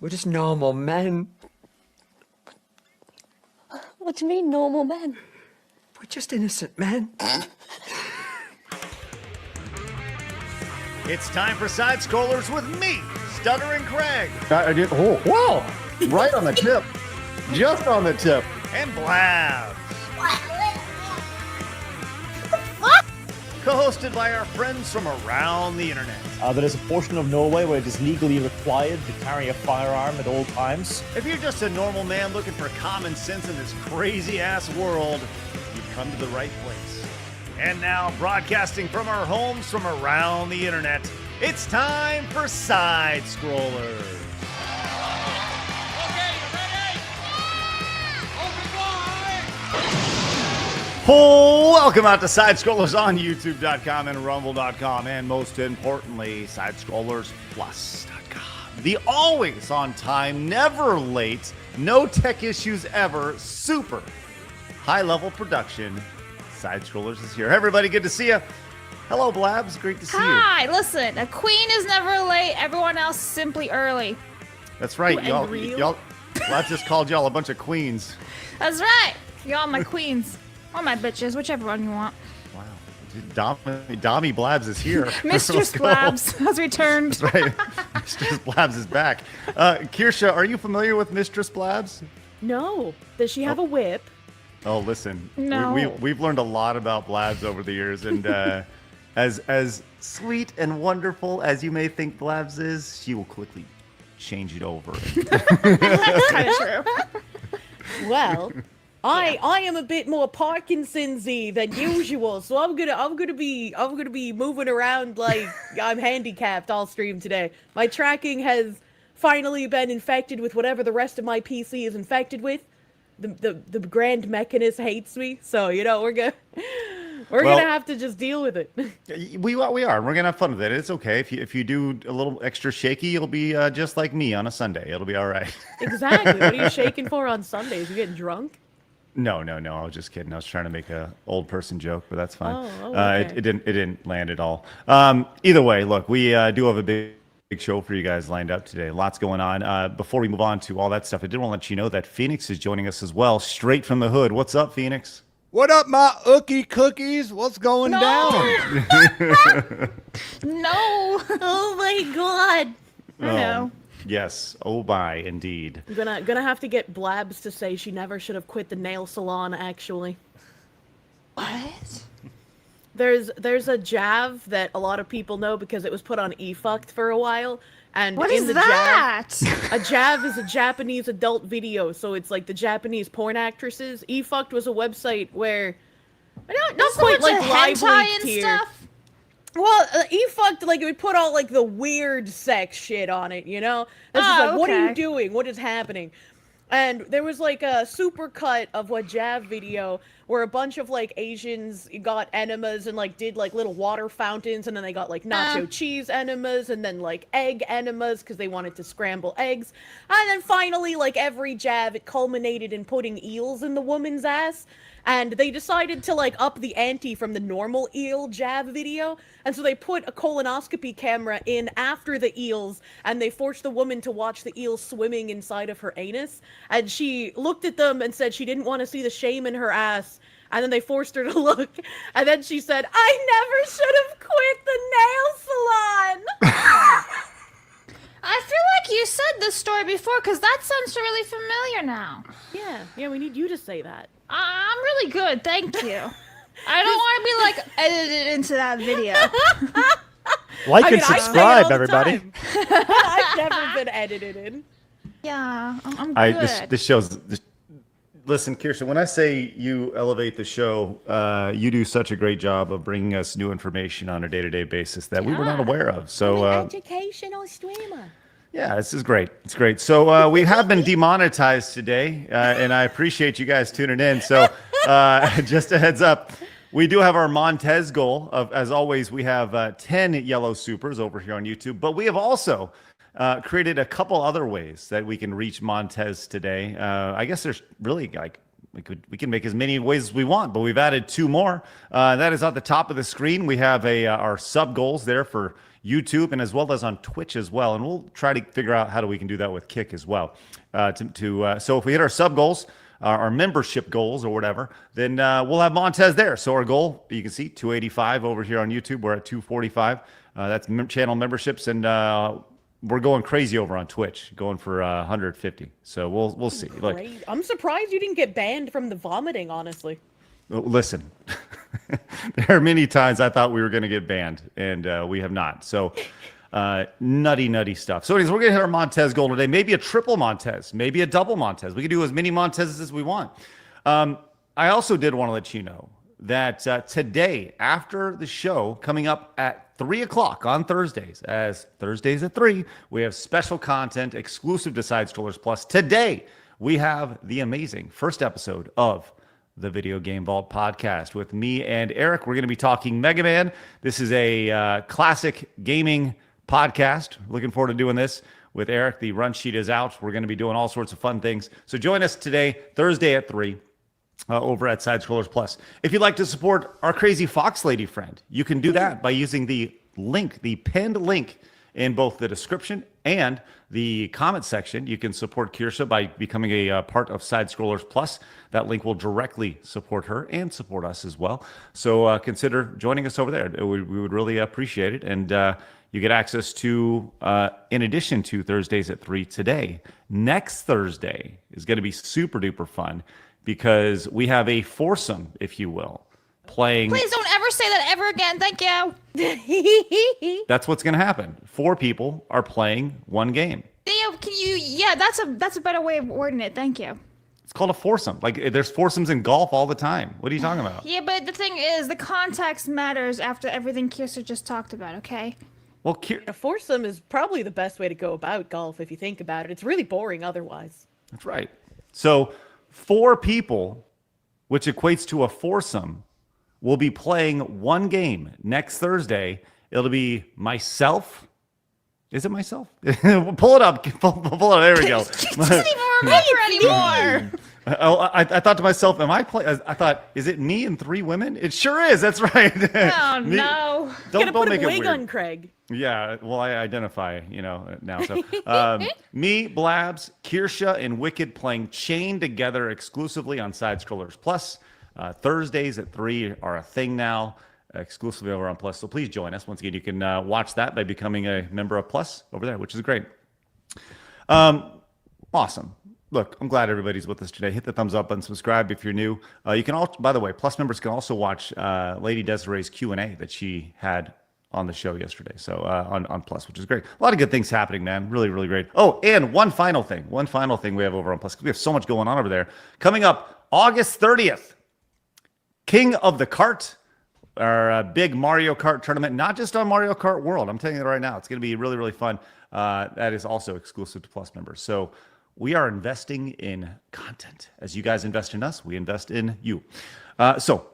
We're just normal men. What do you mean, normal men? We're just innocent men. It's time for Side Scrollers with me, Stuttering Craig. I did. Oh, wow! Right on the tip. Just on the tip. And Blabs. Co-hosted by our friends from around the internet. There is a portion of Norway where it is legally required to carry a firearm at all times. If you're just a normal man looking for common sense in this crazy-ass world, you've come to the right place. And now, broadcasting from our homes from around the internet, it's time for Side Scrollers. Oh, welcome out to Side Scrollers on YouTube.com and Rumble.com, and most importantly, SideScrollersPlus.com. The always on time, never late, no tech issues ever, super high-level production. Side Scrollers is here. Hey, everybody, good to see you. Hello, Blabs. Great to see you. Hi, listen, a queen is never late. Everyone else is simply early. That's right. Y'all, Blabs just called y'all a bunch of queens. That's right. Y'all my queens. Or my bitches, whichever one you want. Wow. Dommy Blabs is here. Mistress Blabs has returned. That's right. Mistress Blabs is back. Kirsha, are you familiar with Mistress Blabs? No. Does she have a whip? Oh, listen. No. We've learned a lot about Blabs over the years, and as sweet and wonderful as you may think Blabs is, she will quickly change it over. That's kind of true. Well, I am a bit more Parkinson's-y than usual, so I'm gonna be moving around like I'm handicapped all stream today. My tracking has finally been infected with whatever the rest of my PC is infected with. The Grand Mechanist hates me, so you know we're gonna have to just deal with it. We are. We're gonna have fun with it. It's okay if you do a little extra shaky, you'll be just like me on a Sunday. It'll be all right. Exactly. What are you shaking for on Sundays? You getting drunk? No. I was just kidding. I was trying to make a old person joke, but that's fine. Oh, okay. It didn't land at all. Either way, look, we do have a big show for you guys lined up today. Lots going on. Before we move on to all that stuff, I did want to let you know that Phoenix is joining us as well, straight from the hood. What's up, Phoenix? What up, my ookie cookies? What's going down? No. Oh my god. I know. Yes. Oh, my, indeed. I'm gonna have to get Blabs to say she never should have quit the nail salon, actually. What? There's a JAV that a lot of people know because it was put on eFucked for a while. And What in is the that? JAV, a JAV is a Japanese adult video, so it's like the Japanese porn actresses. eFucked was a website where not So quite much like of live hentai leaked and here. stuff? Well, eFucked, like, it would put all, like, the weird sex shit on it, you know? It's just Oh, like, what are you okay. doing? What is happening? And there was, like, a super cut of what JAV video where a bunch of, like, Asians got enemas and, like, did, like, little water fountains, and then they got, like, nacho cheese enemas, and then, like, egg enemas, because they wanted to scramble eggs. And then finally, like, every JAV, it culminated in putting eels in the woman's ass. And they decided to, like, up the ante from the normal eel JAV video. And so they put a colonoscopy camera in after the eels, and they forced the woman to watch the eels swimming inside of her anus. And she looked at them and said she didn't want to see the shame in her ass. And then they forced her to look. And then she said, I never should have quit the nail salon. I feel like you said this story before, because that sounds really familiar now. Yeah, we need you to say that. I'm really good, thank you. I don't want to be, like, edited into that video. Like and I say it subscribe, all the everybody. time. I've never been edited in. Yeah, I'm good. This shows. Listen, Kirsten, when I say you elevate the show, you do such a great job of bringing us new information on a day-to-day basis that we were not aware of. So, educational streamer. yeah, this is great. It's great. So we have been demonetized today, and I appreciate you guys tuning in. So just a heads up, we do have our Montez goal of, as always, we have 10 yellow supers over here on YouTube, but we have also created a couple other ways that we can reach Montez today. I guess there's really like we can make as many ways as we want, but we've added 2 more. That is at the top of the screen. We have our sub goals there for YouTube and as well as on Twitch as well. And we'll try to figure out how we can do that with Kick as well. So if we hit our sub goals, our membership goals or whatever, then we'll have Montez there. So our goal, you can see 285 over here on YouTube. We're at 245. That's channel memberships, and we're going crazy over on Twitch, going for 150. So we'll see. Look, I'm surprised you didn't get banned from the vomiting, honestly. listen, there are many times I thought we were going to get banned, and we have not. So nutty stuff. So anyways, we're going to hit our Montez goal today. Maybe a triple Montez, maybe a double Montez. We can do as many Montezes as we want. I also did want to let you know that today, after the show, coming up at 3 o'clock on Thursdays, as Thursdays at 3, we have special content exclusive to Side Scrollers Plus. Today, we have the amazing first episode of the Video Game Vault podcast with me and Eric. We're going to be talking Mega Man. This is a classic gaming podcast. Looking forward to doing this with Eric. The run sheet is out. We're going to be doing all sorts of fun things. So join us today, Thursday at 3. Over at Side Scrollers Plus. If you'd like to support our crazy Fox Lady friend, you can do that by using the link, the pinned link in both the description and the comment section. You can support Kirsha by becoming a part of Side Scrollers Plus. That link will directly support her and support us as well. So consider joining us over there. We would really appreciate it. And you get access to, in addition to Thursdays at 3 today, next Thursday is going to be super duper fun, because we have a foursome, if you will, playing. Please don't ever say that ever again. Thank you. That's what's going to happen. 4 people are playing one game. Theo, can you? Yeah, that's a better way of wording it. Thank you. It's called a foursome. Like, there's foursomes in golf all the time. What are you talking about? Yeah, but the thing is, the context matters after everything Kirsten just talked about. Okay. Well, A foursome is probably the best way to go about golf if you think about it. It's really boring otherwise. that's right. So 4 people, which equates to a foursome, will be playing one game next Thursday. It'll be myself. Is it myself? Pull it up. Pull it up. There we go. He doesn't even remember anymore. I thought to myself, am I playing? I thought, is it me and 3 women? It sure is. That's right. Oh no. Gonna put make a it wig weird. on Craig. Yeah, well, I identify, now. So, me, Blabs, Kirsha, and Wicked playing chained together exclusively on Side Scrollers Plus. Thursdays at 3 are a thing now, exclusively over on Plus. So please join us. Once again, you can watch that by becoming a member of Plus over there, which is great. Awesome. Look, I'm glad everybody's with us today. Hit the thumbs up and subscribe if you're new. You can also, by the way, Plus members can also watch Lady Desiree's Q&A that she had on the show yesterday. So on Plus, which is great. A lot of good things happening, man. Really, really great. Oh, and one final thing we have over on Plus, because we have so much going on over there. Coming up August 30th, King of the Kart, our big Mario Kart tournament, not just on Mario Kart World. I'm telling you that right now. It's going to be really, really fun. That is also exclusive to Plus members. So we are investing in content. As you guys invest in us, we invest in you. So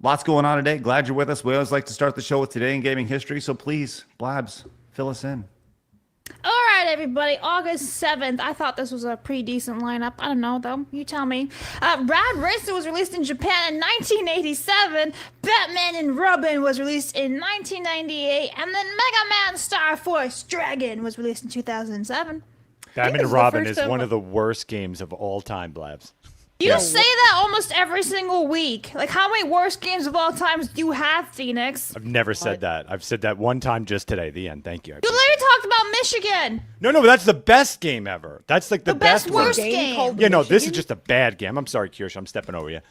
lots going on today. Glad you're with us. We always like to start the show with Today in Gaming History. So please, Blabs, fill us in. All right, everybody. August 7th. I thought this was a pretty decent lineup. I don't know, though. You tell me. Rad Racer was released in Japan in 1987. Batman and Robin was released in 1998. And then Mega Man Star Force Dragon was released in 2007. Batman this and is the Robin first is time- one of the worst games of all time, Blabs. You say that almost every single week. Like, how many worst games of all times do you have, Phoenix? I've never said that. I've said that one time just today. The end. Thank you. You literally talked about Michigan. No, but that's the best game ever. That's like the best one. worst game. called Yeah, no, this is Michigan? just a bad game. I'm sorry, Kirsch. I'm stepping over you.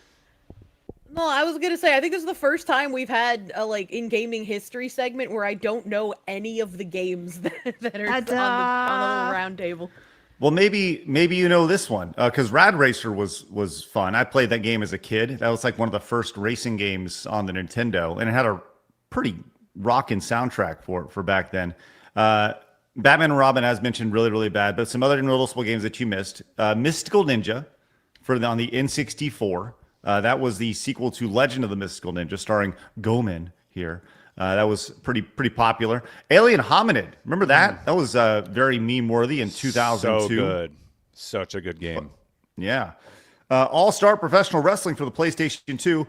No, I was gonna say I think this is the first time we've had a in gaming history segment where I don't know any of the games that are on the little round table. Well, maybe you know this one, because Rad Racer was fun. I played that game as a kid. That was like one of the first racing games on the Nintendo, and it had a pretty rockin' soundtrack for back then. Batman and Robin, as mentioned, really, really bad, but some other noticeable games that you missed. Mystical Ninja on the N64. That was the sequel to Legend of the Mystical Ninja, starring Goman here. That was pretty popular. Alien Hominid, remember that? That was very meme worthy in 2002. So good. Such a good game. Yeah. All-Star Professional Wrestling for the PlayStation 2.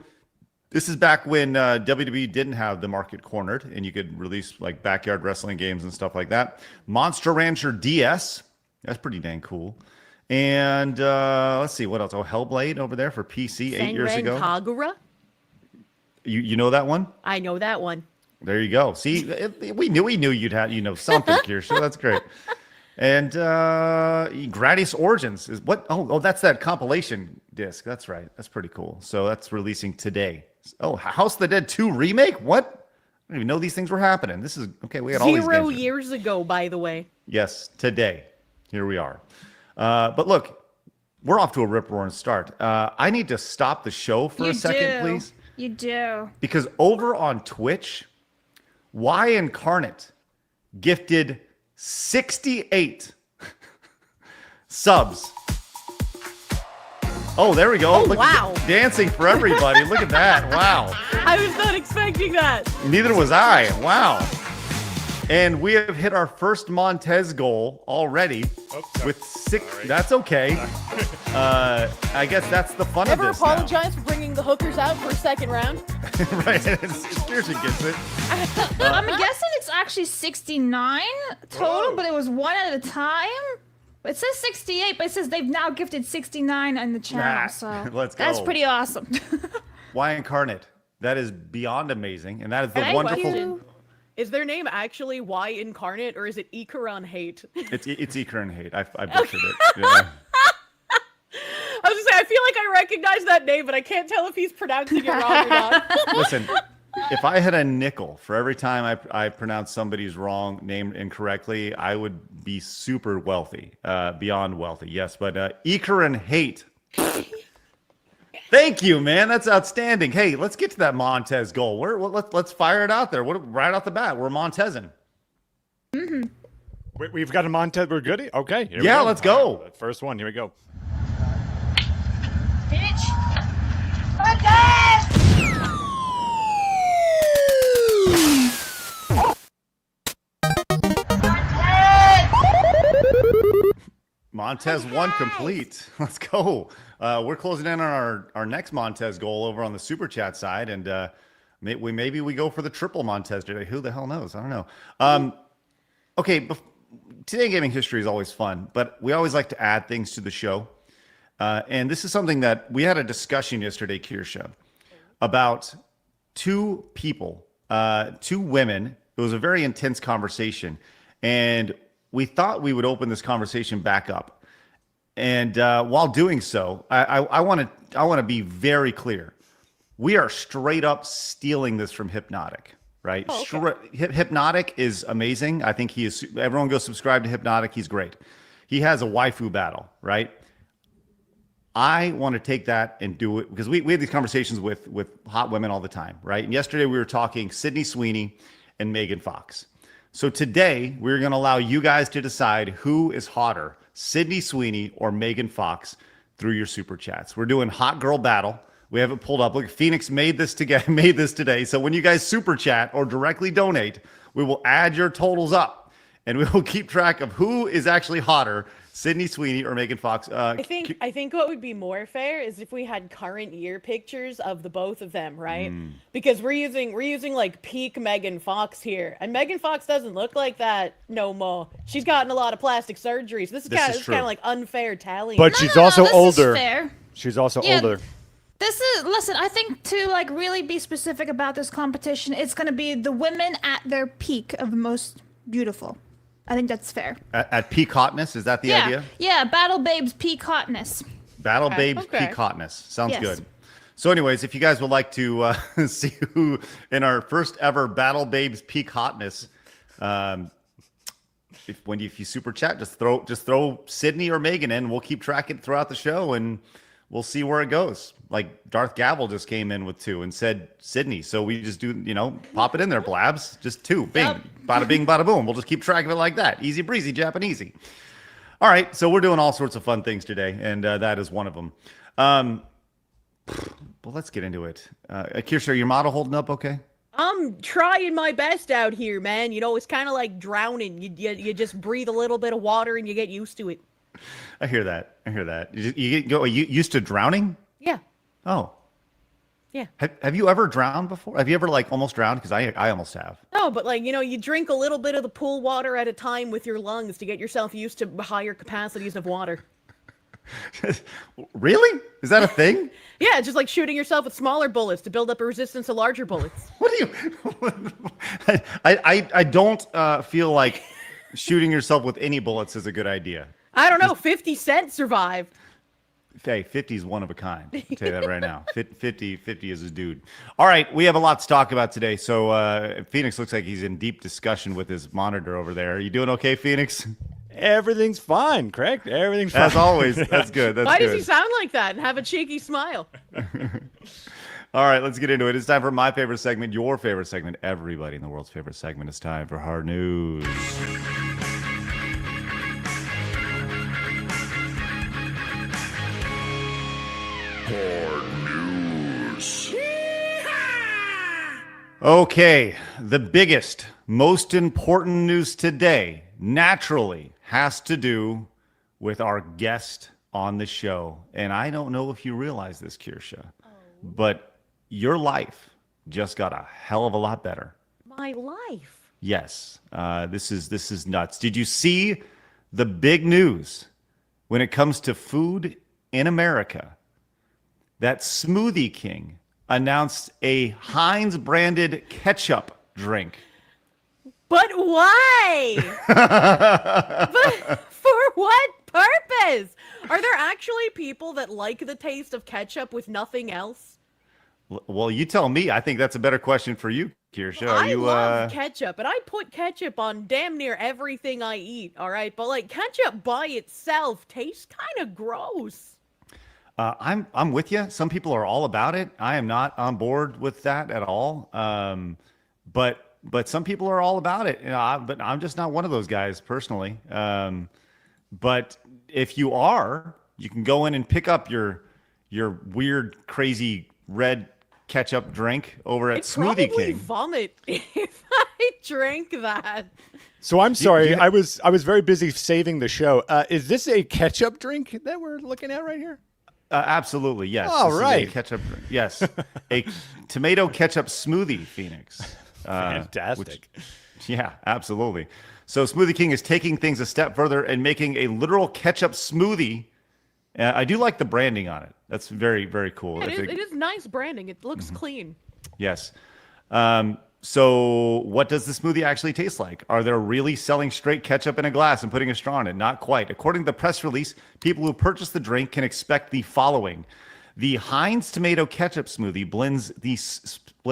This is back when WWE didn't have the market cornered and you could release like backyard wrestling games and stuff like that. Monster Rancher DS. That's pretty dang cool. And let's see, what else? Oh, Hellblade over there for PC 8 years ago. Kagura? You know that one? I know that one. There you go. See, we knew you'd have something, Kirsha. That's great. And Gradius Origins is what? Oh, that's that compilation disc. That's right. That's pretty cool. So that's releasing today. Oh, House of the Dead 2 remake? What? I didn't even know these things were happening. This is okay. We had all these 0 games. years ago, by the way. Yes, today. Here we are. But look, we're off to a rip-roaring start. I need to stop the show for a second, please. You do. Because over on Twitch, yOuRnALiSt gifted 68 subs. Oh, there we go. Oh, Look, wow. Dancing for everybody. Look at that. Wow. I was not expecting that. Neither was I. Wow. And we have hit our first Montez goal already with 6. Sorry. That's okay. I guess that's the fun Never of this now. apologize for bringing the hookers out for a second round. Right. Kirsten gets it. I'm guessing it's actually 69 total, but it was one at a time. It says 68, but it says they've now gifted 69 on the channel. So let's go. That's pretty awesome. yOuRnALiSt. That is beyond amazing. And that is the And wonderful. Is their name actually yOuRnALiSt or is it jOuRnALiSt? It's jOuRnALiSt. I butchered it. Yeah. I was just saying, I feel like I recognize that name, but I can't tell if he's pronouncing it wrong or not. Listen, if I had a nickel for every time I pronounced somebody's wrong name incorrectly, I would be super wealthy, beyond wealthy. Yes, but jOuRnALiSt. Thank you, man. That's outstanding. Hey, let's get to that Montez goal. Let's fire it out there. Right off the bat, we're Montezing. Mm-hmm. We've got a Montez. We're good. Okay. Here we Yeah, go. let's go. Right, first one. Here we go. Montez 1 complete. Let's go. We're closing in on our next Montez goal over on the Super Chat side, and maybe we go for the triple Montez today. Who the hell knows? I don't know. Okay, today in gaming history is always fun, but we always like to add things to the show. And this is something that we had a discussion yesterday, Kirsha, about two people, two women. It was a very intense conversation, and we thought we would open this conversation back up. And while doing so, I want to be very clear. We are straight up stealing this from Hypnotic, right? Oh, okay. Hypnotic is amazing. I think he is. Everyone go subscribe to Hypnotic. He's great. He has a waifu battle, right? I want to take that and do it because we have these conversations with hot women all the time, right? And yesterday we were talking Sydney Sweeney and Megan Fox. So today we're going to allow you guys to decide who is hotter, Sydney Sweeney or Megan Fox, through your super chats. We're doing hot girl battle. We have it pulled up. Look, Phoenix made this today. So when you guys super chat or directly donate, we will add your totals up and we will keep track of who is actually hotter, Sydney Sweeney or Megan Fox. I think what would be more fair is if we had current year pictures of the both of them, right? Because we're using like peak Megan Fox here, and Megan Fox doesn't look like that no more. She's gotten a lot of plastic surgeries. This is kind of like unfair tallying. But she's also this older. Is fair. She's also Yeah. older. Listen, I think to like really be specific about this competition, it's going to be the women at their peak of the most beautiful. I think that's fair. At peak hotness, is that the idea? Yeah, Battle Babes peak hotness. Battle Babes okay. peak hotness. Sounds Yes. good. So anyways, if you guys would like to see who in our first ever Battle Babes peak hotness, if you super chat, just throw Sydney or Megan in. We'll keep tracking throughout the show and we'll see where it goes. Like Darth Gavel just came in with 2 and said Sydney. So we just do, pop it in there, Blabs. Just 2. Bing. Yep. Bada bing, bada boom. We'll just keep track of it like that. Easy breezy, Japanesey. All right. So we're doing all sorts of fun things today. And that is one of them. Well, let's get into it. Kirsha, are your model holding up okay? I'm trying my best out here, man. It's kind of like drowning. You just breathe a little bit of water and you get used to it. I hear that. You used to drowning? Yeah. Oh. Yeah. Have you ever drowned before? Have you ever like almost drowned? Because I almost have. No, but like, you drink a little bit of the pool water at a time with your lungs to get yourself used to higher capacities of water. Really? Is that a thing? Yeah, just like shooting yourself with smaller bullets to build up a resistance to larger bullets. What do you? I don't feel like shooting yourself with any bullets is a good idea. I don't know. 50 Cent survived. Hey, 50 is one of a kind. I'll tell you that right now. 50 is a dude. All right, we have a lot to talk about today. So Phoenix looks like he's in deep discussion with his monitor over there. Are you doing okay, Phoenix? Everything's fine, Craig. Everything's fine. As always. That's good. Why does he sound like that and have a cheeky smile? All right, let's get into it. It's time for my favorite segment, your favorite segment, everybody in the world's favorite segment. It's time for Hard News. Okay, the biggest, most important news today, naturally, has to do with our guest on the show. And I don't know if you realize this, Kirsha, but your life just got a hell of a lot better. My life. Yes, this is nuts. Did you see the big news when it comes to food in America? That Smoothie King announced a Heinz branded ketchup drink. But why? But for what purpose? Are there actually people that like the taste of ketchup with nothing else? Well, you tell me. I think that's a better question for you, Kirsha. I love ketchup, and I put ketchup on damn near everything I eat, all right? But like ketchup by itself tastes kind of gross. I'm with you. Some people are all about it. I am not on board with that at all. But some people are all about it. But I'm just not one of those guys personally. But if you are, you can go in and pick up your weird, crazy red ketchup drink over at Smoothie King. King. Vomit if I drank that. So I'm sorry. I was very busy saving the show. Is this a ketchup drink that we're looking at right here? Absolutely, yes. All right. Ketchup drink. Yes. A tomato ketchup smoothie, Phoenix. Fantastic. Yeah, absolutely. So Smoothie King is taking things a step further and making a literal ketchup smoothie. I do like the branding on it. That's very, very cool. Yeah, it is nice branding. It looks clean. Yes. So what does the smoothie actually taste like? Are they really selling straight ketchup in a glass and putting a straw in it? Not quite. According to the press release, people who purchase the drink can expect the following. The Heinz tomato ketchup smoothie blends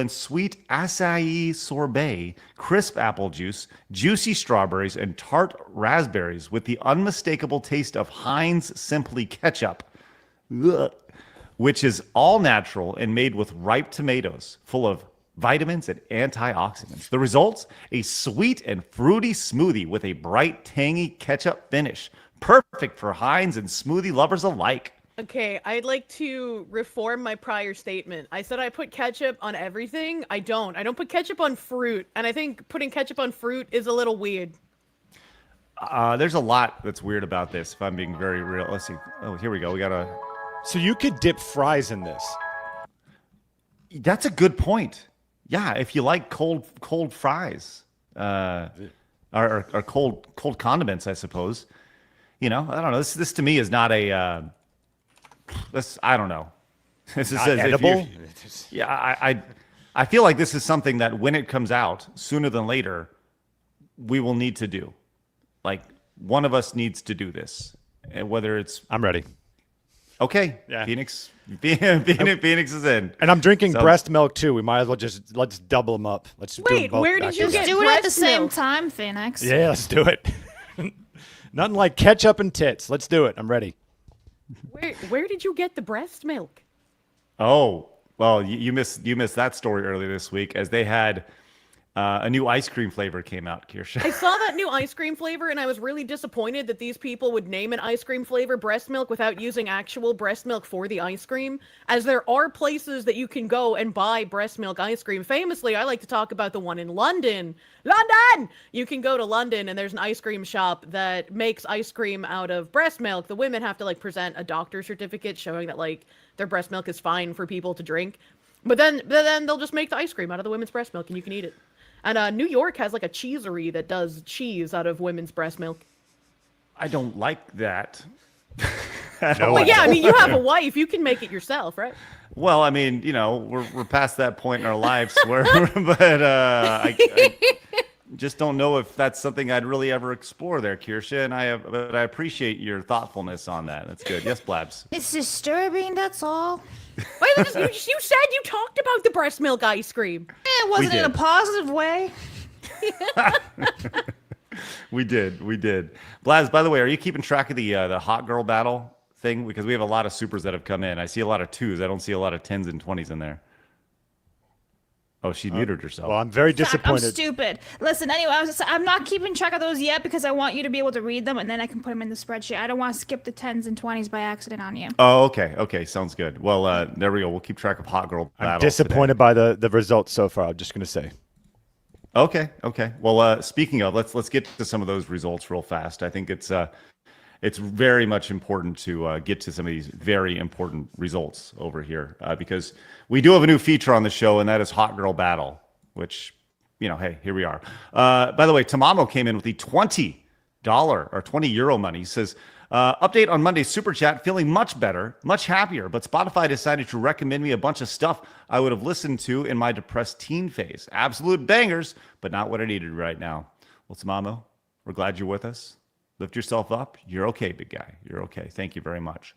sweet acai sorbet, crisp apple juice, juicy strawberries, and tart raspberries with the unmistakable taste of Heinz Simply Ketchup, which is all natural and made with ripe tomatoes, full of vitamins and antioxidants. The results? A sweet and fruity smoothie with a bright, tangy ketchup finish. Perfect for Heinz and smoothie lovers alike. Okay, I'd like to reform my prior statement. I said I put ketchup on everything. I don't. I don't put ketchup on fruit. And I think putting ketchup on fruit is a little weird. There's a lot that's weird about this, if I'm being very real. Let's see. Oh, here we go. We got a... So you could dip fries in this. That's a good point. Yeah, if you like cold fries, or cold condiments, I suppose. You know, I don't know. This to me is not a. I don't know. This is not edible. Yeah, I feel like this is something that when it comes out, sooner than later, we will need to do. Like one of us needs to do this, and whether it's. I'm ready. Okay, yeah. Phoenix is in. And I'm drinking breast milk too. We might as well let's double them up. Wait, where did you get do it at the same time, Phoenix? Yeah, let's do it. Nothing like ketchup and tits. Let's do it. I'm ready. Where did you get the breast milk? Oh, well, you missed that story earlier this week, as they had A new ice cream flavor came out, Kirsha. I saw that new ice cream flavor, and I was really disappointed that these people would name an ice cream flavor breast milk without using actual breast milk for the ice cream, as there are places that you can go and buy breast milk ice cream. Famously, I like to talk about the one in London. London! You can go to London, and there's an ice cream shop that makes ice cream out of breast milk. The women have to, like, present a doctor's certificate showing that, like, their breast milk is fine for people to drink. But then they'll just make the ice cream out of the women's breast milk, and you can eat it. And New York has like a cheesery that does cheese out of women's breast milk. I don't like that. Well, yeah, I mean, you have a wife. You can make it yourself, right? Well, I mean, you know, we're past that point in our lives where, but I just don't know if that's something I'd really ever explore there, Kirsha. But I appreciate your thoughtfulness on that. That's good. Yes, Blabs. It's disturbing, that's all. Wait, you said you talked about the breast milk ice cream. It wasn't in a positive way. We did. Blabs, by the way, are you keeping track of the hot girl battle thing? Because we have a lot of supers that have come in. I see a lot of 2s. I don't see a lot of 10s and 20s in there. Oh, she muted herself. Well, I'm very Fuck, I'm disappointed. stupid. Listen, anyway, I'm not keeping track of those yet because I want you to be able to read them and then I can put them in the spreadsheet. I don't want to skip the 10s and 20s by accident on you. Oh, okay. Sounds good. Well, there we go. We'll keep track of hot girl battle. I'm disappointed by the results so far. I'm just going to say. Okay. Well, speaking of, let's get to some of those results real fast. I think it's very much important to get to some of these very important results over here because we do have a new feature on the show, and that is Hot Girl Battle, which, you know, hey, here we are. By the way, Tamamo came in with the $20 or €20 money. He says, update on Monday's Super Chat, feeling much better, much happier, but Spotify decided to recommend me a bunch of stuff I would have listened to in my depressed teen phase. Absolute bangers, but not what I needed right now. Well, Tamamo, we're glad you're with us. Lift yourself up. You're okay, big guy. You're okay. Thank you very much.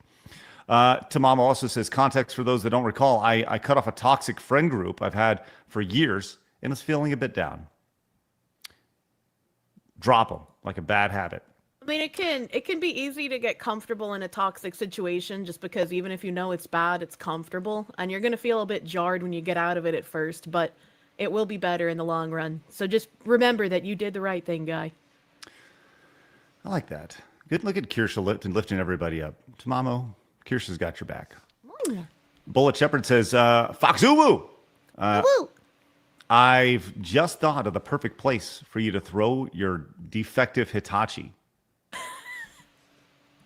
Tamamo also says, context for those that don't recall, I cut off a toxic friend group I've had for years and was feeling a bit down. Drop them like a bad habit. I mean, it can be easy to get comfortable in a toxic situation just because even if you know it's bad, it's comfortable. And you're going to feel a bit jarred when you get out of it at first, but it will be better in the long run. So just remember that you did the right thing, guy. I like that. Good look at Kirsha lifting everybody up. Tamamo, Kirsha's got your back. Bullet Shepherd says, Fox Uwu! I've just thought of the perfect place for you to throw your defective Hitachi.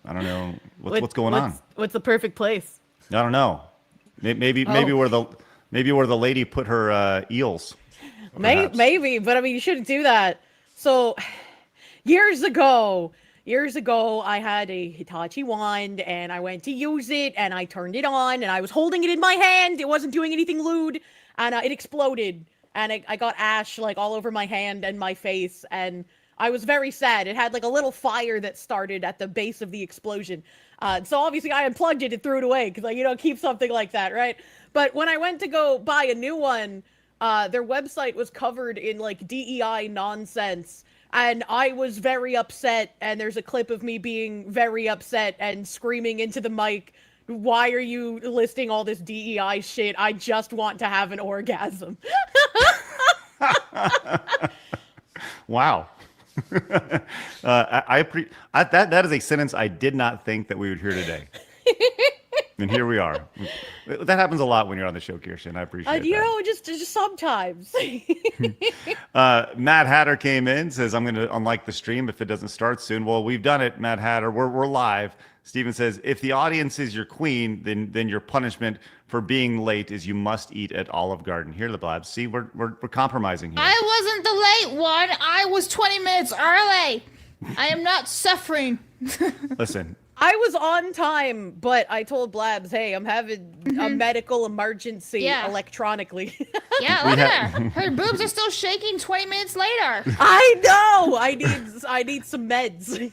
I don't know. What's going on? What's the perfect place? I don't know. Maybe where the lady put her eels. Maybe, but I mean, you shouldn't do that. So, years ago, I had a Hitachi wand, and I went to use it, and I turned it on, and I was holding it in my hand. It wasn't doing anything lewd, and it exploded, and I got ash like all over my hand and my face, and I was very sad. It had like a little fire that started at the base of the explosion. So obviously I unplugged it and threw it away because, like, you don't keep something like that, right? But when I went to go buy a new one, their website was covered in like DEI nonsense. And I was very upset. And there's a clip of me being very upset and screaming into the mic, why are you listing all this DEI shit? I just want to have an orgasm. Wow. That is a sentence I did not think that we would hear today. And here we are. That happens a lot when you're on the show, Kirsten. I appreciate you that. know, just sometimes. Matt Hatter came in, says, I'm going to unlike the stream if it doesn't start soon. Well, we've done it, Matt Hatter. We're live. Steven says, if the audience is your queen, then your punishment for being late is you must eat at Olive Garden. Here, the Blabs. See, we're compromising here. I wasn't the late one. I was 20 minutes early. I am not suffering. Listen. I was on time, but I told Blabs, hey, I'm having a medical emergency electronically. Yeah, look at her. Her boobs are still shaking 20 minutes later. I know. I need some meds.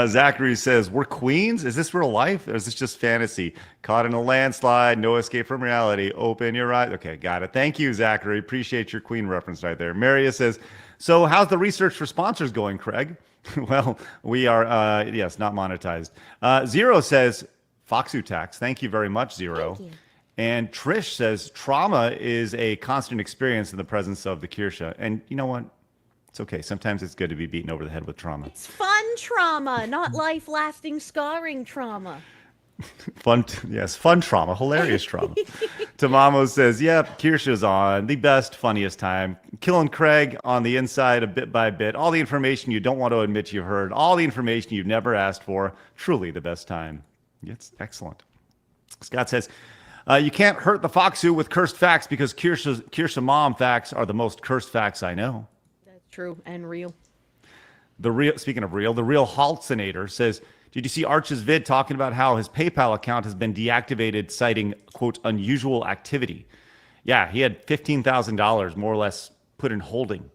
Zachary says, we're queens? Is this real life? Or is this just fantasy? Caught in a landslide, no escape from reality. Open your eyes. Okay, got it. Thank you, Zachary. Appreciate your queen reference right there. Maria says, so how's the research for sponsors going, Craig? Well, we are, yes, not monetized. Zero says, Foxu tax. Thank you very much, Zero. And Trish says trauma is a constant experience in the presence of the Kirsche. And you know what? It's okay. Sometimes it's good to be beaten over the head with trauma. It's fun trauma, not life-lasting scarring trauma. Fun trauma, hilarious trauma. Tamamo says, yep, Kirsche's on. The best, funniest time. Killing Craig on the inside a bit by bit. All the information you don't want to admit you heard. All the information you've never asked for. Truly the best time. It's excellent. Scott says, you can't hurt the Foxu with cursed facts because Kirsche mom facts are the most cursed facts I know. That's true and real. Speaking of real, the real Halcinator says, did you see Arch's vid talking about how his PayPal account has been deactivated, citing, quote, unusual activity? Yeah, he had $15,000 more or less put in holding.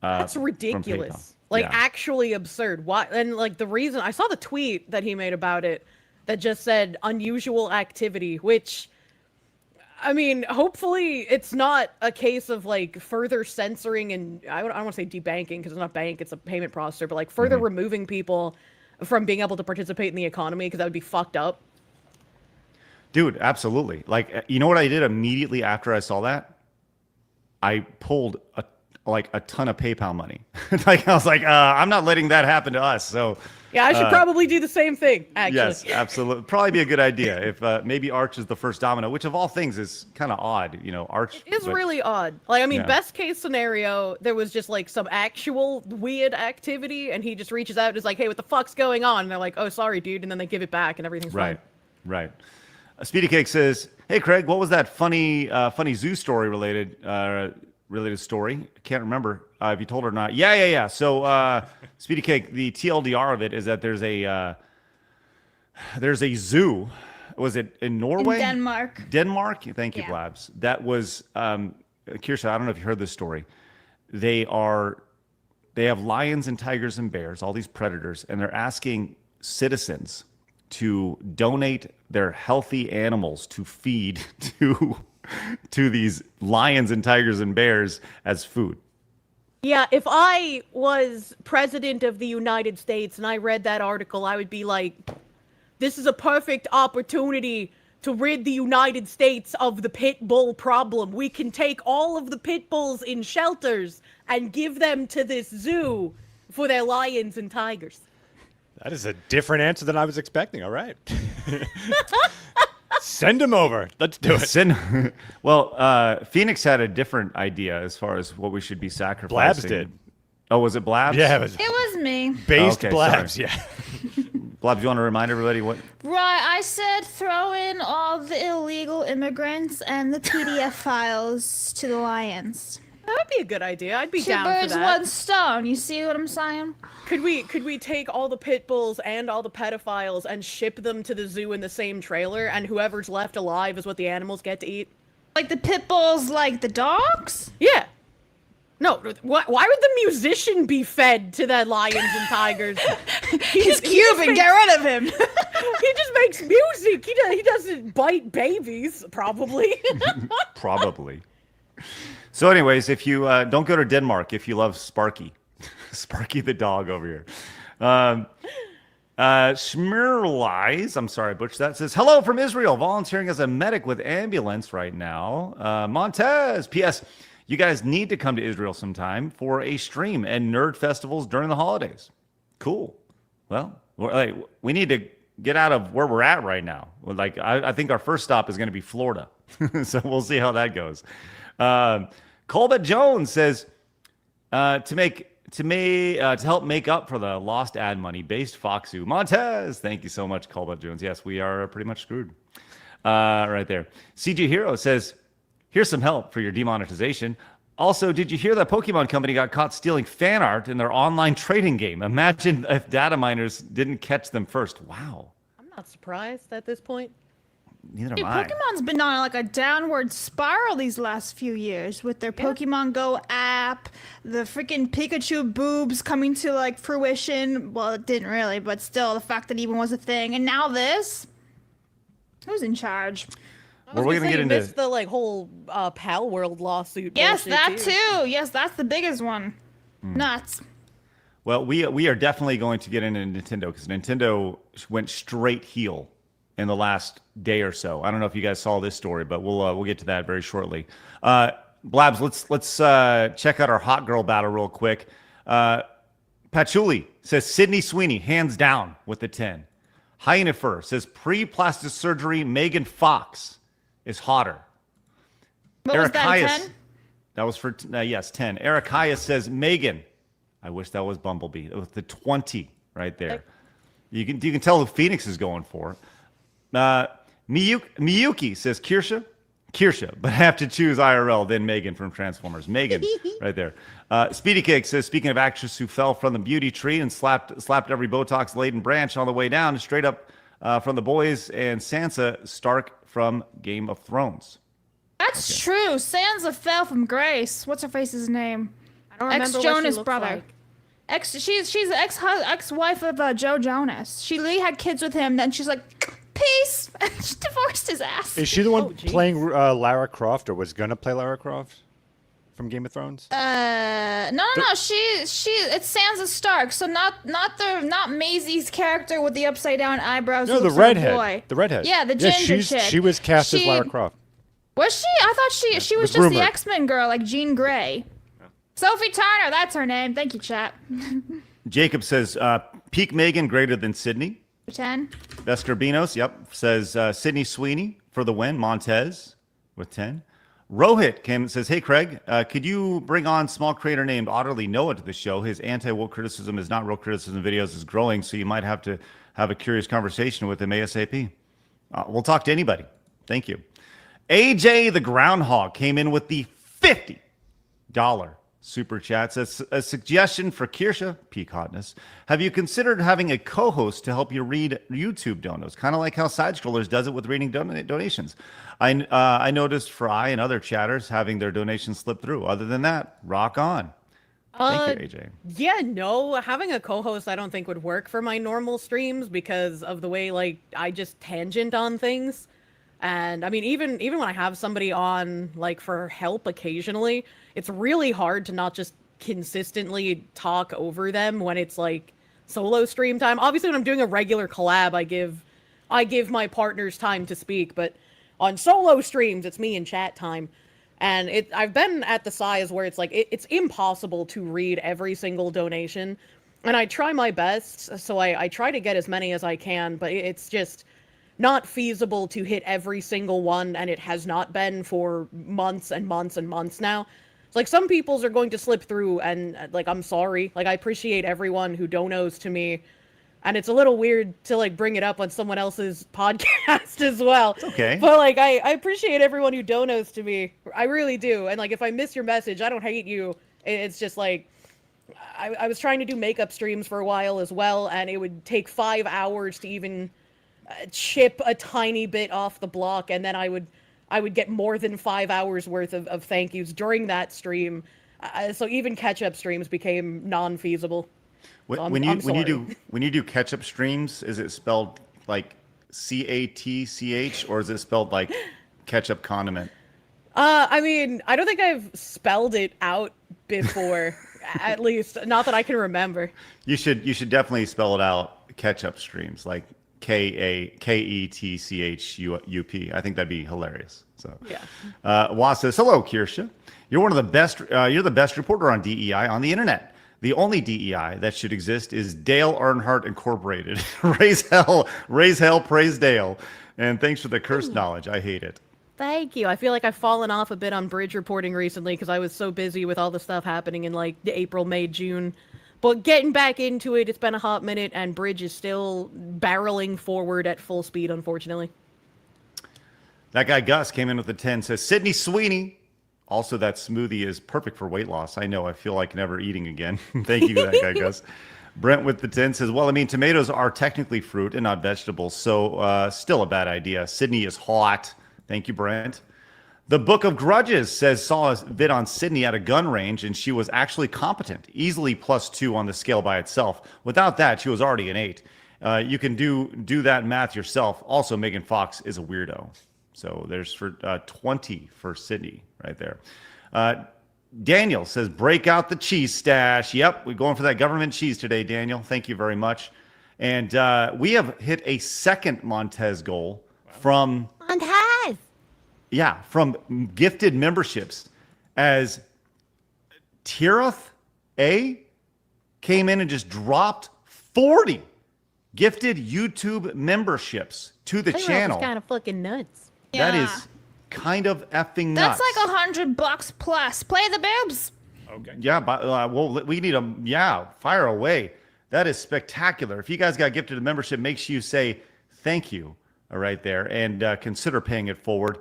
That's ridiculous. Like, actually absurd. Why? And like the reason I saw the tweet that he made about it that just said unusual activity, which, I mean, hopefully it's not a case of like further censoring and I don't want to say debanking because it's not bank, it's a payment processor, but like further removing people from being able to participate in the economy because that would be fucked up. Dude, absolutely. Like, you know what I did immediately after I saw that? I pulled a ton of PayPal money. Like, I was like, I'm not letting that happen to us. So yeah, I should probably do the same thing, actually. Yes, absolutely. Probably be a good idea if maybe Arch is the first domino, which of all things is kind of odd. You know, Arch is really odd. Like, I mean, Yeah. best case scenario, there was just like some actual weird activity and he just reaches out and is like, hey, what the fuck's going on? And they're like, oh, sorry, dude. And then they give it back and everything's fine. Right. Speedy Cake says, hey, Craig, what was that funny zoo story related story? I can't remember if you told her or not. Yeah. So, Speedy Cake, the TLDR of it is that there's a zoo. Was it in Norway? In Denmark. Denmark? Thank you, Yeah. Blabs. That was, Kirsche, I don't know if you heard this story. They have lions and tigers and bears, all these predators, and they're asking citizens to donate their healthy animals to feed to these lions and tigers and bears as food. Yeah, if I was president of the United States and I read that article, I would be like, this is a perfect opportunity to rid the United States of the pit bull problem. We can take all of the pit bulls in shelters and give them to this zoo for their lions and tigers. That is a different answer than I was expecting. All right. Send him over. Let's do it. Well, Phoenix had a different idea as far as what we should be sacrificing. Blabs did. Oh, was it Blabs? Yeah, It was me. based Okay, Blabs. sorry. Yeah. Blabs, you want to remind everybody what? Right, I said throw in all the illegal immigrants and the PDF files to the lions. That would be a good idea. I'd be Two down birds, for that. one stone. You see what I'm saying? Could we take all the pit bulls and all the pedophiles and ship them to the zoo in the same trailer, and whoever's left alive is what the animals get to eat? Like the pit bulls, like the dogs? Yeah. No, why would the musician be fed to the lions and tigers? He's Cuban. Get rid of him. He just makes music. He doesn't bite babies, probably. Probably. So anyways, if you don't go to Denmark if you love Sparky. Sparky the dog over here. Schmirlies, I'm sorry, Butch, that says, hello from Israel, volunteering as a medic with ambulance right now. Montez, P.S. You guys need to come to Israel sometime for a stream and nerd festivals during the holidays. Cool. Well, we need to get out of where we're at right now. Like, I think our first stop is going to be Florida. So we'll see how that goes. Colbert Jones says, to help make up for the lost ad money, based Foxu. Montez, thank you so much, Colbert Jones. Yes, we are pretty much screwed. Right there. CG Hero says, here's some help for your demonetization. Also, did you hear that Pokemon Company got caught stealing fan art in their online trading game? Imagine if data miners didn't catch them first. Wow. I'm not surprised at this point. Neither Dude, am I. Pokemon's been on like a downward spiral these last few years with their Pokemon Go app, the freaking Pikachu boobs coming to like fruition. Well, it didn't really, but still, the fact that it even was a thing. And now this? Who's in charge? Well, we're gonna get into the like whole Pal World lawsuit. Yes, bullshit, that too. Yes, that's the biggest one. Nuts. Well, we are definitely going to get into Nintendo because Nintendo went straight heel in the last day or so. I don't know if you guys saw this story, but we'll get to that very shortly. Blabs, let's check out our hot girl battle real quick. Patchouli says Sydney Sweeney, hands down with the 10. Hyennifer says pre-plastic surgery Megan Fox is hotter. What was that, Eric 10? That was for, yes, 10. Eric Hayes says Megan. I wish that was Bumblebee. It was the 20 right there. You can tell who Phoenix is going for. Miyuki says Kirsha, but have to choose IRL, then Megan from Transformers. Megan, right there. Speedy Cake says, speaking of actress who fell from the beauty tree and slapped every Botox-laden branch on the way down, straight up from The Boys and Sansa Stark from Game of Thrones. That's true. Sansa fell from Grace. What's her face's name? I don't remember what she Ex-Jonas looks brother. like. She's the ex-wife of Joe Jonas. She literally had kids with him. Then she's like, peace. She divorced his ass. Is she the one geez. playing Lara Croft, or was gonna play Lara Croft from Game of Thrones? No. It's Sansa Stark. So not Maisie's character with the upside down eyebrows. No, who the looks like a redhead. boy. The redhead. Yeah, the ginger chick. She was cast as She- Lara Croft. Was she? I thought she was was just rumored. the X-Men girl, like Jean Grey. Sophie Turner, that's her name. Thank you, chat. Jacob says peak Megan greater than Sydney. 10. Vescarbinos, says Sydney Sweeney for the win. Montez with 10. Rohit says, hey, Craig, could you bring on small creator named Otterly Noah to the show? His anti-woke criticism is not real criticism videos is growing, so you might have to have a curious conversation with him ASAP. We'll talk to anybody. Thank you. AJ the Groundhog came in with the $50 super chat. Says a suggestion for Kirsha, peak hotness. Have you considered having a co-host to help you read YouTube donos? Kind of like how Side Scrollers does it with reading donations. I noticed Fry and other chatters having their donations slip through. Other than that, rock on. Thank you, AJ. Yeah, no, having a co-host I don't think would work for my normal streams because of the way like I just tangent on things. And I mean, even when I have somebody on like for help occasionally, it's really hard to not just consistently talk over them when it's like solo stream time. Obviously, when I'm doing a regular collab, I give my partners time to speak, but on solo streams, it's me and chat time. And I've been at the size where it's like it's impossible to read every single donation, and I try my best. So I try to get as many as I can, but it's just not feasible to hit every single one, and it has not been for months and months and months now. It's like some people's are going to slip through, and like I'm sorry. Like I appreciate everyone who donos to me, and it's a little weird to like bring it up on someone else's podcast as well. It's okay. But like I appreciate everyone who donos to me. I really do. And like if I miss your message, I don't hate you. It's just like I was trying to do makeup streams for a while as well, and it would take 5 hours to even chip a tiny bit off the block, and then I would get more than 5 hours worth of thank yous during that stream. So even catch-up streams became non-feasible. When you do catch-up streams, is it spelled like CATCH or is it spelled like ketchup condiment? I mean, I don't think I've spelled it out before, at least not that I can remember. You should definitely spell it out. Ketchup streams like KAKETCHUP. I think that'd be hilarious. So yeah. Waz says, hello, Kirsha. You're one of the best. You're the best reporter on DEI on the internet. The only DEI that should exist is Dale Earnhardt Incorporated. Raise hell, praise Dale. And thanks for the curse knowledge. I hate it. Thank you. I feel like I've fallen off a bit on bridge reporting recently because I was so busy with all the stuff happening in like April, May, June. But getting back into it, it's been a hot minute, and bridge is still barreling forward at full speed, unfortunately. That guy Gus came in with a 10. Says Sydney Sweeney. Also, that smoothie is perfect for weight loss. I know. I feel like never eating again. Thank you, that guy Gus. Brent with the 10 says, well, I mean, tomatoes are technically fruit and not vegetables, so still a bad idea. Sydney is hot. Thank you, Brent. The Book of Grudges says saw a vid on Sydney at a gun range, and she was actually competent, easily +2 on the scale by itself. Without that, she was already an 8. You can do that math yourself. Also, Megan Fox is a weirdo. So there's for 20 for Sydney right there. Daniel says, break out the cheese stash. Yep, we're going for that government cheese today, Daniel. Thank you very much. And we have hit a second Montez goal from Montez. Yeah, from gifted memberships, as Tirith A came in and just dropped 40 gifted YouTube memberships to the channel. Kind of fucking nuts. That Yeah. is kind of effing nuts. That's like $100 plus. Play the boobs. Okay. Yeah, but well, we need fire away. That is spectacular. If you guys got gifted a membership, make sure you say thank you right there and consider paying it forward.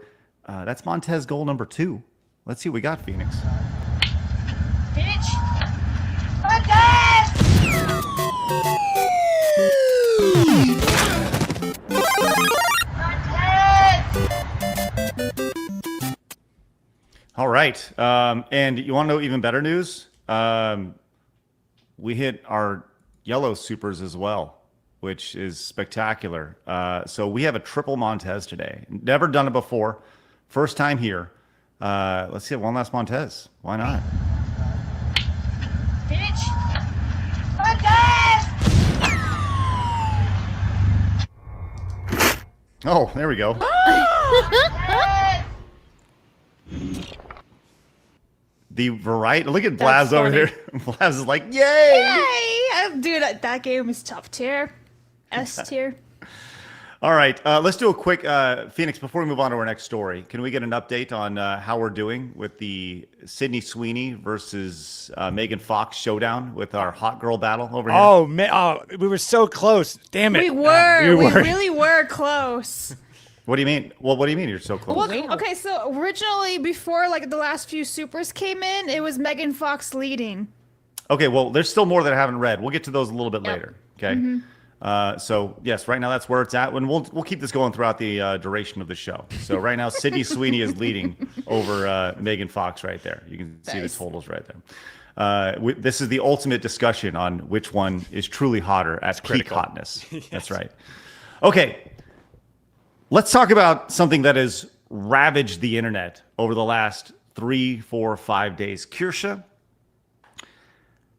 That's Montez goal number 2. Let's see what we got, Phoenix. All right. And you want to know even better news? We hit our yellow supers as well, which is spectacular. So we have a triple Montez today. Never done it before. First time here. Let's see one last Montez. Why not? Oh, there we go. The variety. Look at Blabs over there. Blabs is like, yay! Hey, dude, that game is top tier. S tier. All right, let's do a quick Phoenix before we move on to our next story. Can we get an update on how we're doing with the Sydney Sweeney versus Megan Fox showdown with our hot girl battle over here? Oh man, we were so close. Damn it. We really were close. What do you mean? Well, what do you mean you're so close? Well, okay, so originally, before like the last few supers came in, it was Megan Fox leading. Okay, well, there's still more that I haven't read. We'll get to those a little bit later. Okay. So yes, right now that's where it's at. And we'll keep this going throughout the duration of the show. So right now, Sydney Sweeney is leading over Megan Fox right there. You can see the totals right there. This is the ultimate discussion on which one is truly hotter at peak hotness. Yes. That's right. Okay, let's talk about something that has ravaged the internet over the last 3, 4, 5 days. Kirsha,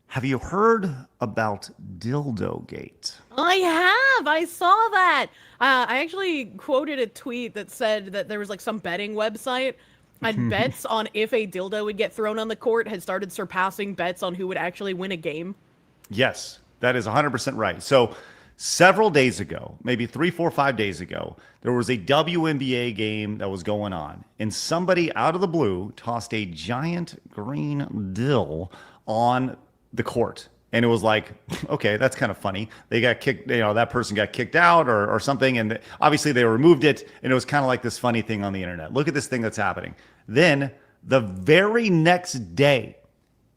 have you heard about DildoGate? I have. I saw that. I actually quoted a tweet that said that there was like some betting website and bets on if a dildo would get thrown on the court had started surpassing bets on who would actually win a game. Yes, that is 100% right. So several days ago, maybe 3, 4, 5 days ago, there was a WNBA game that was going on, and somebody out of the blue tossed a giant green dill on the court. And it was like, okay, that's kind of funny. They got kicked, that person got kicked out or something. And obviously they removed it. And it was kind of like this funny thing on the internet. Look at this thing that's happening. Then the very next day,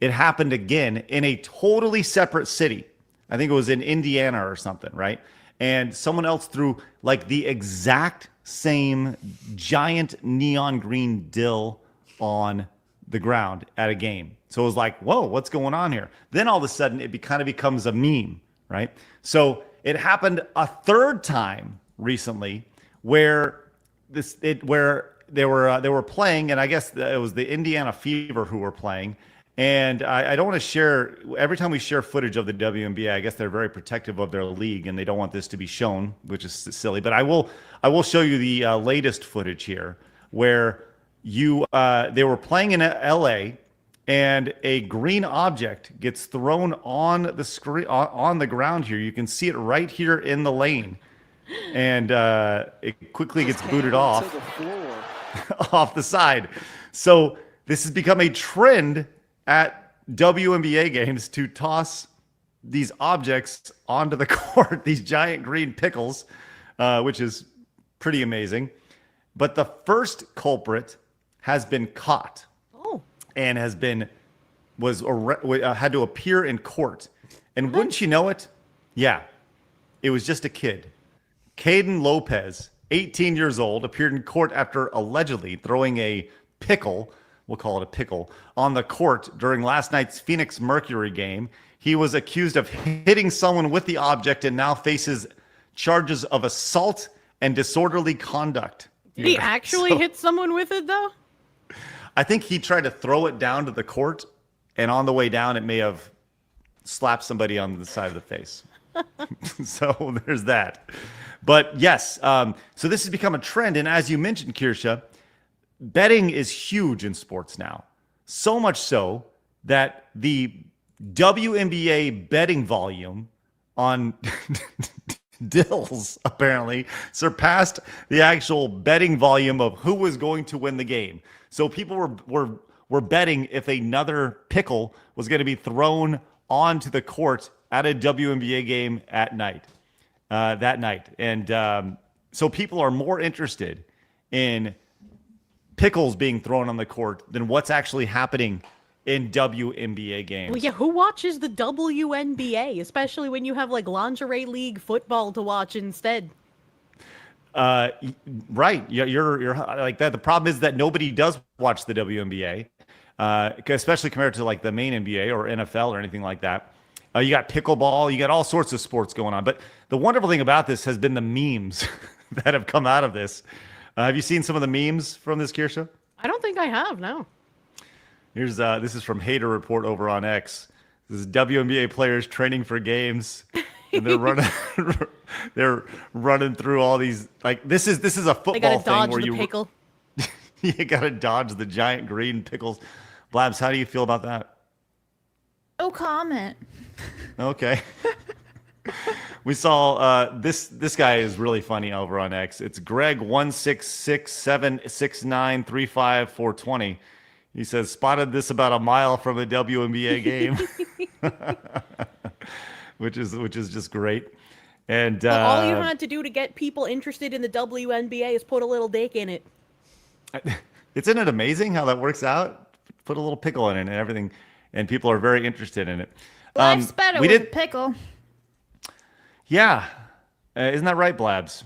it happened again in a totally separate city. I think it was in Indiana or something, right? And someone else threw like the exact same giant neon green dill on the ground at a game. So it was like, whoa, what's going on here? Then all of a sudden it kind of becomes a meme, right? So it happened a third time recently where they were playing, and I guess it was the Indiana Fever who were playing. And I don't want to share, every time we share footage of the WNBA, I guess they're very protective of their league and they don't want this to be shown, which is silly. But I will show you the latest footage here where they were playing in LA, and a green object gets thrown on the screen on the ground here. You can see it right here in the lane, and it quickly gets booted off off the side. So this has become a trend at WNBA games to toss these objects onto the court, these giant green pickles, which is pretty amazing. But the first culprit has been caught. And had to appear in court. And wouldn't you know it? Yeah, it was just a kid. Caden Lopez, 18 years old, appeared in court after allegedly throwing a pickle, we'll call it a pickle, on the court during last night's Phoenix Mercury game. He was accused of hitting someone with the object and now faces charges of assault and disorderly conduct. Did he actually hit someone with it, though? I think he tried to throw it down to the court, and on the way down, it may have slapped somebody on the side of the face. So there's that. But yes, so this has become a trend. And as you mentioned, Kirsha, betting is huge in sports now. So much so that the WNBA betting volume on Dills apparently surpassed the actual betting volume of who was going to win the game. So people were betting if another pickle was going to be thrown onto the court at a WNBA game at night, that night. And so people are more interested in pickles being thrown on the court than what's actually happening in WNBA games. Well, yeah, who watches the WNBA, especially when you have like lingerie league football to watch instead? Right. You're like that. The problem is that nobody does watch the WNBA, especially compared to like the main NBA or NFL or anything like that. You got pickleball, you got all sorts of sports going on. But the wonderful thing about this has been the memes that have come out of this. Have you seen some of the memes from this, Kirsha? I don't think I have, no. Here's this is from Hater Report over on X. This is WNBA players training for games, and they're running through all these like this is a football They gotta thing dodge where the pickle. you gotta dodge the giant green pickles. Blabs, how do you feel about that? No comment. Okay. We saw this guy is really funny over on X. It's Greg 16676935420. He says spotted this about a mile from a WNBA game, which is just great. And All you had to do to get people interested in the WNBA is put a little dick in it. Isn't it amazing how that works out? Put a little pickle in it and everything, and people are very interested in it. Life's better with a pickle. Yeah. Isn't that right, Blabs?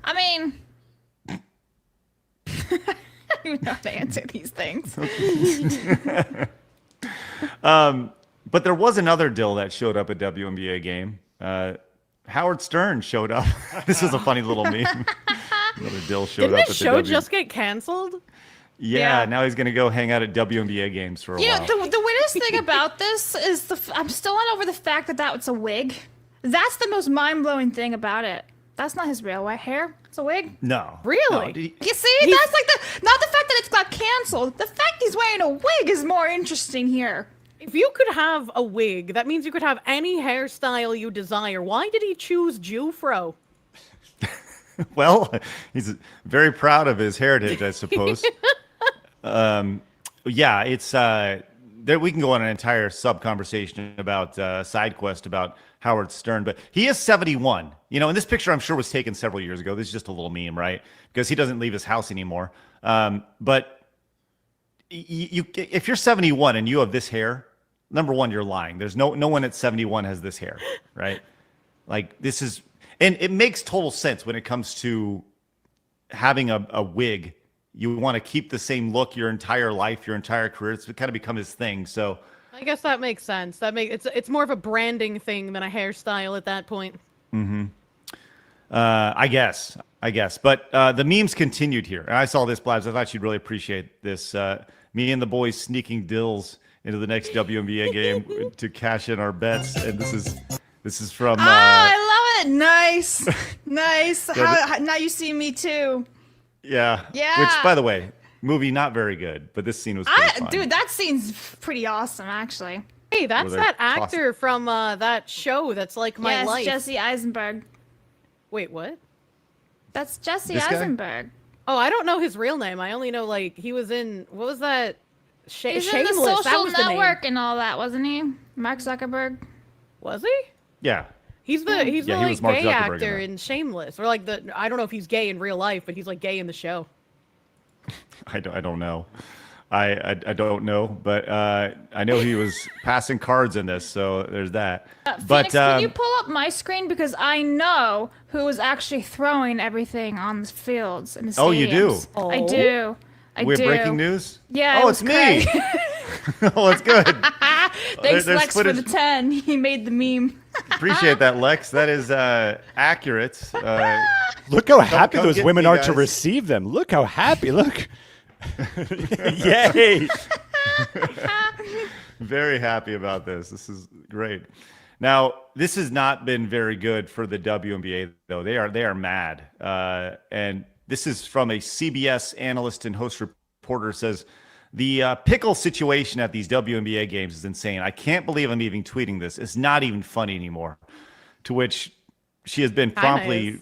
I mean, I don't even know how to answer these things. But there was another dill that showed up at WNBA game. Howard Stern showed up. This is a funny little meme. Another dill showed Didn't up this at show the just get canceled? Yeah, now he's going to go hang out at WNBA games for a while. The weirdest thing about this is I'm still not over the fact that was a wig. That's the most mind-blowing thing about it. That's not his real white hair. It's a wig. No. Really? No, You see, that's like not the fact that it's got canceled. The fact he's wearing a wig is more interesting here. If you could have a wig, that means you could have any hairstyle you desire. Why did he choose jOuRnALiSt? Well, he's very proud of his heritage, I suppose. Yeah, it's there. We can go on an entire sub conversation about side quest about Howard Stern, but he is 71. You know, and this picture I'm sure was taken several years ago. This is just a little meme, right? Because he doesn't leave his house anymore. But if you're 71 and you have this hair, number one, you're lying. There's no one at 71 has this hair, right? Like this is, and it makes total sense when it comes to having a wig. You want to keep the same look your entire life, your entire career. It's kind of become his thing. So I guess that makes sense. It's more of a branding thing than a hairstyle at that point. Mm-hmm. I guess. But the memes continued here. And I saw this, Blabs. I thought you'd really appreciate this. Me and the boys sneaking dills into the next WNBA game to cash in our bets. And this is from... I love it. Nice. Nice. Now you see me too. Yeah. Yeah. Which, by the way, movie not very good, but this scene was pretty fun. Dude, that scene's pretty awesome, actually. Hey, that's that actor from that show that's like My Life. Yes, Jesse Eisenberg. Wait, what? That's Jesse This guy? Eisenberg. Oh, I don't know his real name. I only know like he was in what was that? He's Shameless. in the That Social was the name. Network and all that, wasn't he? Mark Zuckerberg. Was he? Yeah. He's the he like was Mark gay Zuckerberg actor in that. in Shameless, or like I don't know if he's gay in real life, but he's like gay in the show. I don't know. I don't know, but I know he was passing cards in this, so there's that. Phoenix, can you pull up my screen because I know who was actually throwing everything on the fields and the stadiums. Oh, you do? I do. we have breaking news? Yeah. Oh, it's me. Oh, it's good. Thanks, There's Lex, footage. for the 10. He made the meme. Appreciate that, Lex. That is accurate. Look how happy come those get women me, are to guys. receive them. Look how happy. Look. Yay. Very happy about this. This is great. Now, this has not been very good for the WNBA, though. They are mad. And this is from a CBS analyst and host reporter says, the pickle situation at these WNBA games is insane. I can't believe I'm even tweeting this. It's not even funny anymore. To which she has been promptly,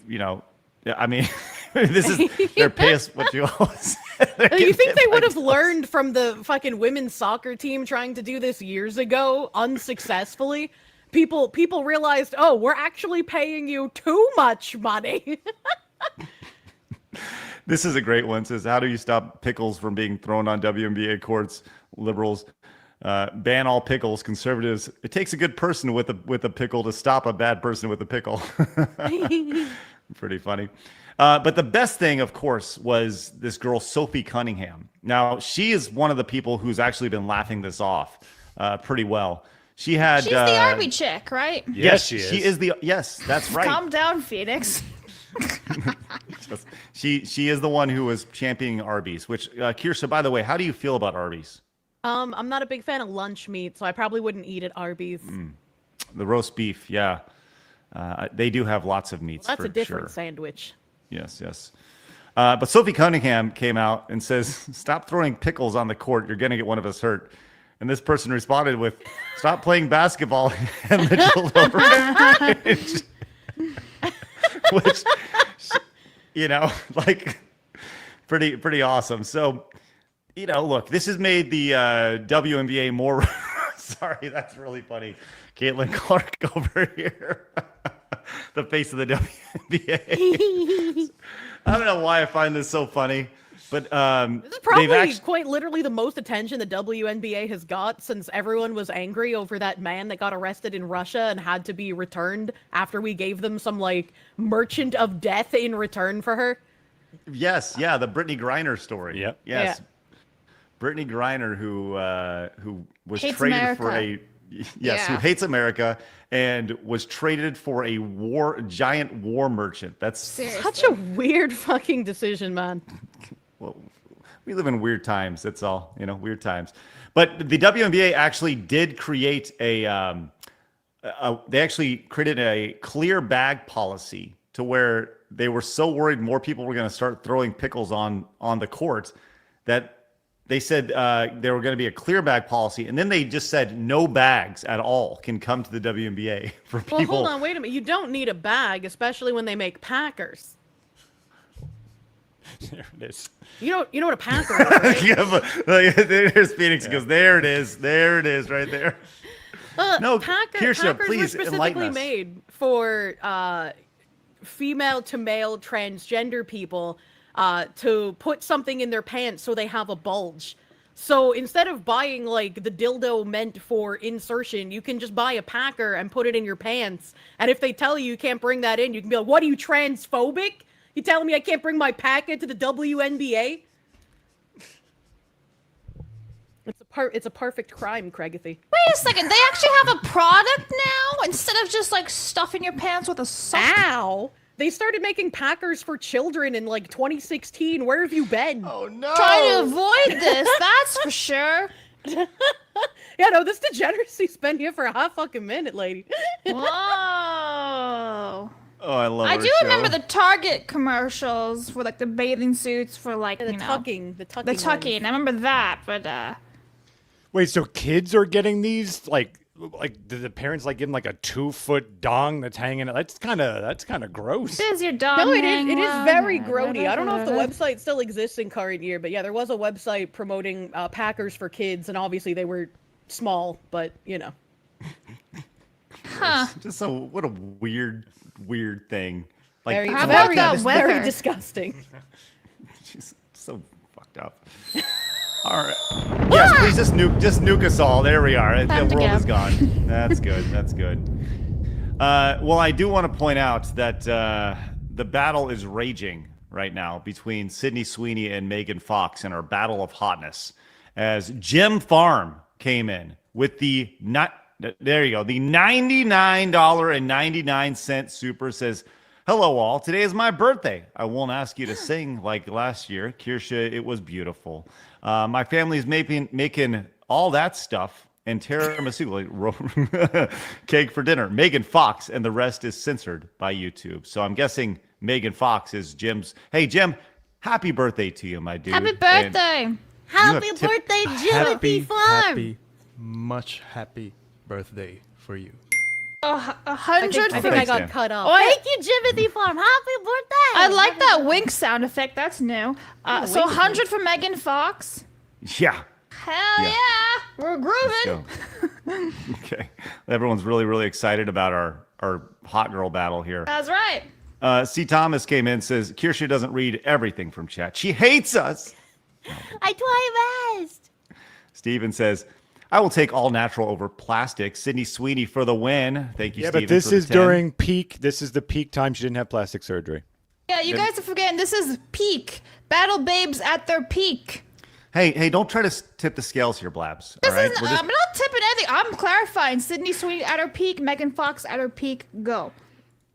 I mean, this is their pace. What you always You think they would have learned from the fucking women's soccer team trying to do this years ago unsuccessfully? People realized, oh, we're actually paying you too much money. This is a great one. It says, how do you stop pickles from being thrown on WNBA courts? Liberals ban all pickles. Conservatives, it takes a good person with a pickle to stop a bad person with a pickle. Pretty funny. But the best thing, of course, was this girl, Sophie Cunningham. Now, she is one of the people who's actually been laughing this off pretty well. She's the Army chick, right? Yes, she is. She is yes, that's right. Calm down, Phoenix. She is the one who was championing Arby's, which, Kirsha, by the way, how do you feel about Arby's? I'm not a big fan of lunch meat, so I probably wouldn't eat at Arby's. The roast beef, yeah. They do have lots of meats. Well, that's for a different sure. sandwich. Yes. But Sophie Cunningham came out and says, stop throwing pickles on the court. You're going to get one of us hurt. And this person responded with, stop playing basketball and the dildo. Which, like, pretty awesome. So, look, this has made the WNBA more. Sorry, that's really funny. Caitlin Clark over here. The face of the WNBA. I don't know why I find this so funny, but this is probably quite literally the most attention the WNBA has got since everyone was angry over that man that got arrested in Russia and had to be returned after we gave them some like merchant of death in return for her. Yes, yeah, the Brittany Griner story. Yep. Yes. Yeah. Brittany Griner, who was Hates traded America. for who hates America and was traded for a giant war merchant. That's Seriously. Such a weird fucking decision, man. well, we live in weird times. That's all, weird times. But the WNBA actually did create they actually created a clear bag policy to where they were so worried more people were going to start throwing pickles on the court that they said there were going to be a clear bag policy, and then they just said no bags at all can come to the WNBA for people. Well, hold on, wait a minute. You don't need a bag, especially when they make Packers. There it is. You know what a Packer is, right? Yeah, but, there's Phoenix goes, there it is right there. No, Packers please were enlighten specifically us. made for female to male transgender people to put something in their pants so they have a bulge. So instead of buying like the dildo meant for insertion, you can just buy a Packer and put it in your pants. And if they tell you can't bring that in, you can be like, what are you, transphobic? You telling me I can't bring my packet to the WNBA? It's a perfect crime, Craigathy. Wait a second, they actually have a product now instead of just like stuffing your pants with a sock. Ow! They started making Packers for children in like 2016. Where have you been? Oh no! Trying to avoid this, that's for sure. Yeah, no, this degeneracy's been here for a hot fucking minute, lady. Whoa. Oh, I love. I our do show. remember the Target commercials for like the bathing suits for like The tucking. The tucking. I remember that, but Wait, so kids are getting these like do the parents like give them like a 2-foot dong that's hanging? That's kind of gross. there's your dog. No, it hanging is around. very grody. I don't know if the website still exists in current year, but yeah, there was a website promoting Packers for kids, and obviously they were small, but Huh. Just what a weird thing. Like very, How about that very weather? disgusting. she's so fucked up. All right. Yes, please just nuke us all. There we are. Time The to world go. is gone. That's good. That's good. Well, I do want to point out that the battle is raging right now between Sydney Sweeney and Megan Fox in our battle of hotness. As Jim Farm came in with the $99.99 super, says, hello all, today is my birthday. I won't ask you to sing like last year. Kirsha, it was beautiful. My family's making all that stuff, and tiramisu, cake for dinner. Megan Fox, and the rest is censored by YouTube. So I'm guessing Megan Fox is Jim's. Hey, Jim, happy birthday to you, my dude. Happy birthday. Happy have tip- birthday, Jimothy Farm. Much happy birthday for you. 100 I for think I Thanks, got Dan. cut off. Oh, I- Thank you, Jimothy Farm. Happy birthday. I like that wink sound effect. That's new. So wink 100 for Megan Fox. Yeah. Hell Yeah. yeah. We're grooving. Let's go. Okay. Everyone's really, really excited about our hot girl battle here. That's right. C. Thomas came in and says, Kirsha doesn't read everything from chat. She hates us. I try my best. Steven says, I will take all natural over plastic. Sydney Sweeney for the win. Thank you, Yeah, Steven. but this for the is 10. during peak. This is the peak time she didn't have plastic surgery. Yeah, you guys are forgetting this is peak. Battle babes at their peak. Hey, don't try to tip the scales here, Blabs. This all right? isn't, We're just- I'm not tipping anything. I'm clarifying. Sydney Sweeney at her peak. Megan Fox at her peak. Go.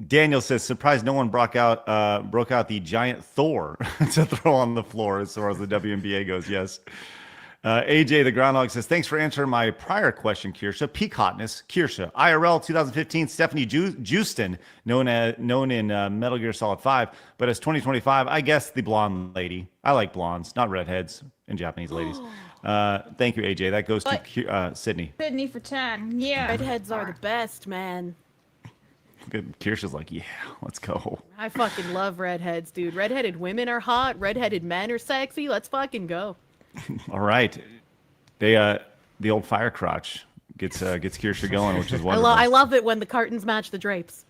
Daniel says, surprised no one broke out the giant Thor to throw on the floor as far as the WNBA goes. Yes. AJ the Groundhog says, thanks for answering my prior question, Kirsha. Peak hotness, Kirsha. IRL 2015, Stephanie Justin, known in Metal Gear Solid 5, but as 2025, I guess the blonde lady. I like blondes, not redheads and Japanese ladies. Thank you, AJ. That goes to Sydney. Sydney for 10. Yeah. Redheads are the best, man. Kirsha's like, yeah, let's go. I fucking love redheads, dude. Redheaded women are hot. Redheaded men are sexy. Let's fucking go. All right. The old fire crotch gets Kirsha going, which is wonderful. I love it when the curtains match the drapes.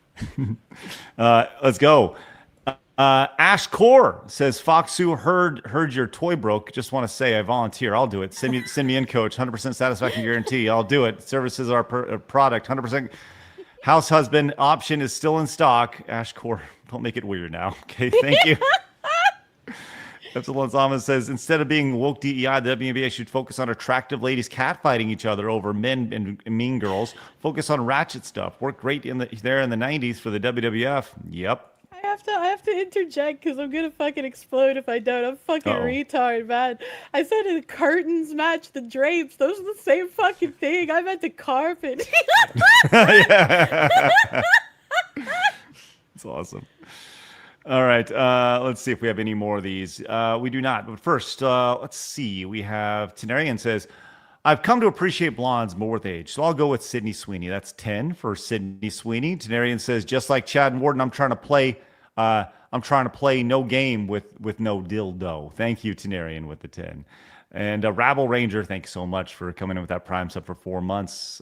Let's go. Ash Core says, Foxu heard your toy broke. Just want to say I volunteer. I'll do it. Send me in, coach. 100% satisfaction guarantee. I'll do it. Services are product. 100% house husband option is still in stock. Ash Core, don't make it weird now. Okay, thank you. Epsilon Zama says, instead of being woke DEI, the WNBA should focus on attractive ladies catfighting each other over men and mean girls. Focus on ratchet stuff. Worked great there in the 90s for the WWF. Yep. I have to interject because I'm gonna fucking explode if I don't. I'm fucking retard, man. I said the curtains match the drapes. Those are the same fucking thing. I meant the carpet. That's awesome. All right. Let's see if we have any more of these. We do not. But first, let's see. We have Tenarian says, I've come to appreciate blondes more with age, so I'll go with Sydney Sweeney. That's 10 for Sydney Sweeney. Tenarian says, just like Chad and Warden, I'm trying to play no game with no dildo. Thank you, Tenarian, with the 10. And Rabble Ranger, thanks so much for coming in with that Prime sub for 4 months.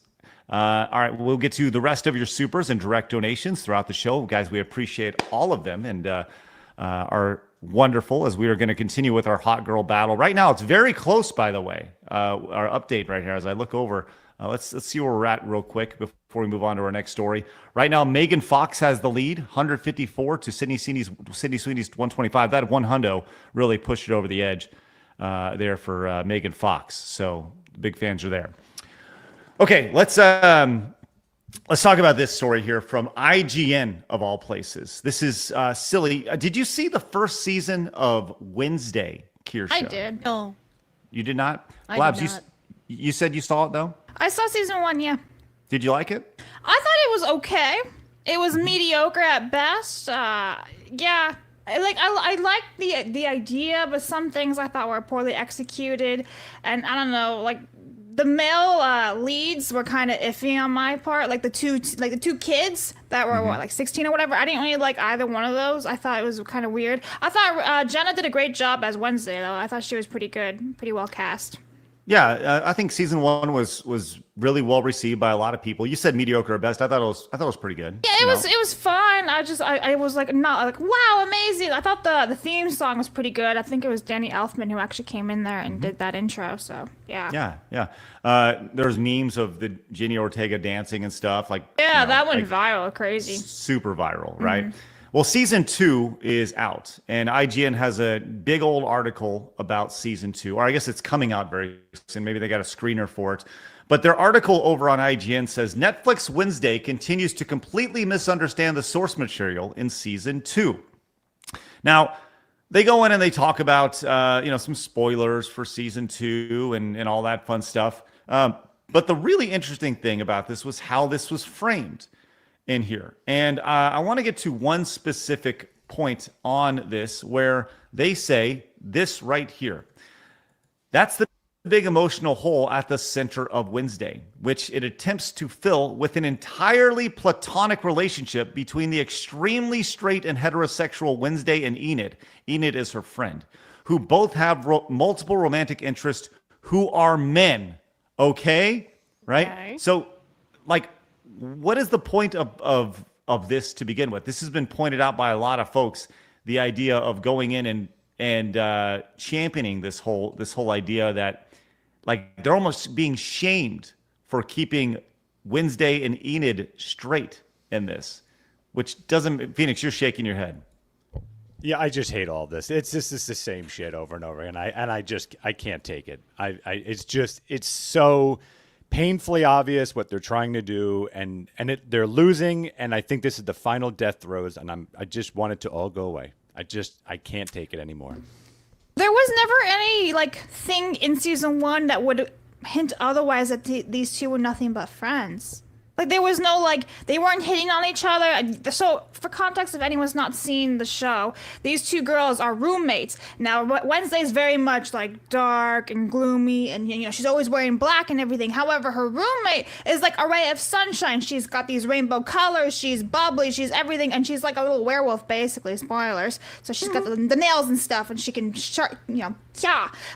All right, we'll get to the rest of your supers and direct donations throughout the show. Guys, we appreciate all of them and are wonderful as we are going to continue with our hot girl battle. Right now, it's very close, by the way, our update right here as I look over. Let's see where we're at real quick before we move on to our next story. Right now, Megan Fox has the lead, 154 to Sydney Sweeney's 125. That one hundo really pushed it over the edge there for Megan Fox. So big fans are there. Okay, let's talk about this story here from IGN of all places. This is silly. Did you see the first season of Wednesday, Kirsha? I did. No. You did not? I Blabs, did not. you said you saw it though? I saw season 1, yeah. Did you like it? I thought it was okay. It was mediocre at best. Yeah. I liked the idea, but some things I thought were poorly executed. And I don't know, like the male leads were kind of iffy on my part. Like the two kids that were like 16 or whatever. I didn't really like either one of those. I thought it was kind of weird. I thought Jenna did a great job as Wednesday though. I thought she was pretty good, pretty well cast. Yeah, I think season 1 was really well received by a lot of people. You said mediocre at best. I thought it was pretty good. Yeah, it was fine. I was like not like wow, amazing. I thought the theme song was pretty good. I think it was Danny Elfman who actually came in there and did that intro. So yeah. Yeah. There's memes of the Jenny Ortega dancing and stuff like. Yeah, that went viral, crazy. Super viral, right? Well, season 2 is out, and IGN has a big old article about season 2, or I guess it's coming out very soon. Maybe they got a screener for it. But their article over on IGN says Netflix Wednesday continues to completely misunderstand the source material in season 2. Now, they go in and they talk about some spoilers for season 2 and all that fun stuff. But the really interesting thing about this was how this was framed in here. And I want to get to one specific point on this where they say this right here. That's the big emotional hole at the center of Wednesday, which it attempts to fill with an entirely platonic relationship between the extremely straight and heterosexual Wednesday and Enid. Enid is her friend, who both have multiple romantic interests, who are men. Okay? Right? Okay. So, like, what is the point of this to begin with? This has been pointed out by a lot of folks, the idea of going in and championing this whole idea that, like, they're almost being shamed for keeping Wednesday and Enid straight in this, which doesn't. Phoenix, you're shaking your head. Yeah, I just hate all this. It's just the same shit over and over, and I can't take it. It's so painfully obvious what they're trying to do, and they're losing, and I think this is the final death throes, and I just want it to all go away. I can't take it anymore. There was never any like thing in season 1 that would hint otherwise that these two were nothing but friends. Like, there was no, like, they weren't hitting on each other. So, for context, if anyone's not seen the show, these two girls are roommates. Now, Wednesday's very much, like, dark and gloomy, and, you know, she's always wearing black and everything. However, her roommate is, like, a ray of sunshine. She's got these rainbow colors, she's bubbly, she's everything, and she's like a little werewolf, basically. Spoilers. So she's got the nails and stuff, and she can, yeah.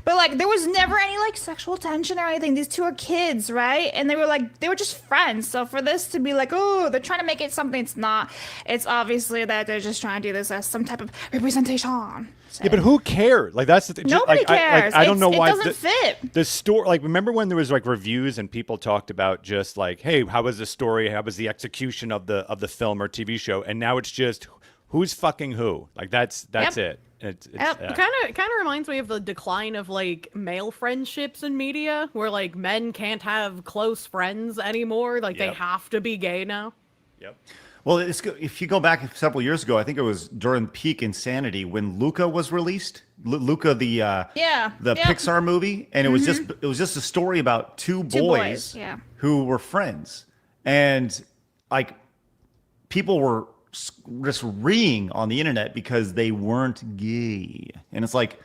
But, like, there was never any, like, sexual tension or anything. These two are kids, right? And they were just friends. So for this to be like, oh, they're trying to make it something it's not, it's obviously that they're just trying to do this as some type of representation. So. Yeah, but who cares? Like, that's the thing. Nobody cares. I don't know why. It doesn't fit. The story, like, remember when there was like reviews and people talked about just like, hey, how was the story? How was the execution of the film or TV show? And now it's just who's fucking who. Like, that's it. It kind of reminds me of the decline of like male friendships in media, where like men can't have close friends anymore. Like they have to be gay now. Yep. Well, if you go back several years ago, I think it was during peak insanity when Luca was released. Luca, the Pixar movie, and it was just a story about two boys who were friends, and like people were just reeing on the internet because they weren't gay, and it's like,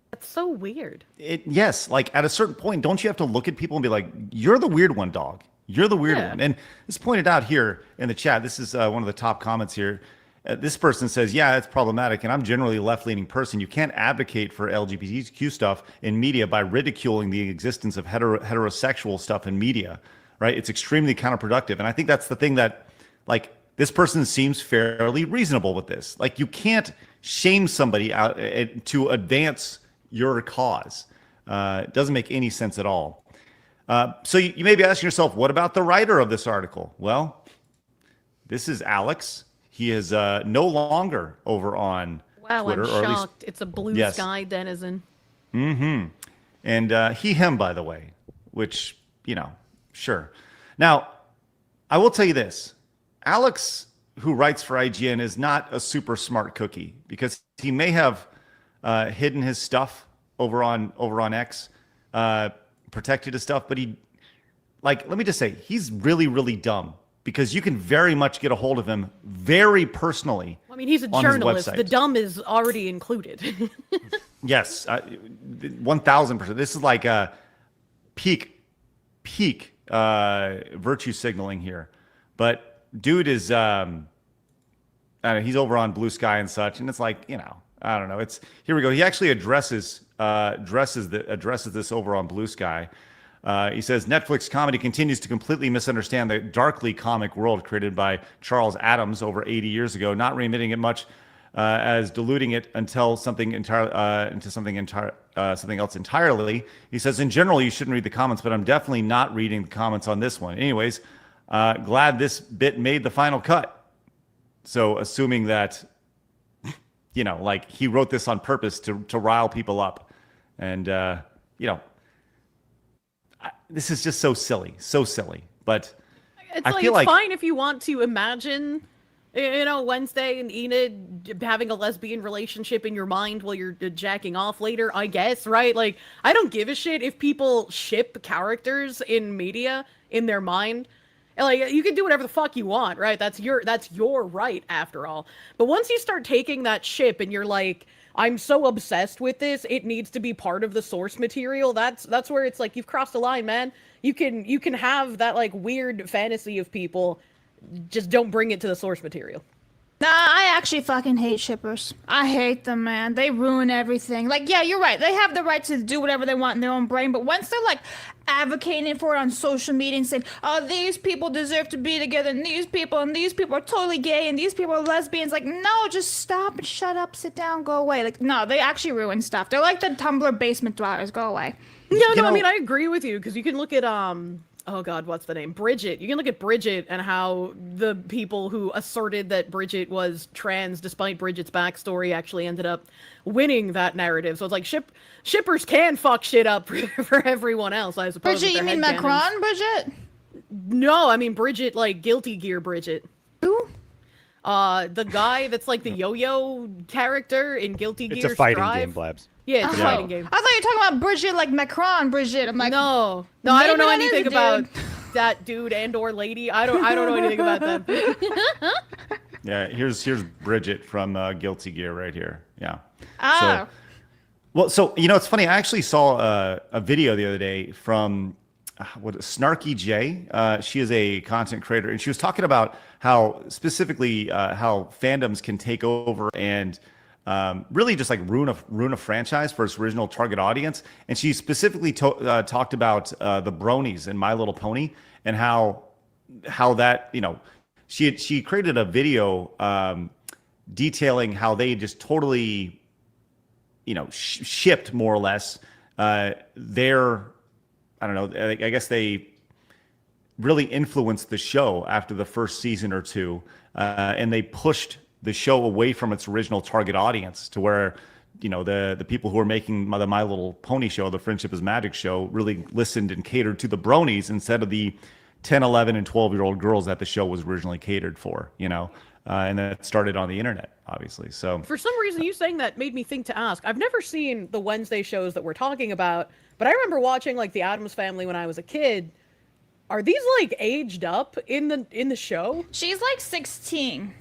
that's so weird. Yes, like at a certain point, don't you have to look at people and be like, you're the weird one, dog. You're the weird one. And it's pointed out here in the chat. This is one of the top comments here. This person says, yeah, it's problematic, and I'm generally a left-leaning person. You can't advocate for LGBTQ stuff in media by ridiculing the existence of heterosexual stuff in media, right? It's extremely counterproductive. And I think that's the thing that, like, this person seems fairly reasonable with this. Like, you can't shame somebody out to advance your cause. It doesn't make any sense at all. So you may be asking yourself, what about the writer of this article? Well, this is Alex. He is no longer over on Twitter. I'm shocked. It's a blue sky denizen. Mm-hmm. And him, by the way, which, sure. Now, I will tell you this. Alex, who writes for IGN, is not a super smart cookie, because he may have hidden his stuff over on X, protected his stuff, but let me just say, he's really, really dumb, because you can very much get a hold of him very personally. I mean, he's a journalist. The dumb is already included. Yes, 1,000%. This is like a peak virtue signaling here, but. Dude is, he's over on Blue Sky and such, and it's like, I don't know. It's here we go. He actually addresses this over on Blue Sky. He says Netflix comedy continues to completely misunderstand the darkly comic world created by Charles Addams over 80 years ago, not remitting it much as diluting it until something else entirely. He says in general you shouldn't read the comments, but I'm definitely not reading the comments on this one. Anyways. Glad this bit made the final cut. So assuming that, like he wrote this on purpose to rile people up. And, this is just so silly. But it's I feel it's fine if you want to imagine You know, Wednesday and Enid having a lesbian relationship in your mind while you're jacking off later, I guess, right? Like, I don't give a shit if people ship characters in media in their mind. Like, you can do whatever the fuck you want, right? That's your right, after all. But once you start taking that ship and you're like, I'm so obsessed with this, it needs to be part of the source material. That's where it's like, you've crossed the line, man. You can have that, like, weird fantasy of people. Just don't bring it to the source material. Nah, I actually fucking hate shippers. I hate them, man. They ruin everything. Like, yeah, you're right. They have the right to do whatever they want in their own brain, but once they're, like, advocating for it on social media and saying, oh, these people deserve to be together, and these people are totally gay, and these people are lesbians, like, no, just stop and shut up, sit down, go away. Like, no, they actually ruin stuff. They're like the Tumblr basement dwellers. Go away. No, I mean, I agree with you, because you can look at, oh god, what's the name? Bridget. You can look at Bridget and how the people who asserted that Bridget was trans, despite Bridget's backstory, actually ended up winning that narrative. So it's like shippers can fuck shit up for everyone else, I suppose. Bridget, you mean Macron, Bridget? No, I mean Bridget, like Guilty Gear Bridget. Who? The guy that's like the yo-yo character in Guilty Gear It's a fighting Strive. game, Blabs. Yeah, it's a fighting game. I thought you were talking about Bridget, like Macron, Bridget. I'm like, No, I don't know maybe that is anything a about dude. that dude and or lady. I don't know anything about them. Yeah, here's Bridget from Guilty Gear right here. Yeah. Ah. So it's funny. I actually saw a video the other day from Snarky J. She is a content creator, and she was talking about how specifically how fandoms can take over and really just like ruin a franchise for its original target audience. And she specifically talked about the bronies in My Little Pony and how that, she created a video detailing how they just totally, shipped more or less their, I don't know, I guess they really influenced the show after the first season or two, and they pushed the show away from its original target audience to where, the people who were making the My Little Pony show, the Friendship is Magic show, really listened and catered to the bronies instead of the 10, 11, and 12-year-old girls that the show was originally catered for, and that started on the internet, obviously. So for some reason, you saying that made me think to ask. I've never seen the Wednesday shows that we're talking about, but I remember watching like the Addams Family when I was a kid. Are these like aged up in the show? She's like 16.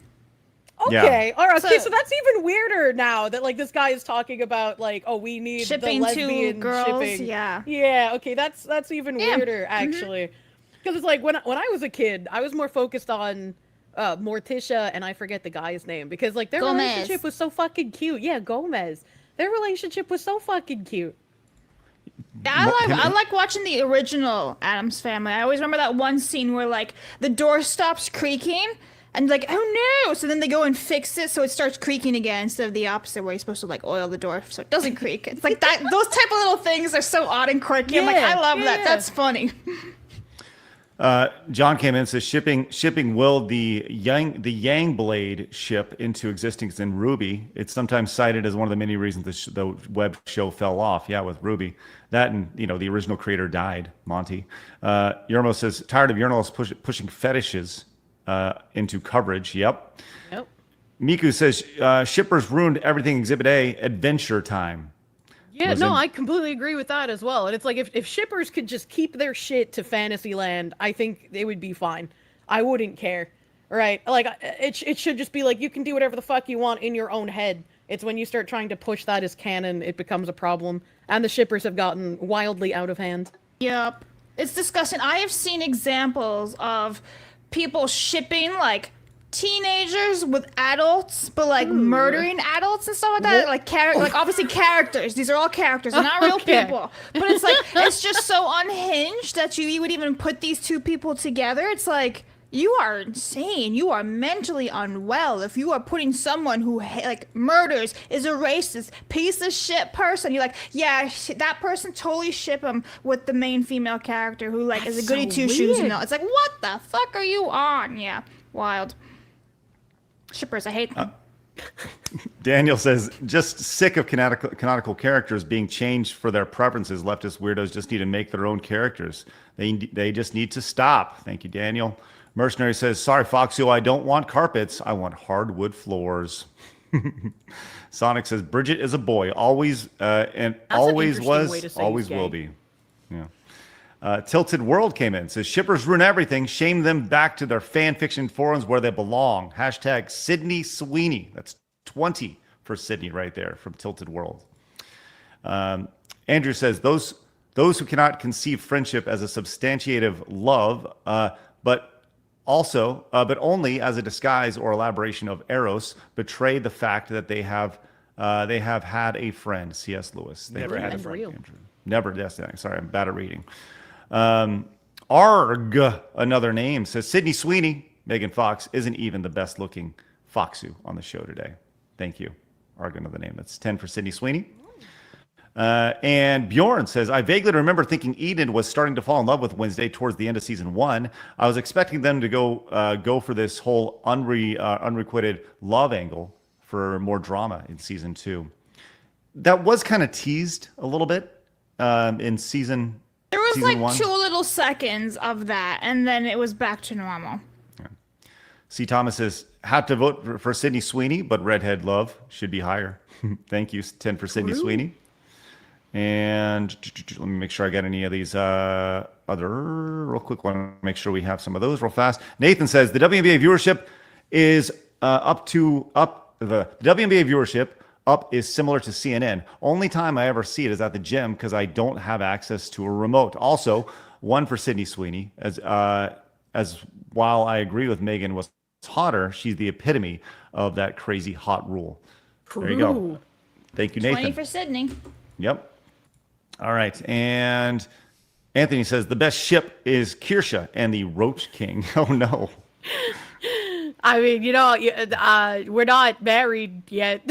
Okay, yeah. all right. Okay, so that's even weirder now that like this guy is talking about like, oh, we need shipping the lesbian two girls. shipping. Yeah. Yeah. Okay, that's even weirder actually, because it's like when I was a kid, I was more focused on Morticia and I forget the guy's name because like their Gomez. relationship was so fucking cute. Yeah, Gomez. Their relationship was so fucking cute. I like watching the original Addams Family. I always remember that one scene where like the door stops creaking. And like, oh no! So then they go and fix it so it starts creaking again instead of the opposite where you're supposed to like oil the door so it doesn't creak. It's like that. Those type of little things are so odd and quirky. I'm like, I love that. That's funny. John came in and says shipping will the Yang Blade ship into existence in Ruby. It's sometimes cited as one of the many reasons the web show fell off. Yeah, with Ruby. That and the original creator died, Monty. Yermo says tired of jOuRnALiSt pushing fetishes into coverage. Yep. Miku says shippers ruined everything Exhibit A. Adventure Time. Yeah, no, I completely agree with that as well. And it's like if shippers could just keep their shit to Fantasyland, I think they would be fine. I wouldn't care, right? Like it should just be like you can do whatever the fuck you want in your own head. It's when you start trying to push that as canon, it becomes a problem. And the shippers have gotten wildly out of hand. Yep, it's disgusting. I have seen examples of people shipping like teenagers with adults, but like murdering adults and stuff like that. Like obviously characters. These are all characters. They're not real people. But it's like it's just so unhinged that you would even put these two people together. It's like you are insane. You are mentally unwell if you are putting someone who like murders, is a racist piece of shit person. You're like, yeah, that person, totally ship him with the main female character who like is a goody two shoes and all. It's like, what the fuck are you on? Yeah, wild. Shippers, I hate them. Daniel says, just sick of canonical characters being changed for their preferences. Leftist weirdos just need to make their own characters. They just need to stop. Thank you, Daniel. Mercenary says, sorry, Foxio, I don't want carpets. I want hardwood floors. Sonic says, Bridget is a boy. Always and always interesting way to was, say always he's will gay. be. Yeah. Tilted World came in. Says, shippers ruin everything. Shame them back to their fan fiction forums where they belong. Hashtag Sydney Sweeney. That's 20 for Sydney right there from Tilted World. Andrew says, those who cannot conceive friendship as a substantiative love, but only as a disguise or elaboration of eros, betray the fact that they have had a friend. C.S. Lewis. They Never had a And friend. real. Andrew. Never. Yes, sorry, I'm bad at reading. Arg, another name, says Sydney Sweeney. Megan Fox isn't even the best looking Foxu on the show today. Thank you. Arg, another name. That's 10 for Sydney Sweeney. And Bjorn says, I vaguely remember thinking Eden was starting to fall in love with Wednesday towards the end of season 1. I was expecting them to go for this whole unrequited love angle for more drama in season 2. That was kind of teased a little bit in season. There was season like 1. 2 little seconds of that, and then it was back to normal. C. Thomas says, had to vote for Sydney Sweeney, but redhead love should be higher. Thank you, 10 for Sydney Sweeney. And let me make sure I got any of these other real quick. Want to make sure we have some of those real fast. Nathan says the WNBA viewership is the WNBA viewership up is similar to CNN. Only time I ever see it is at the gym because I don't have access to a remote. Also, 1 for Sydney Sweeney as while I agree with Megan was hotter, she's the epitome of that crazy hot rule. There you go. Ooh. Thank you, 20 Nathan. for Sydney. Yep. All right. And Anthony says the best ship is Kirsha and the Roach King. Oh, no. I mean, we're not married yet.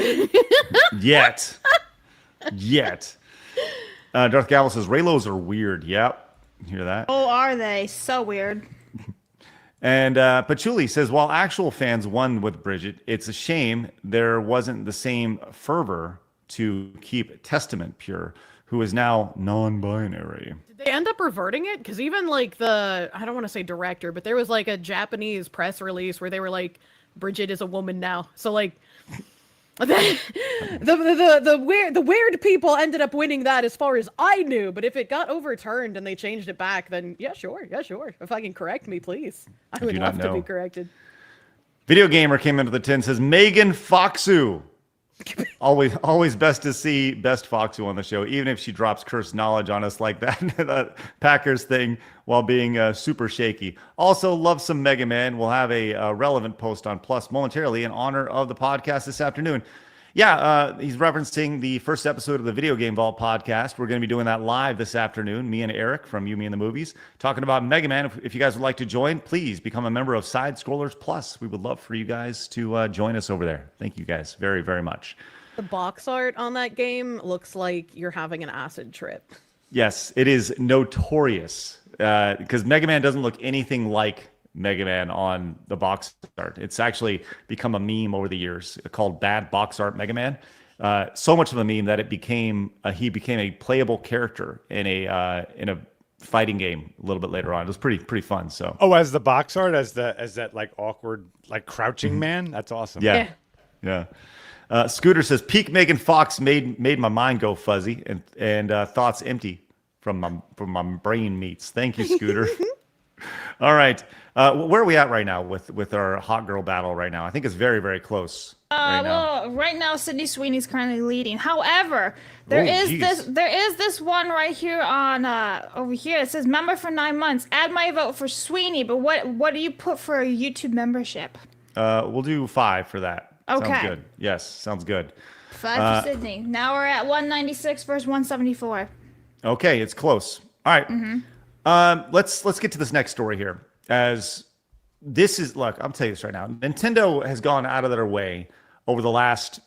Yet. Darth Gavel says Raylos are weird. Yep. Hear that? Oh, are they? So weird. And Patchouli says, while actual fans won with Bridget, it's a shame there wasn't the same fervor to keep Testament pure, who is now non-binary. Did they end up reverting it? Because even like I don't want to say director, but there was like a Japanese press release where they were like, Bridget is a woman now. So like, the weird people ended up winning that as far as I knew. But if it got overturned and they changed it back, then yeah, sure. If I can correct me, please. I would do not love to be know. corrected. Video Gamer came into the tin, says Megan Foxu. Always best to see best Foxu on the show, even if she drops cursed knowledge on us like that Packers thing while being super shaky. Also, love some Mega Man. We'll have a relevant post on Plus momentarily in honor of the podcast this afternoon. Yeah, he's referencing the first episode of the Video Game Vault podcast. We're going to be doing that live this afternoon. Me and Eric from You, Me, and the Movies, talking about Mega Man. If you guys would like to join, please become a member of Side Scrollers Plus. We would love for you guys to join us over there. Thank you guys very, very much. The box art on that game looks like you're having an acid trip. Yes, it is notorious because Mega Man doesn't look anything like Mega Man on the box art. It's actually become a meme over the years called Bad Box Art Mega Man. So much of a meme that he became a playable character in a fighting game a little bit later on. It was pretty fun. So As the box art, as that like awkward like crouching man. That's awesome. Yeah. Scooter says peak Megan Fox made my mind go fuzzy and thoughts empty from my brain meats. Thank you, Scooter. All right. Where are we at right now with our hot girl battle right now? I think it's very, very close right now. Well, right now Sydney Sweeney's currently leading. However, there is this one right here on over here. It says member for 9 months. Add my vote for Sweeney, but what do you put for a YouTube membership? We'll do 5 for that. Okay. Sounds good. Yes, sounds good. 5 for Sydney. Now we're at 196 versus 174. Okay, it's close. All right. Let's get to this next story here. As this is, look, I'm telling you this right now. Nintendo has gone out of their way over the last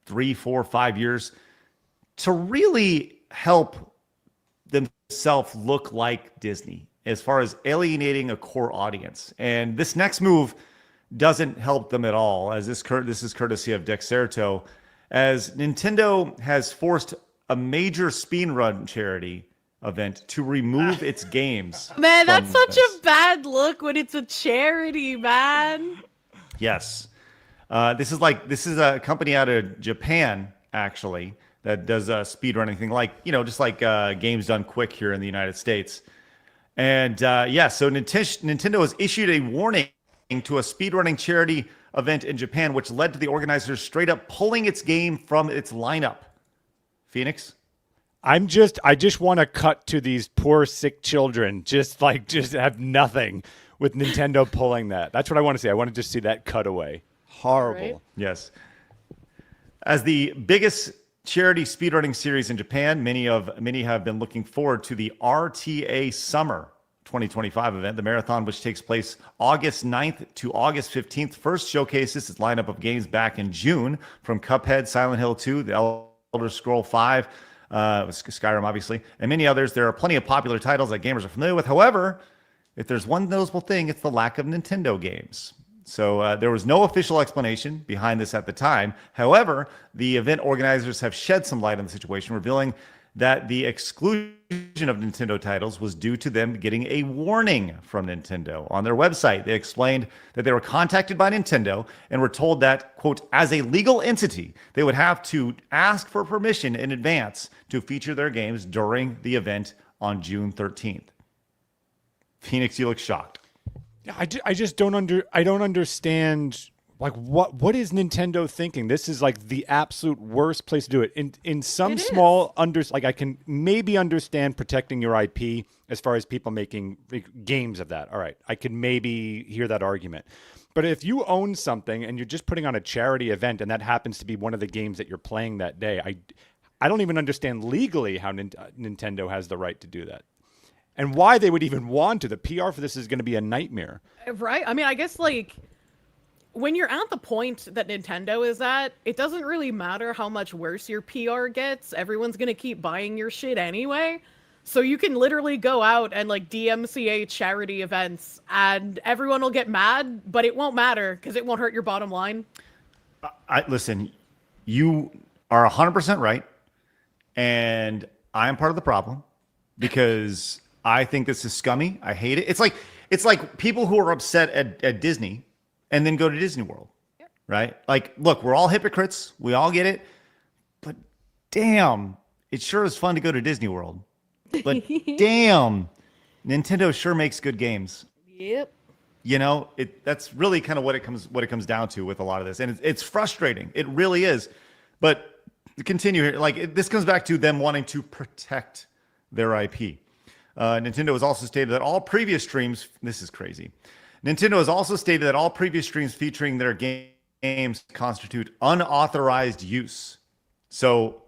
3, 4, 5 years to really help themselves look like Disney as far as alienating a core audience. And this next move doesn't help them at all, as this is courtesy of Dexerto, as Nintendo has forced a major speedrun charity event to remove its games. Man, that's from such this. a bad look when it's a charity, man. Yes. This is a company out of Japan, actually, that does speedrunning thing, like, just like games done quick here in the United States. And so Nintendo has issued a warning to a speedrunning charity event in Japan, which led to the organizers straight up pulling its game from its lineup. Phoenix? I just want to cut to these poor sick children, just have nothing with Nintendo pulling that. That's what I want to see. I want to just see that cutaway. Horrible. Right. Yes. As the biggest charity speedrunning series in Japan, many have been looking forward to the RTA Summer 2025 event, the marathon, which takes place August 9th to August 15th. First showcases its lineup of games back in June, from Cuphead, Silent Hill 2, The Elder Scroll 5, Skyrim, obviously, and many others. There are plenty of popular titles that gamers are familiar with. However, if there's one noticeable thing, it's the lack of Nintendo games. So there was no official explanation behind this at the time. However, the event organizers have shed some light on the situation, revealing that the exclusion of Nintendo titles was due to them getting a warning from Nintendo. On their website, they explained that they were contacted by Nintendo and were told that, quote, as a legal entity, they would have to ask for permission in advance to feature their games during the event on June 13th. Phoenix, you look shocked. I just don't understand, like, what is Nintendo thinking? This is like the absolute worst place to do it. In some small I can maybe understand protecting your IP as far as people making games of that. All right, I can maybe hear that argument. But if you own something and you're just putting on a charity event and that happens to be one of the games that you're playing that day, I don't even understand legally how Nintendo has the right to do that. And why they would even want to. The PR for this is going to be a nightmare. Right? I mean, I guess, like, when you're at the point that Nintendo is at, it doesn't really matter how much worse your PR gets. Everyone's going to keep buying your shit anyway. So you can literally go out and, like, DMCA charity events, and everyone will get mad, but it won't matter because it won't hurt your bottom line. Listen, you are 100% right, and I am part of the problem because I think this is scummy. I hate it. It's like people who are upset at Disney and then go to Disney World, right? Like, look, we're all hypocrites. We all get it. But damn, it sure is fun to go to Disney World. But damn, Nintendo sure makes good games. Yep. That's really kind of what it comes down to with a lot of this. And it's frustrating. It really is. But to continue here, this comes back to them wanting to protect their IP. Nintendo has also stated that all previous streams, this is crazy. Nintendo has also stated that all previous streams featuring their games constitute unauthorized use. So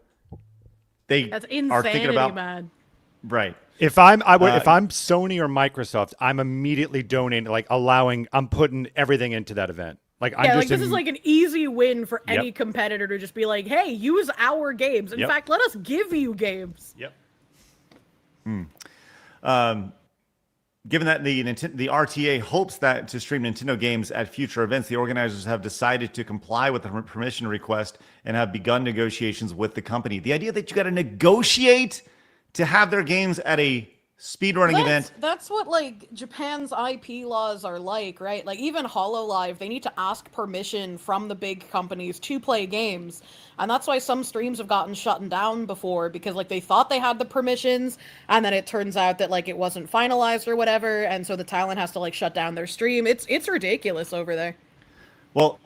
That's are thinking insanity, about, man. right. If I'm Sony or Microsoft, I'm immediately donating, I'm putting everything into that event. This is like an easy win for any competitor to just be like, hey, use our games. In fact, let us give you games. Yep. Given that the RTA hopes that to stream Nintendo games at future events, the organizers have decided to comply with the permission request and have begun negotiations with the company. The idea that you got to negotiate to have their games at a speedrunning event. That's what, like, Japan's IP laws are like, right? Like, even HoloLive, they need to ask permission from the big companies to play games. And that's why some streams have gotten shut down before, because, like, they thought they had the permissions, and then it turns out that, like, it wasn't finalized or whatever, and so the talent has to, like, shut down their stream. It's ridiculous over there. Well,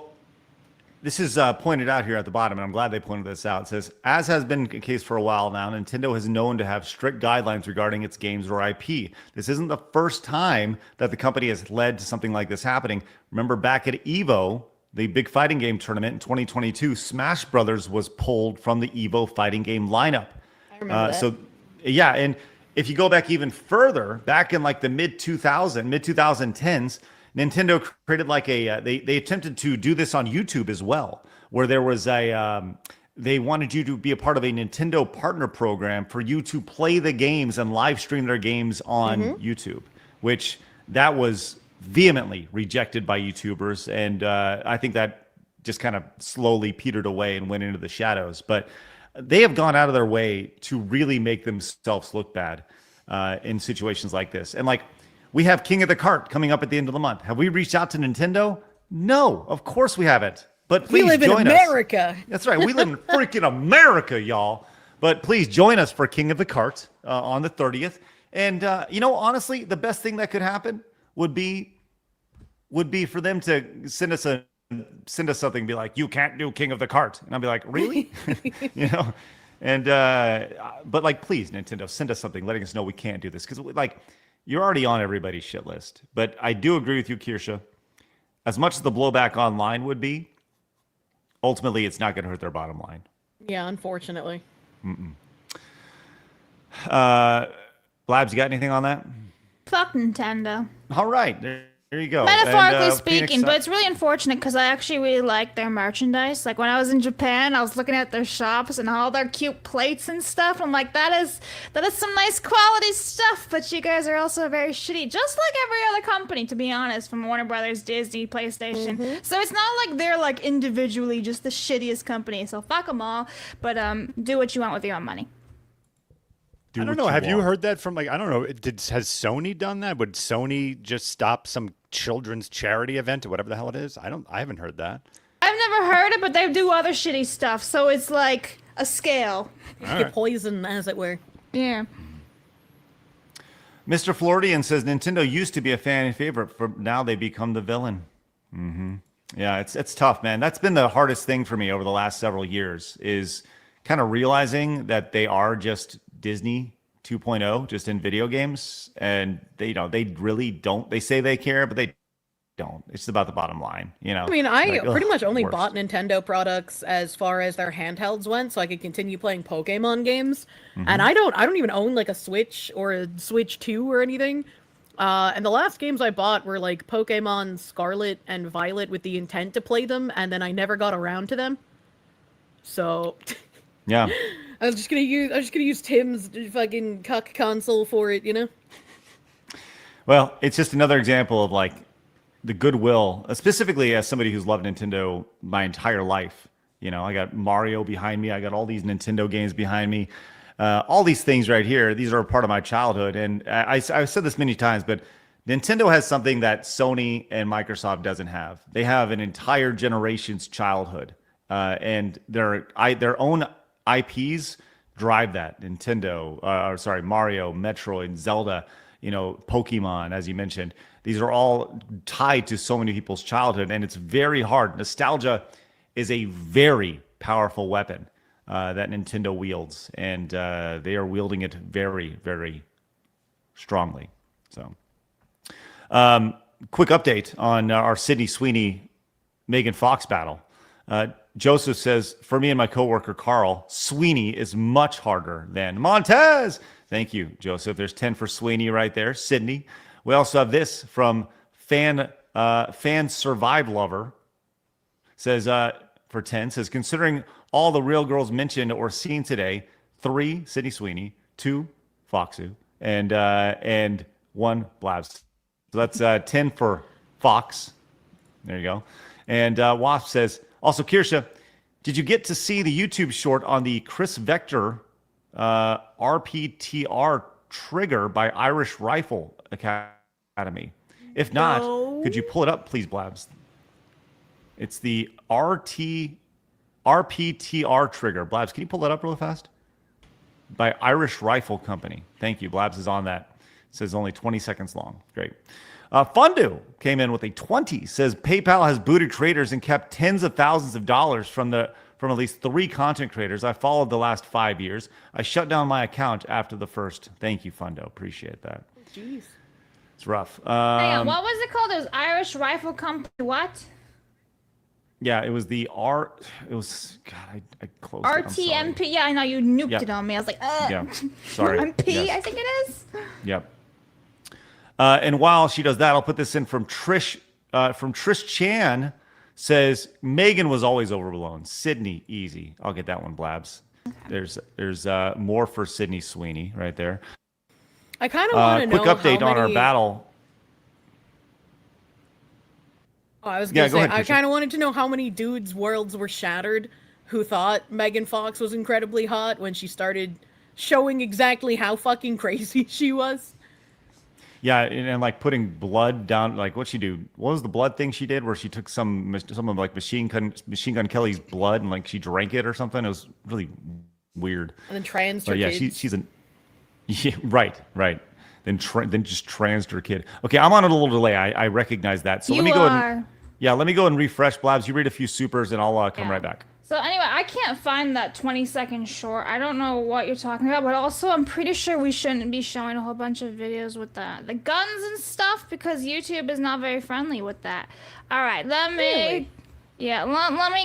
this is pointed out here at the bottom, and I'm glad they pointed this out. It says, as has been the case for a while now, Nintendo has known to have strict guidelines regarding its games or IP. This isn't the first time that the company has led to something like this happening. Remember back at EVO, the big fighting game tournament in 2022, Smash Brothers was pulled from the EVO fighting game lineup. I remember that. So, yeah, and if you go back even further, back in like the mid-2010s, Nintendo created like they attempted to do this on YouTube as well, where there was they wanted you to be a part of a Nintendo partner program for you to play the games and live stream their games on YouTube, which that was vehemently rejected by YouTubers. And I think that just kind of slowly petered away and went into the shadows. But they have gone out of their way to really make themselves look bad in situations like this. And like, we have King of the Cart coming up at the end of the month. Have we reached out to Nintendo? No, of course we haven't. But please We live in join us. America. That's right. We live in freaking America, y'all. But please join us for King of the Cart on the 30th. And honestly, the best thing that could happen would be for them to send us something and be like, you can't do King of the Cart. And I'll be like, really? And but like, please, Nintendo, send us something letting us know we can't do this, because like, you're already on everybody's shit list. But I do agree with you, Kirsha. As much as the blowback online would be, ultimately it's not going to hurt their bottom line. Yeah, unfortunately. Blabs, you got anything on that? Fuck Nintendo. All right, there you go. Metaphorically And, speaking, Phoenix, but it's really unfortunate because I actually really like their merchandise. Like when I was in Japan, I was looking at their shops and all their cute plates and stuff. I'm like, that is some nice quality stuff. But you guys are also very shitty, just like every other company, to be honest, from Warner Brothers, Disney, PlayStation. So it's not like they're like individually just the shittiest company. So fuck them all. But do what you want with your own money. I don't know. Have you heard that from like, I don't know. Has Sony done that? Would Sony just stop some children's charity event or whatever the hell it is? I haven't heard that. I've never heard it, but they do other shitty stuff. So it's like a scale. Get poison, as it were. Yeah. Mr. Floridian says Nintendo used to be a fan favorite, but now they become the villain. Yeah, it's tough, man. That's been the hardest thing for me over the last several years, is kind of realizing that they are just Disney 2.0, just in video games, and they really don't. They say they care, but they don't. It's about the bottom line, I mean, I like, pretty much only worse. bought Nintendo products as far as their handhelds went, so I could continue playing Pokemon games. And I don't even own like a Switch or a Switch 2 or anything. And the last games I bought were like Pokemon Scarlet and Violet with the intent to play them, and then I never got around to them. So Yeah. I was just gonna use Tim's fucking cuck console for it, Well, it's just another example of like the goodwill, specifically as somebody who's loved Nintendo my entire life. I got Mario behind me. I got all these Nintendo games behind me. All these things right here, these are a part of my childhood. And I've said this many times, but Nintendo has something that Sony and Microsoft doesn't have. They have an entire generation's childhood. And their own IPs drive that. Nintendo, Mario, Metroid, Zelda, Pokemon, as you mentioned. These are all tied to so many people's childhood, and it's very hard. Nostalgia is a very powerful weapon that Nintendo wields, and they are wielding it very, very strongly. So, quick update on our Sydney Sweeney Megan Fox battle. Joseph says, for me and my coworker Carl, Sweeney is much harder than Montez. Thank you, Joseph. There's 10 for Sweeney right there. Sydney. We also have this from fan Survive Lover. Says for 10, says, considering all the real girls mentioned or seen today, 3 Sydney Sweeney, 2 Foxu, and 1 Blabs. So that's 10 for Fox. There you go. And Wasp says, also, Kirsha, did you get to see the YouTube short on the Chris Vector RPTR trigger by Irish Rifle Academy? If not, could you pull it up, please, Blabs? It's the RPTR trigger. Blabs, can you pull that up really fast? By Irish Rifle Company. Thank you. Blabs is on that. It says only 20 seconds long. Great. Fundu came in with a 20. Says PayPal has booted creators and kept tens of thousands of dollars from at least 3 content creators I followed the last 5 years. I shut down my account after the first. Thank you, Fundo. Appreciate that. Jeez. It's rough. Hang on, what was it called? It was Irish Rifle Company. What? Yeah, it was the R. It was God. I closed it. RTMP. Yeah, I know you nuked it on me. I was like, Yeah. Sorry. MP. Yes. I think it is. Yep. And while she does that, I'll put this in from Trish. From Trish Chan, says Megan was always overblown. Sydney, easy. I'll get that one, Blabs. There's more for Sydney Sweeney right there. I kind of want to know. Quick update how on our many... battle. Oh, I was gonna say, go ahead, I Krisha. kind of wanted to know how many dudes' worlds were shattered who thought Megan Fox was incredibly hot when she started showing exactly how fucking crazy she was. Yeah, and like putting blood down, like what'd she do? What was the blood thing she did where she took some of like Machine Gun Kelly's blood and like she drank it or something? It was really weird. And then trans her But yeah, kids. she's an yeah, right. Then just transed her kid. Okay, I'm on a little delay. I recognize that. So let me go let me go and refresh. Blabs, you read a few supers and I'll come right back. So anyway, I can't find that 20-second short. I don't know what you're talking about, but also I'm pretty sure we shouldn't be showing a whole bunch of videos with the guns and stuff because YouTube is not very friendly with that. All right, let me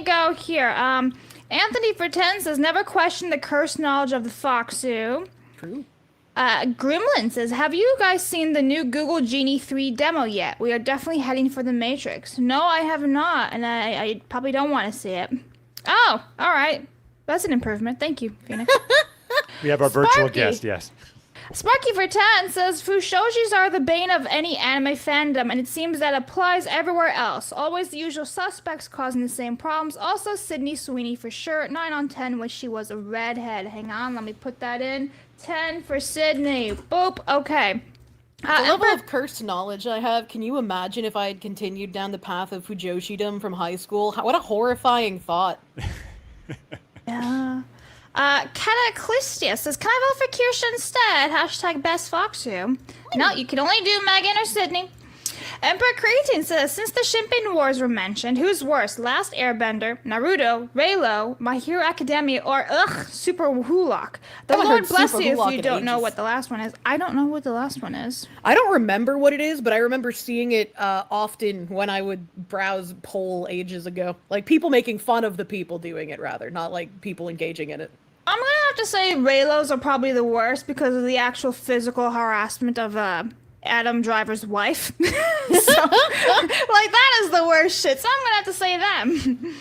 go here. Anthony Pretend says, never questioned the cursed knowledge of the Foxu. True. Gremlin says, have you guys seen the new Google Genie 3 demo yet? We are definitely heading for the Matrix. No, I have not, and I probably don't want to see it. Oh, all right. That's an improvement. Thank you, Phoenix. We have our virtual guest, yes. Sparky for 10 says, Fushojis are the bane of any anime fandom, and it seems that applies everywhere else. Always the usual suspects causing the same problems. Also, Sydney Sweeney for sure. 9 on 10, wish she was a redhead. Hang on, let me put that in. 10 for Sydney. Boop. Okay. The level of cursed knowledge I have, can you imagine if I had continued down the path of Fujoshidom from high school? What a horrifying thought. Yeah. Cataclystia says, can I vote for Kirsha instead? Hashtag best Foxu. No, you can only do Megan or Sydney. Emperor Cretin says, since the Shimpin Wars were mentioned, who's worse, Last Airbender, Naruto, Raylo, My Hero Academia, or Super Hulock? The Lord bless you if you don't know what the last one is. I don't know what the last one is. I don't remember what it is, but I remember seeing it often when I would browse poll ages ago. Like, people making fun of the people doing it, rather, not like people engaging in it. I'm gonna have to say Raylos are probably the worst because of the actual physical harassment of Adam Driver's wife. So, like, that is the worst shit. So I'm gonna have to say them.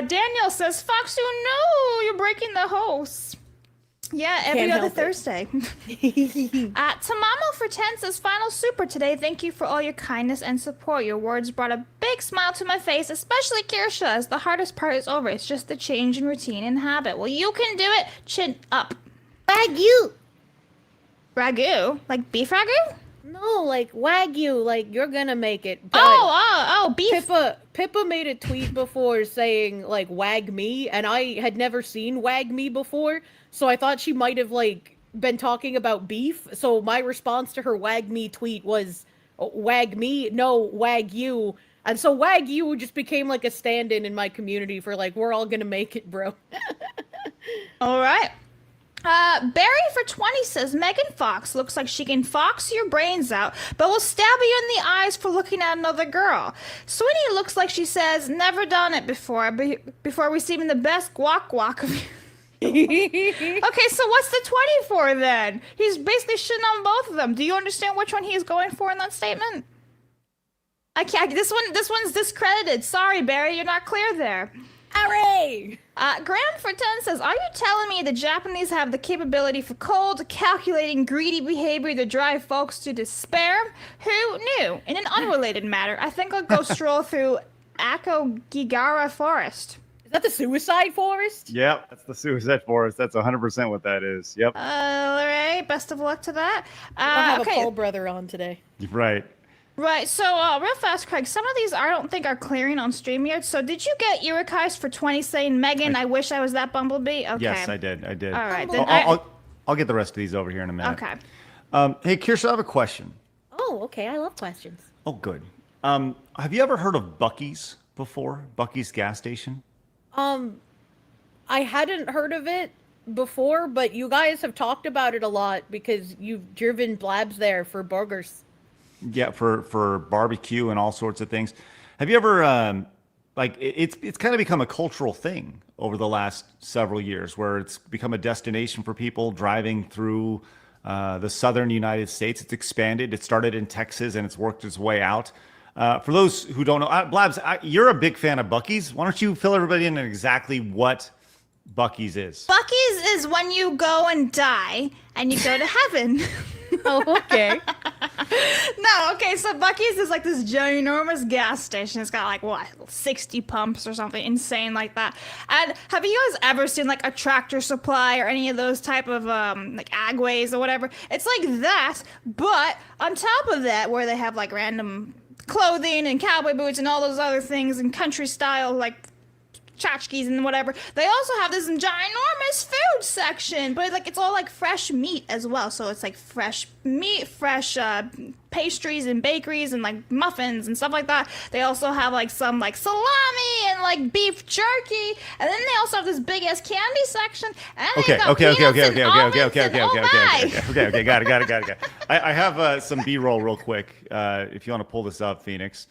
Daniel says, Foxu, no, you're breaking the host. Yeah, every other Thursday. Tamamo for 10 says, final super today. Thank you for all your kindness and support. Your words brought a big smile to my face, especially Kirsha, as the hardest part is over. It's just the change in routine and habit. Well, you can do it. Chin up. Wagyu! Ragu? Like beef ragu? No, like Wagyu, like you're gonna make it. Oh, beef. Pippa made a tweet before saying like wag me, and I had never seen wag me before, so I thought she might have like been talking about beef. So my response to her wag me tweet was wag me, no, wag you. And so wag you just became like a stand-in in my community for like, we're all gonna make it, bro. All right. Barry for 20 says, Megan Fox looks like she can fox your brains out, but will stab you in the eyes for looking at another girl. Sweeney looks like she says, never done it before receiving the best guac of you. Okay, so what's the 20 for then? He's basically shitting on both of them. Do you understand which one he's going for in that statement? I can't. This one's discredited. Sorry, Barry, you're not clear there. Hooray! Graham for 10 says, are you telling me the Japanese have the capability for cold, calculating, greedy behavior to drive folks to despair? Who knew? In an unrelated matter, I think I'll go stroll through Akogigara Forest. Is that the suicide forest? Yep, that's the suicide forest. That's 100% what that is. Yep. All right, best of luck to that. I have a Paul brother on today. Right. Right, so real fast, Craig, some of these I don't think are clearing on StreamYard. So did you get Urikais for 20 saying, Megan, I wish I was that Bumblebee? Okay. Yes, I did. All right, then I'll get the rest of these over here in a minute. Okay. Hey, Kirsha, I have a question. Oh, okay. I love questions. Oh, good. Have you ever heard of Buc-ees before? Buc-ees gas station? I hadn't heard of it before, but you guys have talked about it a lot because you've driven Blabs there for burgers. Yeah, for barbecue and all sorts of things. Have you ever it's kind of become a cultural thing over the last several years, where it's become a destination for people driving through the southern United States. It's expanded. It started in Texas and it's worked its way out. For those who don't know, Blabs, you're a big fan of Buc-ees. Why don't you fill everybody in on exactly what Buc-ees is? Buc-ees is when you go and die and you go to heaven. Oh, okay. No, okay, so Buc-ee's is like this ginormous gas station. It's got like, what, 60 pumps or something insane like that. And have you guys ever seen like a Tractor Supply or any of those type of like Agways or whatever? It's like that, but on top of that, where they have like random clothing and cowboy boots and all those other things and country style like tchotchkes and whatever. They also have this ginormous food section, but like it's all like fresh meat as well. So it's like fresh meat, fresh pastries and bakeries and like muffins and stuff like that. They also have like some like salami and like beef jerky, and then they also have this big ass candy section. And Okay, got peanuts and almonds and oh my. Okay, got it. I have some B-roll real quick. If you want to pull this up, Phoenix.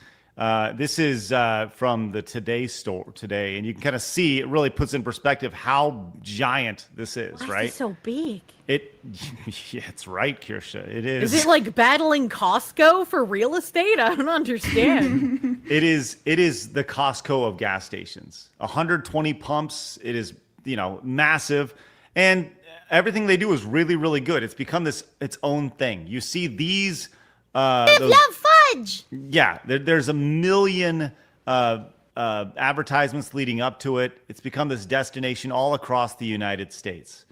This is from the Today store today, and you can kind of see it really puts in perspective how giant this is, Why right? is it so big? Yeah, it's right, Kirsha. It is. Is it like battling Costco for real estate? I don't understand. It is the Costco of gas stations. 120 pumps. It is, massive, and everything they do is really, really good. It's become its own thing. You see these. Those, love fudge. Yeah, there's a million advertisements leading up to it. It's become this destination all across the United States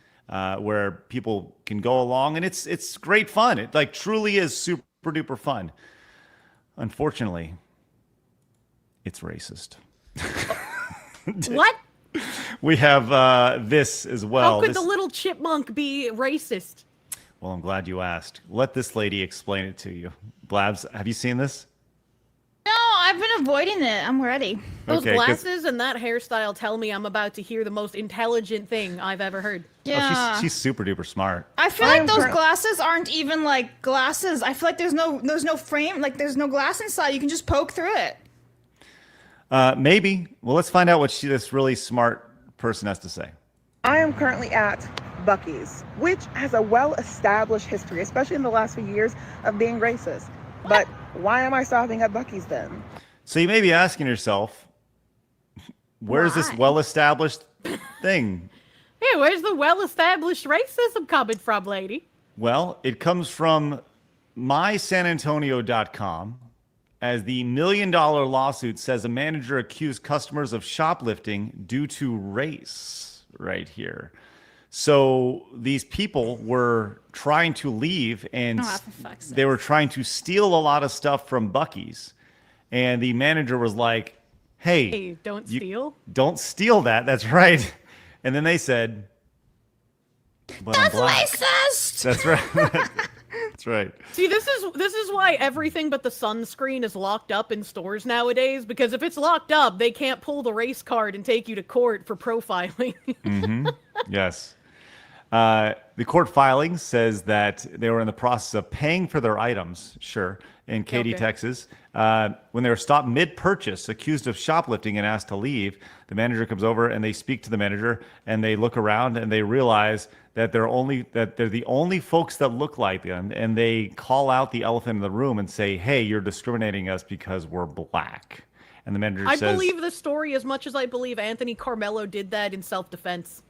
where people can go along, and it's great fun. It like truly is super duper fun. Unfortunately, it's racist. What? We have this as well. How could the little chipmunk be racist? Well, I'm glad you asked. Let this lady explain it to you. Blabs, have you seen this? No, I've been avoiding it. I'm ready. Those Okay, 'cause- glasses and that hairstyle tell me I'm about to hear the most intelligent thing I've ever heard. Yeah. Oh, she's super duper smart. I feel like those glasses aren't even like glasses. I feel like there's no frame, like there's no glass inside. You can just poke through it. Maybe. Well, let's find out what this really smart person has to say. I am currently at Buc-ee's, which has a well-established history, especially in the last few years, of being racist. But why am I stopping at Buc-ee's then? So you may be asking yourself, where's this Why? well-established thing? Hey, where's the well-established racism coming from, lady? Well, it comes from mysanantonio.com, as the $1 million lawsuit says a manager accused customers of shoplifting due to race right here. So these people were trying to leave, and for fuck's they were trying to steal a lot of stuff from Buc-ee's. And the manager was like, hey, Don't steal. Don't steal that. That's right. And then they said, but I'm That's black. racist. That's right. That's right. See, this is why everything but the sunscreen is locked up in stores nowadays, because if it's locked up, they can't pull the race card and take you to court for profiling. Yes. The court filing says that they were in the process of paying for their items, in Katy, Okay. Texas. When they were stopped mid-purchase, accused of shoplifting and asked to leave, the manager comes over and they speak to the manager, and they look around and they realize that they're the only folks that look like them, and they call out the elephant in the room and say, hey, you're discriminating us because we're black. And the manager I says, believe the story as much as I believe Anthony Carmelo did that in self-defense.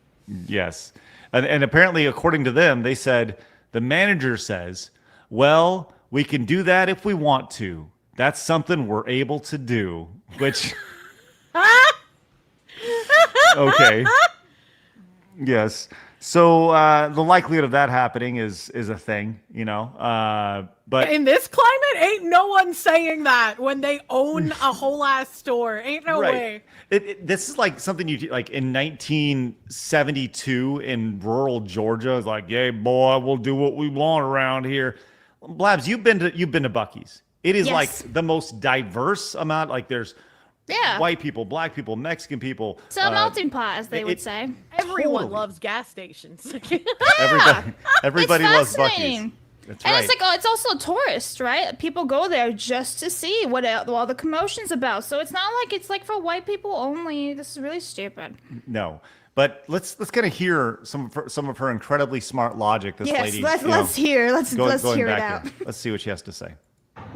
yes. And apparently, according to them, they said, the manager says, well, we can do that if we want to. That's something we're able to do, which... Okay. Yes. So the likelihood of that happening is a thing, but In this climate, ain't no one saying that when they own a whole ass store. Ain't no way. This is like something you like in 1972 in rural Georgia. It's like, yeah, boy, we'll do what we want around here. Blabs, you've been to Buc-ee's. It is Yes. like the most diverse amount. Like there's Yeah. white people, black people, Mexican people. It's a melting pot, as they would say. Everyone Totally. loves gas stations. Everybody It's loves fascinating. Buc-ee's. That's And right. it's like, it's also a tourist, right? People go there just to see what all the commotion's about. So it's not like it's like for white people only. This is really stupid. No, but let's kind of hear some of her incredibly smart logic. This Yes, lady. let's hear let's going hear it back out. here. Let's see what she has to say.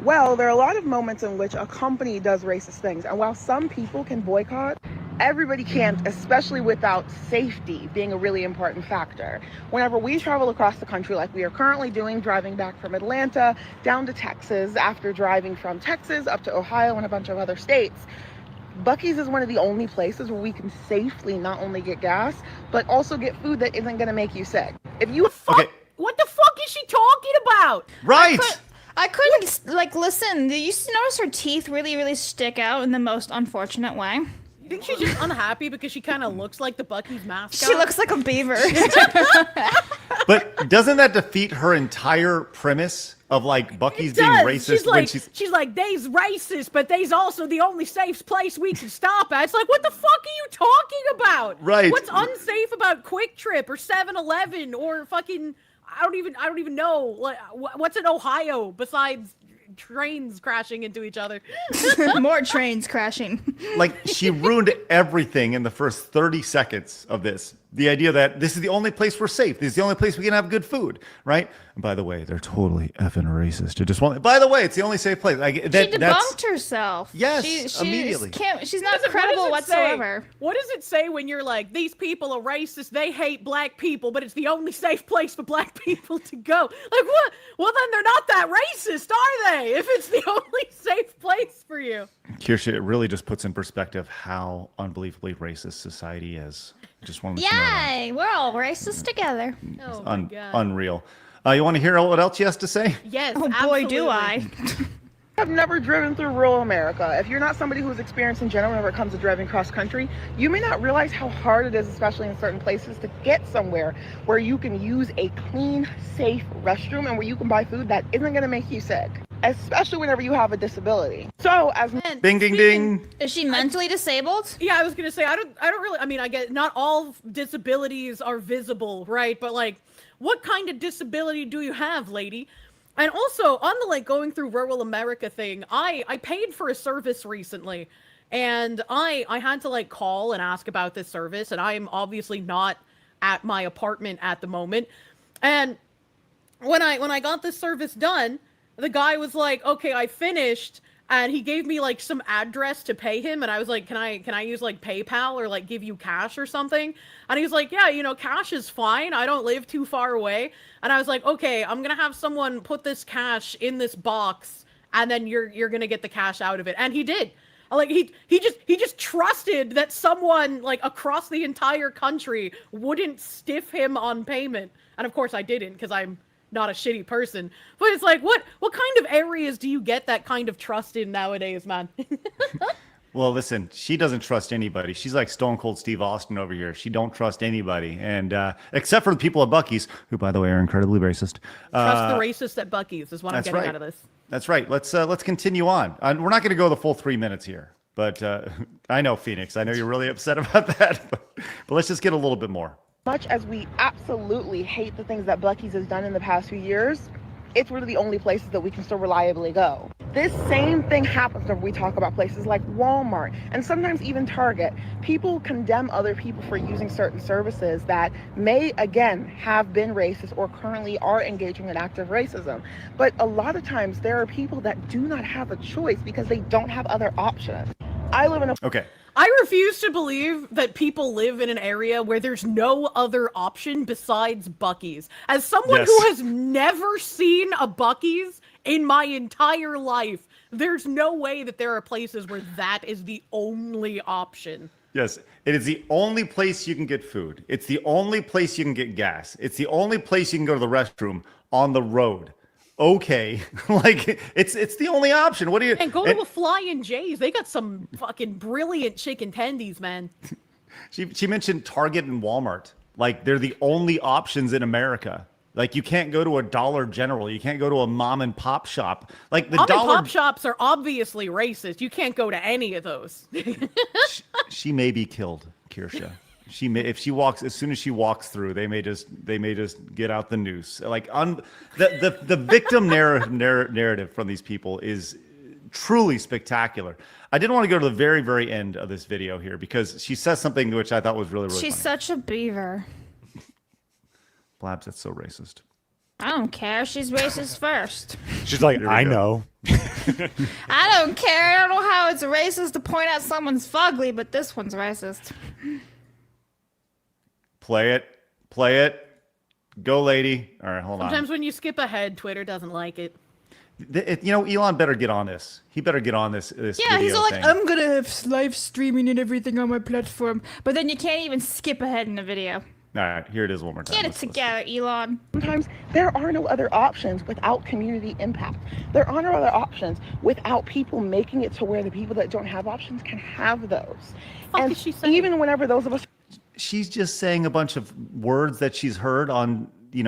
Well, there are a lot of moments in which a company does racist things. And while some people can boycott everybody can't, especially without safety being a really important factor. Whenever we travel across the country like we are currently doing, driving back from Atlanta down to Texas after driving from Texas up to Ohio and a bunch of other states, Buc-ee's is one of the only places where we can safely not only get gas, but also get food that isn't going to make you sick. If you What the fuck is she talking about? Right. I couldn't, like, listen. Did you notice her teeth really, really stick out in the most unfortunate way? You think she's just unhappy because she kind of looks like the Buc-ee's mascot? She looks like a beaver. But doesn't that defeat her entire premise of like Buc-ee's being racist? She's like, they's racist, but they's also the only safe place we can stop at. It's like, what the fuck are you talking about? Right. What's unsafe about Quick Trip or 7-Eleven or fucking... I don't even know what's in Ohio besides trains crashing into each other. More trains crashing. Like, she ruined everything in the first 30 seconds of this. The idea that this is the only place we're safe. This is the only place we can have good food, right? And by the way, they're totally effing racist. By the way, it's the only safe place. She debunked herself. Yes, immediately. She's not credible whatsoever. What does it say when you're like, these people are racist, they hate black people, but it's the only safe place for black people to go? Like, what? Well, then they're not that racist, are they? If it's the only safe place for you. Kirsha, it really just puts in perspective how unbelievably racist society is. Just wanted to know that. Yay! We're all racist together. Oh my God. Unreal. You want to hear what else she has to say? Yes, Oh boy, do I. have never driven through rural America. If you're not somebody who's experienced in general whenever it comes to driving cross country, you may not realize how hard it is, especially in certain places, to get somewhere where you can use a clean, safe restroom and where you can buy food that isn't going to make you sick, especially whenever you have a disability. So as Ding, ding, ding. Is she mentally disabled? Yeah, I was gonna say I don't really. I mean, I get not all disabilities are visible, right? But like, what kind of disability do you have, lady? And also on the like going through rural America thing, I paid for a service recently, and I had to like call and ask about this service, and I am obviously not at my apartment at the moment. And when I got this service done, the guy was like, "Okay, I finished." And he gave me like some address to pay him, and I was like, can I use like PayPal or like give you cash or something? And he was like, yeah, you know, cash is fine. I don't live too far away. And I was like, okay, I'm gonna have someone put this cash in this box, and then you're gonna get the cash out of it. And he did. Like he just trusted that someone like across the entire country wouldn't stiff him on payment. And of course I didn't, because I'm not a shitty person. But it's like, what kind of areas do you get that kind of trust in nowadays, man? Well, listen, she doesn't trust anybody. She's like Stone Cold Steve Austin over here. She don't trust anybody, and except for the people at Buc-ee's, who, by the way, are incredibly racist. Trust the racist at Buc-ee's is what I'm getting out of this. That's right. Let's continue on. We're not going to go the full 3 minutes here, but I know, Phoenix. I know you're really upset about that, but let's just get a little bit more. much as we absolutely hate the things that Buc-ee's has done in the past few years, it's really the only places that we can still reliably go. This same thing happens when we talk about places like Walmart and sometimes even Target. People condemn other people for using certain services that may, again, have been racist or currently are engaging in active racism. But a lot of times there are people that do not have a choice because they don't have other options. I live in a... Okay. I refuse to believe that people live in an area where there's no other option besides Buc-ee's. As someone who has never seen a Buc-ee's in my entire life, there's no way that there are places where that is the only option. Yes, it is the only place you can get food. It's the only place you can get gas. It's the only place you can go to the restroom on the road. Okay, like it's the only option. What do you? And go to a Flying J's. They got some fucking brilliant chicken tendies, man. She mentioned Target and Walmart. Like they're the only options in America. Like you can't go to a Dollar General. You can't go to a mom and pop shop. Like the mom and pop shops are obviously racist. You can't go to any of those. she may be killed, Kirsha. She may, if she walks, as soon as she walks through, they may just get out the noose. Like the victim narrative from these people is truly spectacular. I did want to go to the very, very end of this video here because she says something which I thought was really, really She's funny. such a beaver. Blabs, that's so racist. I don't care. She's racist first. She's like, I know. I don't care. I don't know how it's racist to point out someone's fugly, but this one's racist. Play it. Go, lady. All right, hold Sometimes on. when you skip ahead, Twitter doesn't like it. Elon better get on this. He better get on this. Yeah, video he's all like, thing. I'm gonna have live streaming and everything on my platform, but then you can't even skip ahead in the video. All right, here it is one more time. Get it Let's listen. together, Elon. Sometimes there are no other options without community impact. There are no other options without people making it to where the people that don't have options can have those. Fuck is she saying? Even whenever those of us She's just saying a bunch of words that she's heard on, She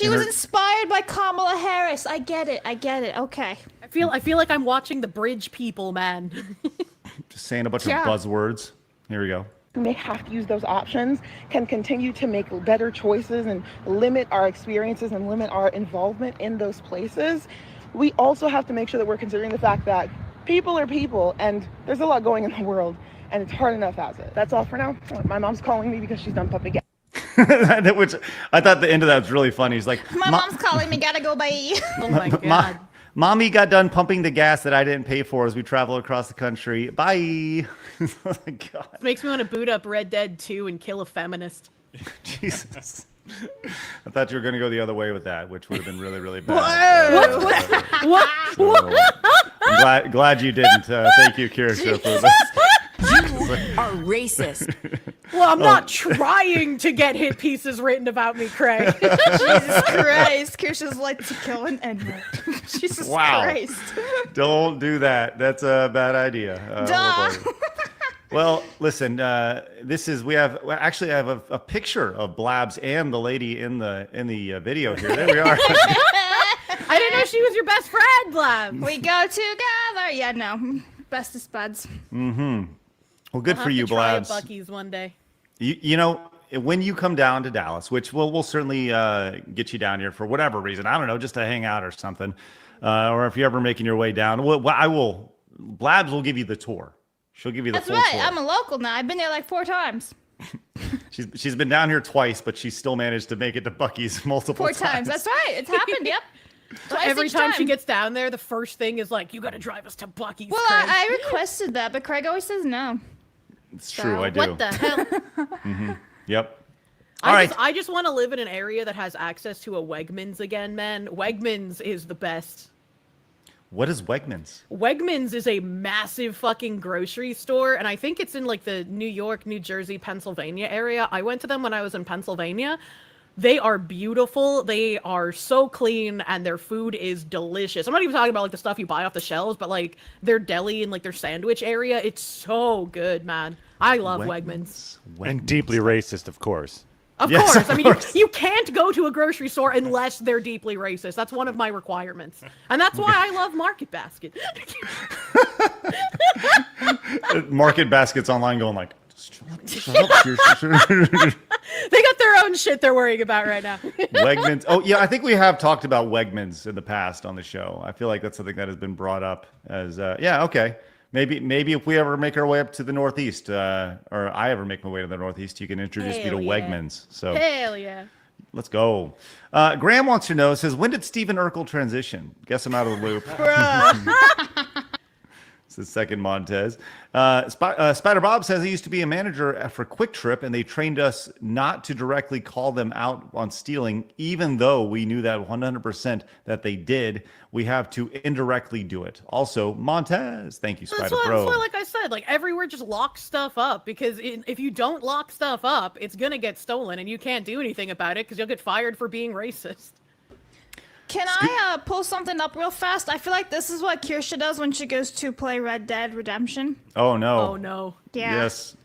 in was her- inspired by Kamala Harris. I get it. Okay. I feel like I'm watching the Bridge people, man. just saying a bunch Yeah. of buzzwords. Here we go. may have to use those options can continue to make better choices and limit our experiences and limit our involvement in those places. We also have to make sure that we're considering the fact that people are people and there's a lot going in the world and it's hard enough as it. That's all for now. My mom's calling me because she's done puppy gas. Which I thought the end of that was really funny. He's like, My mom's calling me. Gotta go, bye. Oh my god. Mommy got done pumping the gas that I didn't pay for as we travel across the country. Bye. Oh my God. Makes me want to boot up Red Dead 2 and kill a feminist. Jesus. I thought you were going to go the other way with that, which would have been really, really bad. What? I'm glad you didn't. Thank you, character, for this. Are racist. Well, I'm not trying to get hit pieces written about me, Craig. Jesus Christ. Kirsten's like to kill an N-word. Jesus Wow. Christ. Don't do that. That's a bad idea. Duh. Well, listen. I have a picture of Blabs and the lady in the video here. There we are. I didn't know she was your best friend, Blab. We go together. Yeah, no. Bestest buds. Well, good I'll for have you, to try a Blabs. Buc-ees one day. You know, when you come down to Dallas, which we'll certainly get you down here for whatever reason. I don't know, just to hang out or something. Or if you're ever making your way down, Blabs will give you the tour. She'll give you the That's full right. tour. I'm a local now. I've been there like 4 times. She's been down here twice, but she still managed to make it to Buc-ee's multiple 4 times. That's right. It's happened. Yep. Twice Every each time she gets down there, the first thing is like, you got to drive us to Buc-ees. Well, Craig. I requested that, but Craig always says no. It's true, I do. What the hell? Yep. All right. I just want to live in an area that has access to a Wegmans again, man. Wegmans is the best. What is Wegmans? Wegmans is a massive fucking grocery store, and I think it's in like the New York, New Jersey, Pennsylvania area. I went to them when I was in Pennsylvania. They are beautiful. They are so clean, and their food is delicious. I'm not even talking about like the stuff you buy off the shelves, but like their deli and like their sandwich area. It's so good, man. I love Wegmans. And deeply racist, of course. Of Yes, course. of I mean, course. you can't go to a grocery store unless they're deeply racist. That's one of my requirements. And that's why I love Market Basket. Market Basket's online going like, shut up. They got their own shit they're worrying about right now. Wegmans. Oh, yeah, I think we have talked about Wegmans in the past on the show. I feel like that's something that has been brought up as, yeah, okay. Maybe if we ever make our way up to the Northeast, or I ever make my way to the Northeast, you can introduce me to Hell yeah. Wegmans. So Hell yeah. let's go. Graham wants to know, says, when did Stephen Urkel transition? Guess I'm out of the loop. It's the second Montez. Spider Bob says he used to be a manager for Quick Trip, and they trained us not to directly call them out on stealing, even though we knew that 100% that they did. We have to indirectly do it. Also, Montez. Thank you, Spider That's Bro. why, like I said, like everywhere just lock stuff up, because if you don't lock stuff up, it's going to get stolen, and you can't do anything about it because you'll get fired for being racist. Can I pull something up real fast? I feel like this is what Kirsha does when she goes to play Red Dead Redemption. Oh, no. Oh, no. Yeah. Yes.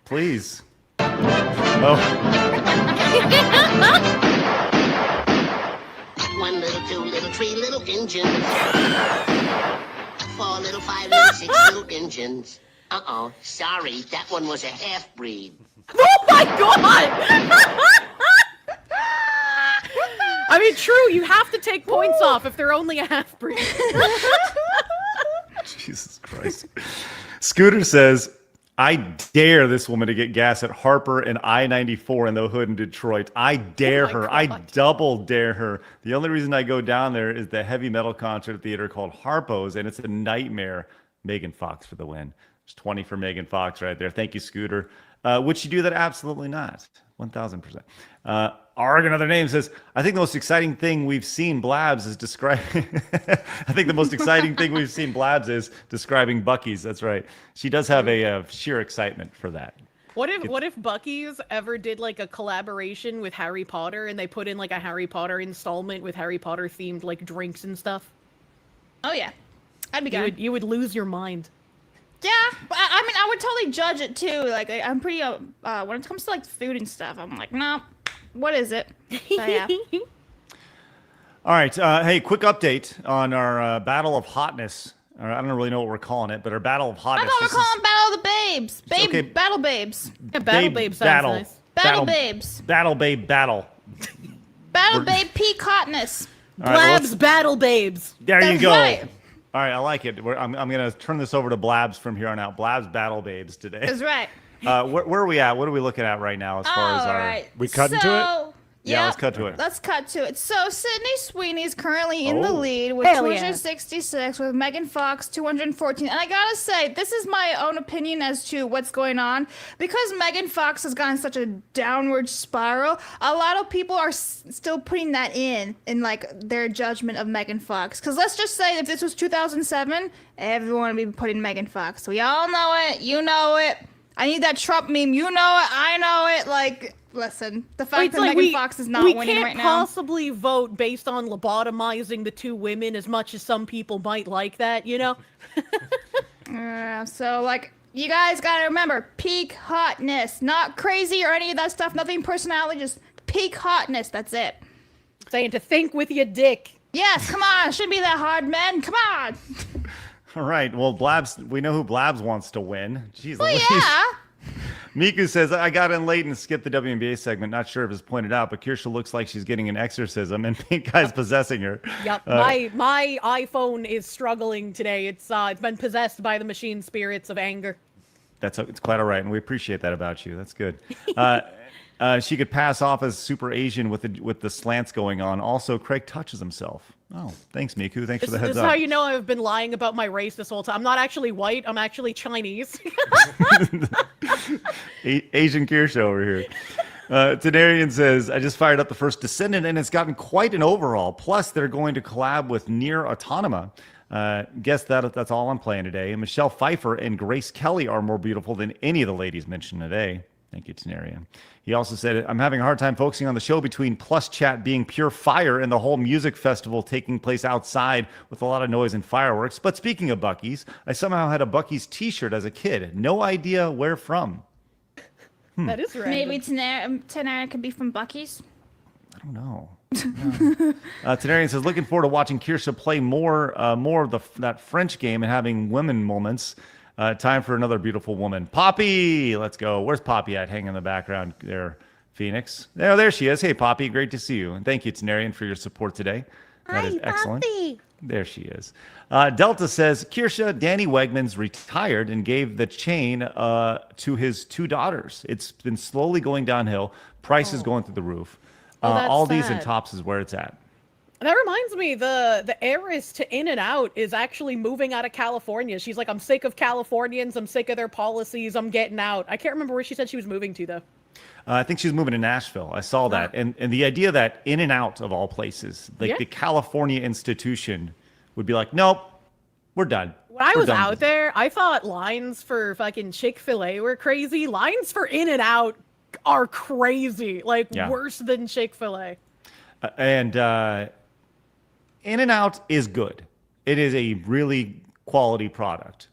Please. Oh. One little, 2 little, 3 little engines. 4 little, 5 little, 6 little engines. Uh-oh, sorry, that one was a half-breed. Oh, my God! I mean, true, you have to take points off if they're only a half-breed. Jesus Christ. Scooter says, I dare this woman to get gas at Harper and I-94 in the hood in Detroit. I dare her. I double dare her. The only reason I go down there is the heavy metal concert theater called Harpo's, and it's a nightmare. Megan Fox for the win. There's 20 for Megan Fox right there. Thank you, Scooter. Would she do that? Absolutely not. 1,000%. Arg, another name, says, I think the most exciting thing we've seen Blabs is describing. I think the most exciting thing we've seen Blabs is describing Buc-ees. That's right. She does have a sheer excitement for that. What if Buc-ees ever did like a collaboration with Harry Potter and they put in like a Harry Potter installment with Harry Potter themed like drinks and stuff? Oh yeah, I'd be good. You would lose your mind. Yeah, but I mean, I would totally judge it too. Like, I'm pretty when it comes to like food and stuff, I'm like, no, what is it? So, yeah. All right. Hey, quick update on our Battle of Hotness. I don't really know what we're calling it, but our Battle of Hotness. I thought we're calling Battle of the Babes. Okay. Battle Babes. Yeah, Battle Babes sounds nice. Battle Babes. Battle Babe Battle. Battle Babe Peak Hotness. Blabs Battle Babes. There you That's go. right. All right, I like it. I'm going to turn this over to Blabs from here on out. Blabs Battle Babes today. That's right. Where are we at? What are we looking at right now as far as our... Right. We cut into it? Yeah, let's cut to it. Let's cut to it. So Sydney Sweeney is currently in the lead with Hell yeah. 266, with Megan Fox 214. And I gotta say, this is my own opinion as to what's going on. Because Megan Fox has gotten such a downward spiral, a lot of people are still putting that in like their judgment of Megan Fox. Because let's just say if this was 2007, everyone would be putting Megan Fox. We all know it. You know it. I need that Trump meme. You know it. I know it. Like... Listen, the fact that Megan Fox is not winning right now. We can't possibly vote based on lobotomizing the two women as much as some people might like that, you know? So, like, you guys gotta remember, peak hotness. Not crazy or any of that stuff. Nothing personality, just peak hotness. That's it. Saying to think with your dick. Yes, come on. It shouldn't be that hard, men. Come on. All right. Well, Blabs, we know who Blabs wants to win. Jeez, Well, yeah. Miku says, I got in late and skipped the WNBA segment. Not sure if it's pointed out, but Kirsha looks like she's getting an exorcism and Pink Guy's possessing her. Yep. My iPhone is struggling today. It's been possessed by the machine spirits of anger. It's quite all right, and we appreciate that about you. That's good. She could pass off as super Asian with the slants going on. Also, Craig touches himself. Oh, thanks, Miku. Thanks for the heads up. This is how you know I've been lying about my race this whole time. I'm not actually white. I'm actually Chinese. Asian Kirsha over here. Tenarian says, I just fired up the first Descendant, and it's gotten quite an overhaul. Plus, they're going to collab with Nier Autonoma. Guess that's all I'm playing today. And Michelle Pfeiffer and Grace Kelly are more beautiful than any of the ladies mentioned today. Thank you, Tenarian. He also said, I'm having a hard time focusing on the show between Plus Chat being pure fire and the whole music festival taking place outside with a lot of noise and fireworks. But speaking of Buc-ees, I somehow had a Buc-ees t-shirt as a kid. No idea where from. That is random. Maybe Tenarian could be from Buc-ees. I don't know. Tenarian says, looking forward to watching Kirsha play more of that French game and having women moments. Time for another beautiful woman. Poppy, let's go. Where's Poppy at? Hanging in the background there, Phoenix. There she is. Hey, Poppy, great to see you. And thank you, Tenarian, for your support today. That is excellent. Poppy. There she is. Delta says, Kirsha, Danny Wegmans retired and gave the chain to his two daughters. It's been slowly going downhill. Price is going through the roof. That's Aldi's and sad. Tops is where it's at. That reminds me, the heiress to In-N-Out is actually moving out of California. She's like, I'm sick of Californians. I'm sick of their policies. I'm getting out. I can't remember where she said she was moving to, though. I think she's moving to Nashville. I saw that. And the idea that In-N-Out, of all places, like the California institution, would be like, nope, we're done. When I was out there, I thought lines for fucking Chick-fil-A were crazy. Lines for In-N-Out are crazy. Like, worse than Chick-fil-A. In-N-Out is good. It is a really quality product.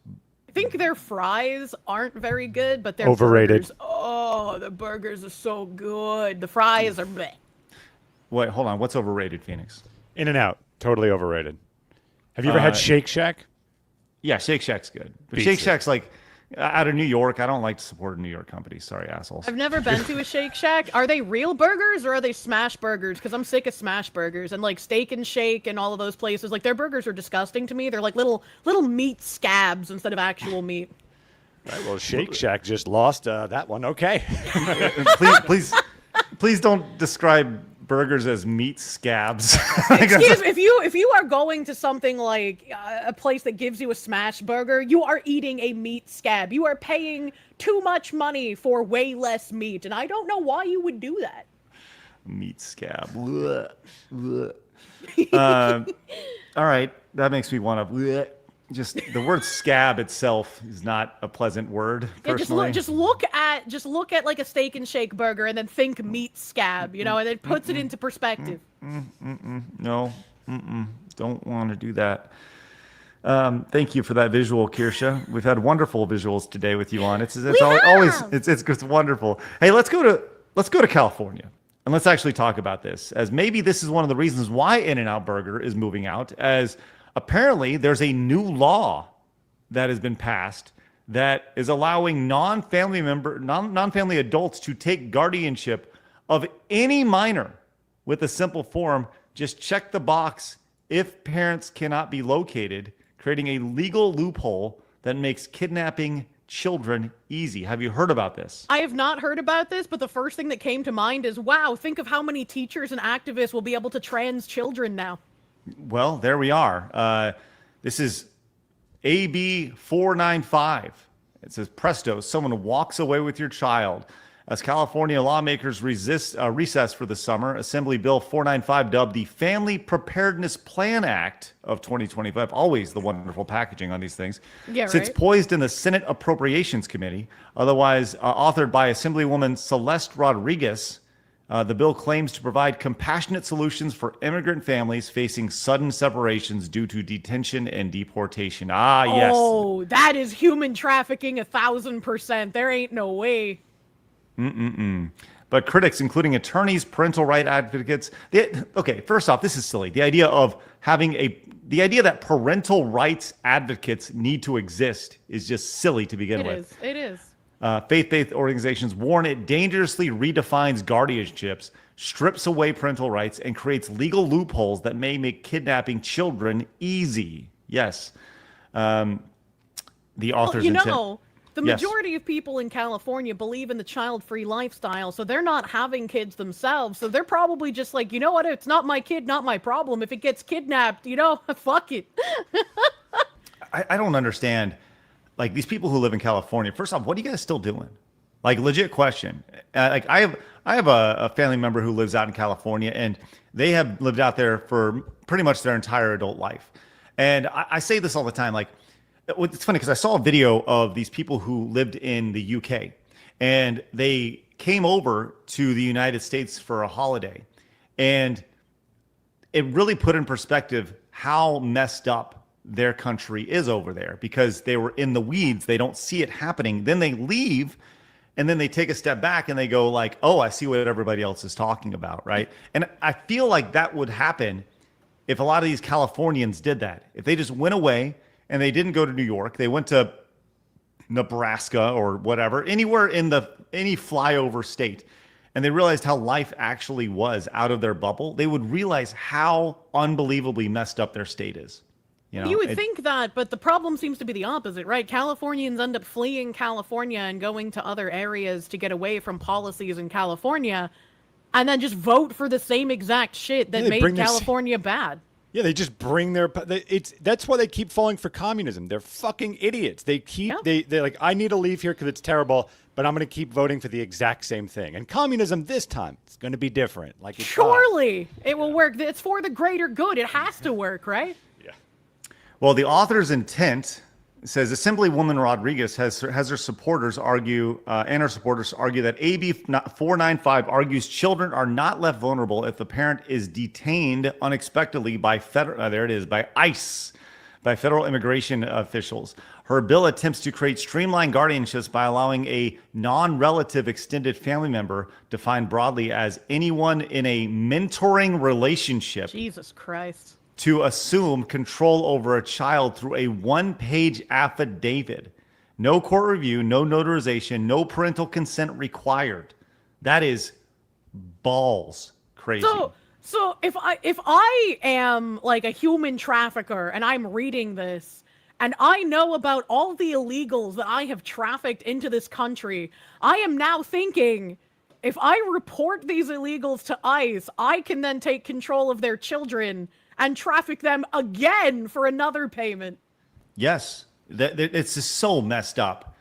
I think their fries aren't very good, but their overrated. Burgers, the burgers are so good. The fries are bleh. Wait, hold on. What's overrated, Phoenix? In-N-Out, totally overrated. Have you ever had Shake Shack? Yeah, Shake Shack's good. But Beats Shake it. Shack's like out of New York. I don't like to support New York companies. Sorry, assholes. I've never been to a Shake Shack. Are they real burgers or are they smash burgers? Because I'm sick of smash burgers and like Steak and Shake and all of those places. Like their burgers are disgusting to me. They're like little meat scabs instead of actual meat. Right, well, Shake Shack just lost that one. Okay. Please don't describe burgers as meat scabs. Excuse me, if you are going to something like a place that gives you a smash burger, you are eating a meat scab. You are paying too much money for way less meat, and I don't know why you would do that. Meat scab. All right, that makes me want to. Just the word scab itself is not a pleasant word. Personally, yeah, just look at like a Steak and Shake burger and then think meat scab, and it puts it into perspective. No, don't want to do that. Thank you for that visual, Kirsha. We've had wonderful visuals today with you on. It's wonderful. Hey, let's go to California and let's actually talk about this, as maybe this is one of the reasons why In-N-Out Burger is moving out, as apparently there's a new law that has been passed that is allowing non-family adults to take guardianship of any minor with a simple form. Just check the box if parents cannot be located, creating a legal loophole that makes kidnapping children easy. Have you heard about this? I have not heard about this, but the first thing that came to mind is, wow, think of how many teachers and activists will be able to trans children now. Well, there we are. This is AB 495. It says, presto, someone walks away with your child. As California lawmakers recess for the summer, Assembly Bill 495, dubbed the Family Preparedness Plan Act of 2025, always the wonderful packaging on these things, sits poised in the Senate Appropriations Committee, otherwise authored by Assemblywoman Celeste Rodriguez. The bill claims to provide compassionate solutions for immigrant families facing sudden separations due to detention and deportation. Ah, yes. Oh, that is human trafficking 1,000%. There ain't no way. But critics, including attorneys, parental right advocates, first off, this is silly. The idea that parental rights advocates need to exist is just silly to begin with. It is. Faith-based organizations warn it dangerously redefines guardianships, strips away parental rights, and creates legal loopholes that may make kidnapping children easy. Yes. The author's intent. The majority of people in California believe in the child-free lifestyle, so they're not having kids themselves. So they're probably just like, you know what? It's not my kid, not my problem. If it gets kidnapped, fuck it. I don't understand. Like, these people who live in California, first off, what are you guys still doing? Like, legit question. I have a family member who lives out in California, and they have lived out there for pretty much their entire adult life. And I say this all the time. Like, it's funny because I saw a video of these people who lived in the UK, and they came over to the United States for a holiday. And it really put in perspective how messed up their country is over there, because they were in the weeds. They don't see it happening. Then they leave, and then they take a step back and they go like, oh, I see what everybody else is talking about, right? And I feel like that would happen if a lot of these Californians did that. If they just went away and they didn't go to New York, they went to Nebraska or whatever, anywhere in any flyover state, and they realized how life actually was out of their bubble, they would realize how unbelievably messed up their state is. You would think that, but the problem seems to be the opposite, right? Californians end up fleeing California and going to other areas to get away from policies in California, and then just vote for the same exact shit that made California bad. Yeah, they just bring that's why they keep falling for communism. They're fucking idiots. They're like, I need to leave here because it's terrible, but I'm going to keep voting for the exact same thing. And communism this time, it's going to be different. Surely it will work. It's for the greater good. It has to work, right? Yeah. Well, the author's intent says Assemblywoman Rodriguez has her supporters argue, that AB 495 argues children are not left vulnerable if the parent is detained unexpectedly by ICE, by federal immigration officials. Her bill attempts to create streamlined guardianships by allowing a non-relative extended family member, defined broadly as anyone in a mentoring relationship, Jesus Christ, to assume control over a child through a one-page affidavit. No court review, no notarization, no parental consent required. That is balls crazy. So if I am like a human trafficker and I'm reading this, and I know about all the illegals that I have trafficked into this country, I am now thinking, if I report these illegals to ICE, I can then take control of their children and traffic them again for another payment. Yes, it's just so messed up.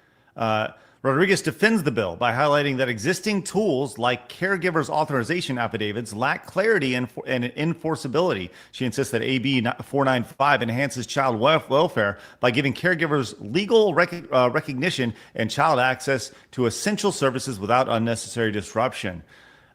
Rodriguez defends the bill by highlighting that existing tools like caregivers' authorization affidavits lack clarity and enforceability. She insists that AB 495 enhances child welfare by giving caregivers legal recognition and child access to essential services without unnecessary disruption.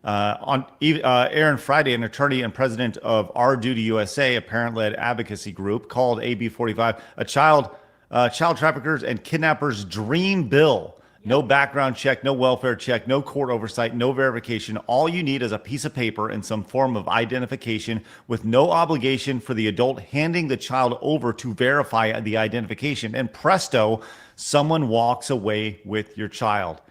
Aaron Friday, an attorney and president of Our Duty USA, a parent-led advocacy group, called AB 45 a child traffickers and kidnappers' dream bill. No background check, no welfare check, no court oversight, no verification. All you need is a piece of paper and some form of identification with no obligation for the adult handing the child over to verify the identification. And presto, someone walks away with your child.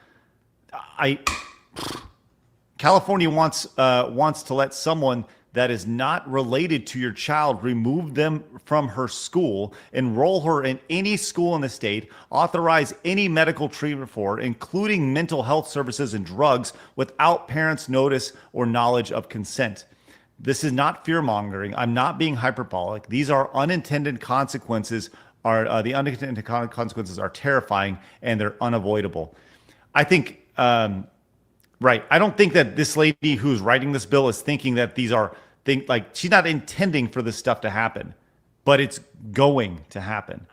California wants to let someone that is not related to your child remove them from her school, enroll her in any school in the state, authorize any medical treatment for her, including mental health services and drugs, without parents' notice or knowledge of consent. This is not fear-mongering. I'm not being hyperbolic. These are unintended consequences. The unintended consequences are terrifying and they're unavoidable. I think. Right. I don't think that this lady who's writing this bill is thinking that these are she's not intending for this stuff to happen, but it's going to happen.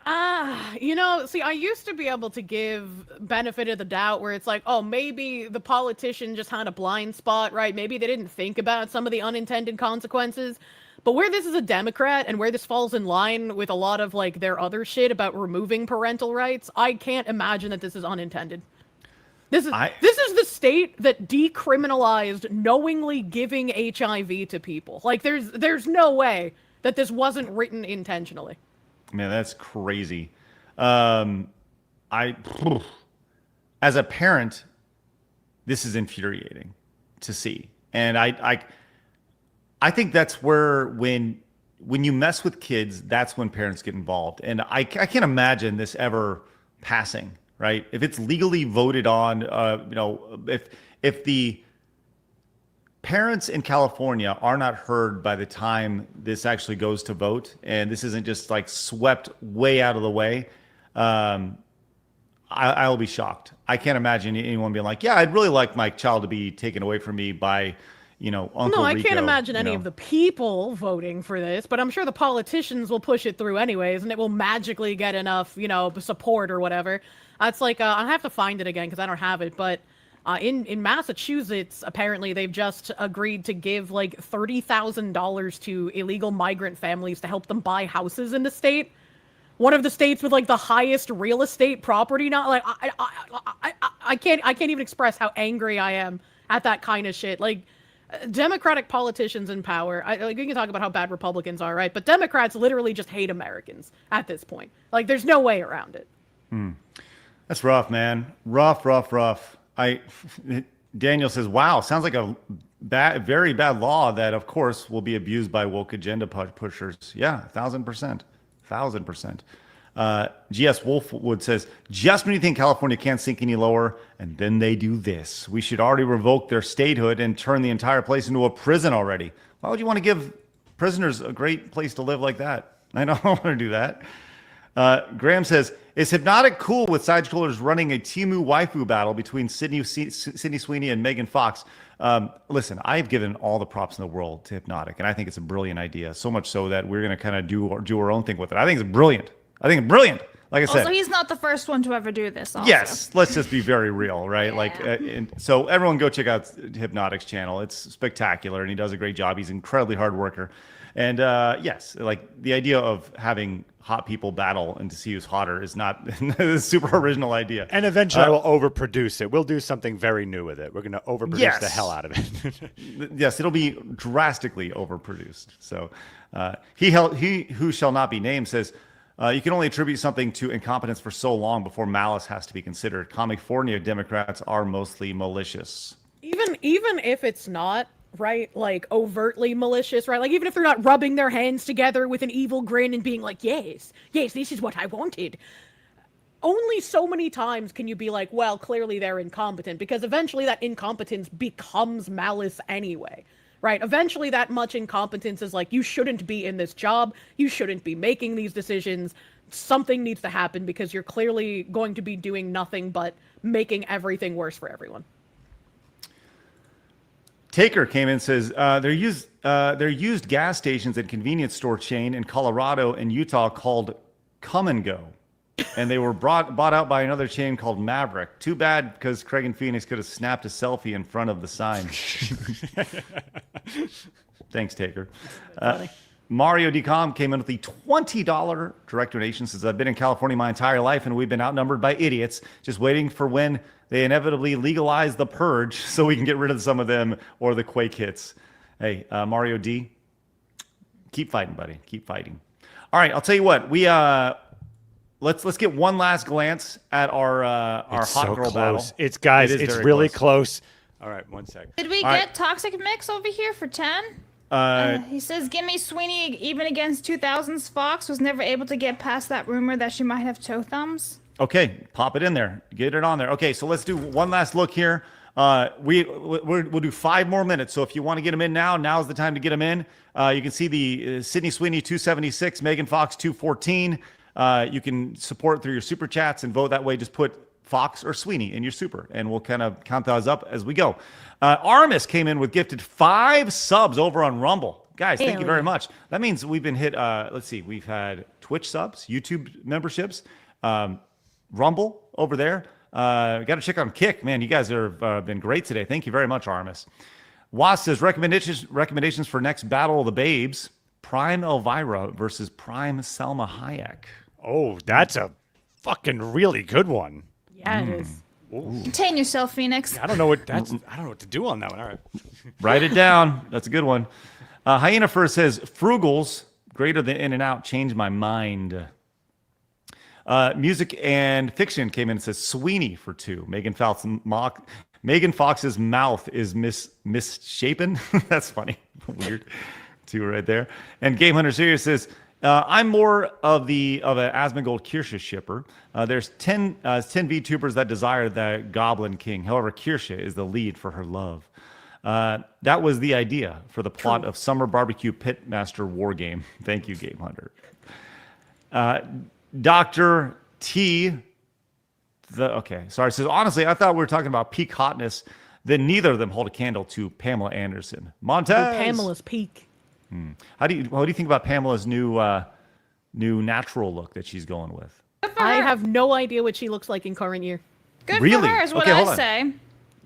See, I used to be able to give benefit of the doubt where it's like, oh, maybe the politician just had a blind spot, right? Maybe they didn't think about some of the unintended consequences. But where this is a Democrat and where this falls in line with a lot of like their other shit about removing parental rights, I can't imagine that this is unintended. This is the state that decriminalized knowingly giving HIV to people. Like, there's no way that this wasn't written intentionally. Man, that's crazy. As a parent, this is infuriating to see, and I think that's where when you mess with kids, that's when parents get involved, and I can't imagine this ever passing. Right? If it's legally voted on, if the parents in California are not heard by the time this actually goes to vote, and this isn't just like swept way out of the way, I'll be shocked. I can't imagine anyone being like, yeah, I'd really like my child to be taken away from me by, Uncle No, I Rico, can't imagine any of the people voting for this, but I'm sure the politicians will push it through anyways, and it will magically get enough, support or whatever. It's like, I'll have to find it again because I don't have it, but in Massachusetts, apparently they've just agreed to give like $30,000 to illegal migrant families to help them buy houses in the state. One of the states with like the highest real estate property. Not like I can't even express how angry I am at that kind of shit. Like, Democratic politicians in power, we can talk about how bad Republicans are, right? But Democrats literally just hate Americans at this point. Like, there's no way around it. That's rough, man. Rough. Daniel says, wow, sounds like a very bad law that, of course, will be abused by woke agenda pushers. Yeah, 1,000%. 1,000%. GS Wolfwood says, just when you think California can't sink any lower, and then they do this. We should already revoke their statehood and turn the entire place into a prison already. Why would you want to give prisoners a great place to live like that? I don't want to do that. Graham says, is Hypnotic cool with side scrollers running a Temu waifu battle between Sydney Sweeney and Megan Fox? Listen, I've given all the props in the world to Hypnotic, and I think it's a brilliant idea. So much so that we're going to kind of do our own thing with it. I think it's brilliant. Like I said. Also, he's not the first one to ever do this. Also. Yes, let's just be very real, right? Yeah. So everyone go check out Hypnotic's channel. It's spectacular, and he does a great job. He's an incredibly hard worker. And yes, like the idea of having hot people battle and to see who's hotter is not a super original idea. And eventually I will overproduce it. We'll do something very new with it. We're going to overproduce the hell out of it. Yes, it'll be drastically overproduced. So he who shall not be named says, you can only attribute something to incompetence for so long before malice has to be considered. California Democrats are mostly malicious. Even if it's not, right? Like overtly malicious, right? Like even if they're not rubbing their hands together with an evil grin and being like, yes, this is what I wanted. Only so many times can you be like, well, clearly they're incompetent, because eventually that incompetence becomes malice anyway, right? Eventually that much incompetence is like, you shouldn't be in this job, you shouldn't be making these decisions, something needs to happen because you're clearly going to be doing nothing but making everything worse for everyone. Taker came in and says they're used gas stations at convenience store chain in Colorado and Utah called Come and Go, and they were bought out by another chain called Maverick. Too bad, because Craig and Phoenix could have snapped a selfie in front of the sign. Thanks, Taker. Mario DCOM came in with the $20 direct donation. Says, I've been in California my entire life, and we've been outnumbered by idiots, just waiting for when they inevitably legalize the purge so we can get rid of some of them or the Quake hits. Hey, Mario D, keep fighting, buddy. Keep fighting. All right, I'll tell you what. We let's get one last glance at our hot girl battle. It's guys, it's really close. All right, 1 second. Did we get Toxic Mix over here for 10? He says, give me Sweeney, even against 2000's Fox, was never able to get past that rumor that she might have toe thumbs. Okay, pop it in there. Get it on there. Okay, so let's do one last look here. We'll do 5 more minutes. So if you want to get them in now, now's the time to get them in. You can see the Sydney Sweeney 276, Megan Fox 214. You can support through your super chats and vote that way. Just put Fox or Sweeney in your super, and we'll kind of count those up as we go. Armis came in with gifted 5 subs over on Rumble. Guys, thank you very much. That means we've been hit. Let's see. We've had Twitch subs, YouTube memberships, Rumble over there. Got to check on Kick. Man, you guys have been great today. Thank you very much, Armis. Was says, recommendations for next Battle of the Babes. Prime Elvira versus Prime Selma Hayek. Oh, that's a fucking really good one. Yeah, it is. Contain yourself, Phoenix. I don't know what to do on that one. All right. Write it down. That's a good one. Hyena First says, Frugals, greater than In-N-Out, changed my mind. Music and Fiction came in and says, Sweeney for 2. Megan Fox's mouth is misshapen. That's funny. Weird. 2 right there. And Game Hunter Serious says, I'm more of an Asmongold Kirsche shipper. There's 10 VTubers that desire the Goblin King. However, Kirsche is the lead for her love. That was the idea for the plot of Summer Barbecue Pitmaster War Game. Thank you, Game Hunter. Dr. T. Says, honestly, I thought we were talking about peak hotness. Then neither of them hold a candle to Pamela Anderson. Montez. Pamela's peak. What do you think about Pamela's new natural look that she's going with? I have no idea what she looks like in current year. Good for her is what I say.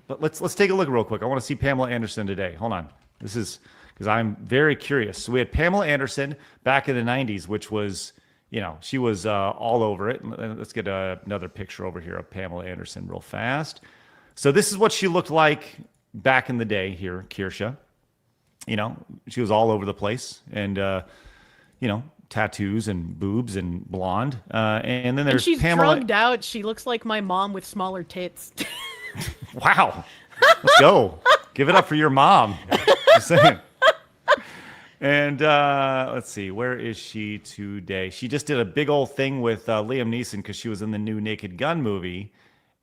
But let's take a look real quick. I want to see Pamela Anderson today. Hold on. This is because I'm very curious. So we had Pamela Anderson back in the 90s, which was, she was all over it. Let's get another picture over here of Pamela Anderson real fast. So this is what she looked like back in the day here, Kirsche. She was all over the place, and tattoos and boobs and blonde. And then there's she's Pamela. drugged out. She looks like my mom with smaller tits. Wow. Let's go. Give it up for your mom. Just saying. And let's see, where is she today? She just did a big old thing with Liam Neeson because she was in the new Naked Gun movie.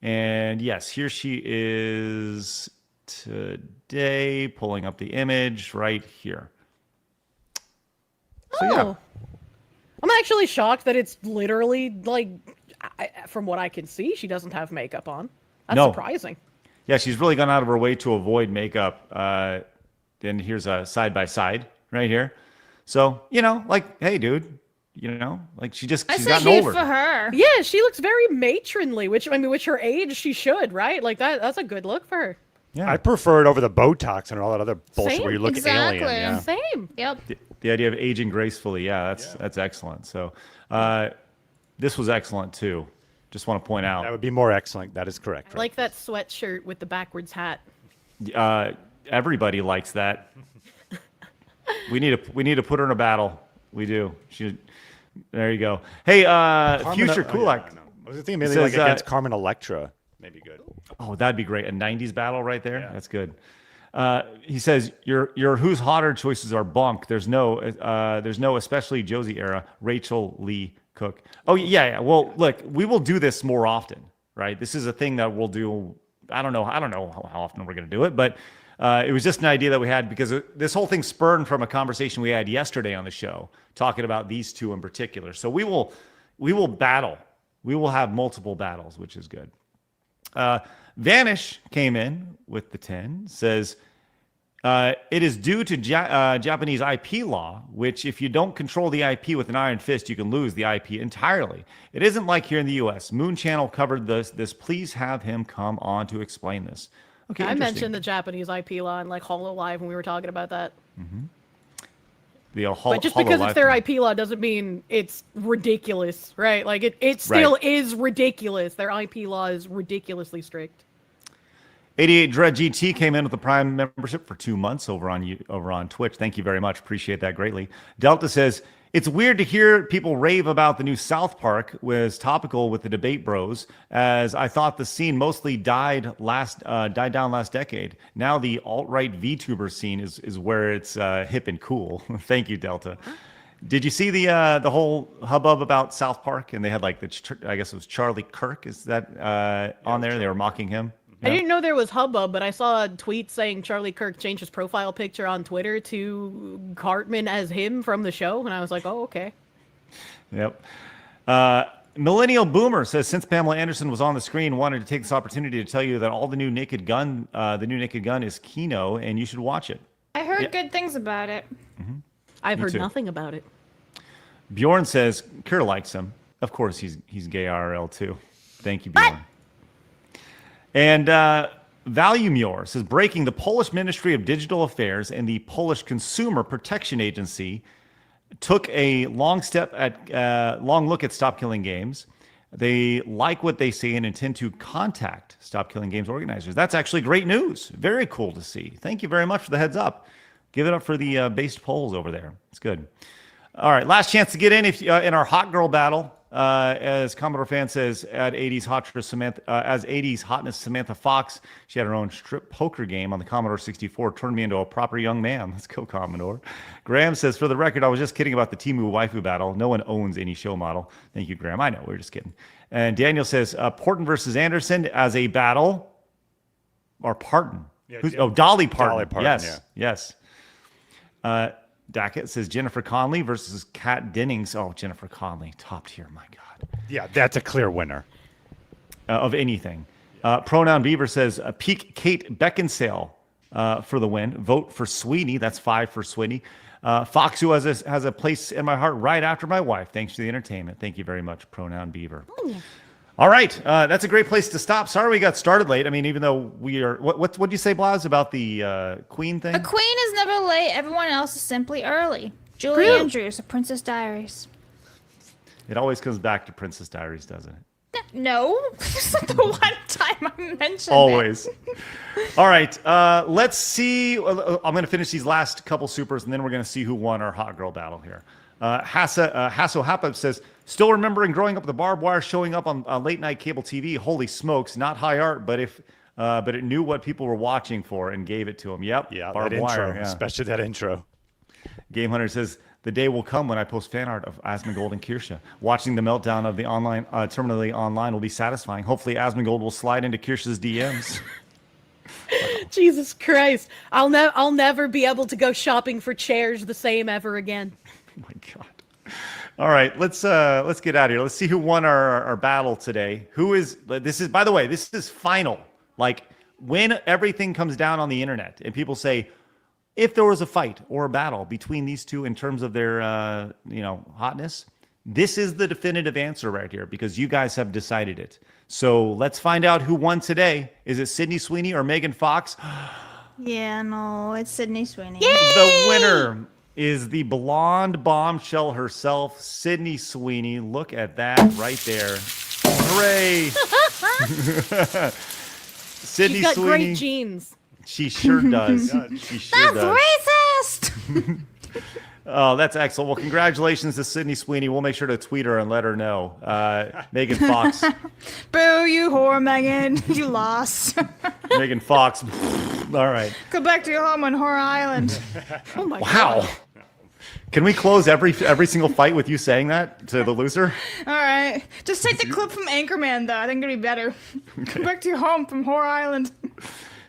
And yes, here she is today, pulling up the image right here. So yeah. I'm actually shocked that it's literally like, from what I can see, she doesn't have makeup on. That's surprising. Yeah, she's really gone out of her way to avoid makeup. And here's a side by side right here. So, hey, dude, she's gotten older. For her. Yeah, she looks very matronly, which her age, she should, right? Like that's a good look for her. Yeah, I prefer it over the Botox and all that other bullshit where you look alien. Yeah. Same. Yep. The idea of aging gracefully, that's excellent. So, this was excellent too. Just want to point out that would be more excellent. That is correct. I like that sweatshirt with the backwards hat. Everybody likes that. We need to put her in a battle. We do. There you go. Hey, Future Kulak. I was thinking maybe against Carmen Electra. Maybe good. Oh, that'd be great. A 90s battle right there. Yeah. That's good. He says your who's hotter choices are bunk. There's no especially Josie era Rachel Lee Cook. Oh yeah. Well, look, we will do this more often, right? This is a thing that we'll do. I don't know how often we're going to do it, but it was just an idea that we had because this whole thing spurred from a conversation we had yesterday on the show talking about these two in particular. So we will battle. We will have multiple battles, which is good. Vanish came in with the 10, says, it is due to Japanese IP law, which if you don't control the IP with an iron fist, you can lose the IP entirely. It isn't like here in the U.S. Moon Channel covered this. Please have him come on to explain this. Okay, I mentioned the Japanese IP law in like HoloLive when we were talking about that. Mm-hmm. But just because it's their IP law doesn't mean it's ridiculous, right? Like it still is ridiculous. Their IP law is ridiculously strict. 88 Dread GT came in with a Prime membership for 2 months over on Twitch. Thank you very much. Appreciate that greatly. Delta says, it's weird to hear people rave about the new South Park was topical with the debate bros, as I thought the scene mostly died down last decade. Now the alt-right VTuber scene is where it's hip and cool. Thank you, Delta. Did you see the whole hubbub about South Park? And they had like I guess it was Charlie Kirk. Is that on there? They were mocking him. I didn't know there was hubbub, but I saw a tweet saying Charlie Kirk changed his profile picture on Twitter to Cartman as him from the show, and I was like, oh, okay. Yep. Millennial Boomer says, since Pamela Anderson was on the screen, wanted to take this opportunity to tell you that the new Naked Gun is Kino, and you should watch it. I heard good things about it. Mm-hmm. I've heard nothing about it. Bjorn says, Kira likes him. Of course, he's gay IRL too. Thank you, Bjorn. And Valuemure says, breaking, the Polish Ministry of Digital Affairs and the Polish Consumer Protection Agency took a long look at Stop Killing Games. They like what they say and intend to contact Stop Killing Games organizers. That's actually great news. Very cool to see. Thank you very much for the heads up. Give it up for the based polls over there. It's good. All right, last chance to get in in our hot girl battle. As Commodore Fan says, as 80s hotness Samantha Fox, she had her own strip poker game on the Commodore 64, turned me into a proper young man. Let's go, Commodore. Graham says, for the record, I was just kidding about the Temu waifu battle. No one owns any show model. Thank you, Graham. I know, we're just kidding. And Daniel says, Porton versus Anderson as a battle, or Parton. Yeah, Dolly Parton. Dolly Parton. Yes. Dackett says Jennifer Connelly versus Kat Dennings. Oh, Jennifer Connelly, top tier, my God. Yeah, that's a clear winner. Of anything. Pronoun Beaver says peak Kate Beckinsale for the win. Vote for Sweeney. That's 5 for Sweeney. Fox, who has a place in my heart right after my wife. Thanks for the entertainment. Thank you very much, Pronoun Beaver. All right, that's a great place to stop. Sorry we got started late. I mean, even though we are, what did you say, Blabs, about the Queen thing? A queen is never late. Everyone else is simply early. Julie Andrews of Princess Diaries. It always comes back to Princess Diaries, doesn't it? No, it's not the one time I mentioned always. All right, let's see. I'm going to finish these last couple supers, and then we're going to see who won our hot girl battle here. Hasso Hapab says, still remembering growing up with the barbed wire showing up on late night cable TV. Holy smokes, not high art, but it knew what people were watching for and gave it to them. Yep. Yeah, barbed that wire, intro, especially that intro. Game Hunter says, the day will come when I post fan art of Asmongold and Kirsche. Watching the meltdown of the online, terminally online will be satisfying. Hopefully Asmongold will slide into Kirsche's DMs. Jesus Christ. I'll never be able to go shopping for chairs the same ever again. Oh my God. All right, let's get out of here. Let's see who won our battle today. This is, by the way, this is final. Like, when everything comes down on the internet and people say, if there was a fight or a battle between these two in terms of their hotness, this is the definitive answer right here because you guys have decided it. So let's find out who won today. Is it Sydney Sweeney or Megan Fox? Yeah, no, it's Sydney Sweeney. Yay! The winner is the blonde bombshell herself, Sydney Sweeney. Look at that right there. Hooray! Sydney She's got Sweeney. great genes. She sure does. She sure does. Racist! Oh, that's excellent. Well, congratulations to Sydney Sweeney. We'll make sure to tweet her and let her know. Megan Fox. Boo, you whore, Megan. You lost. Megan Fox. All right. Go back to your home on Horror Island. Oh my Wow. Can we close every single fight with you saying that to the loser? All right. Just take the clip from Anchorman, though. I think it'd be better. Go back to your home from Horror Island.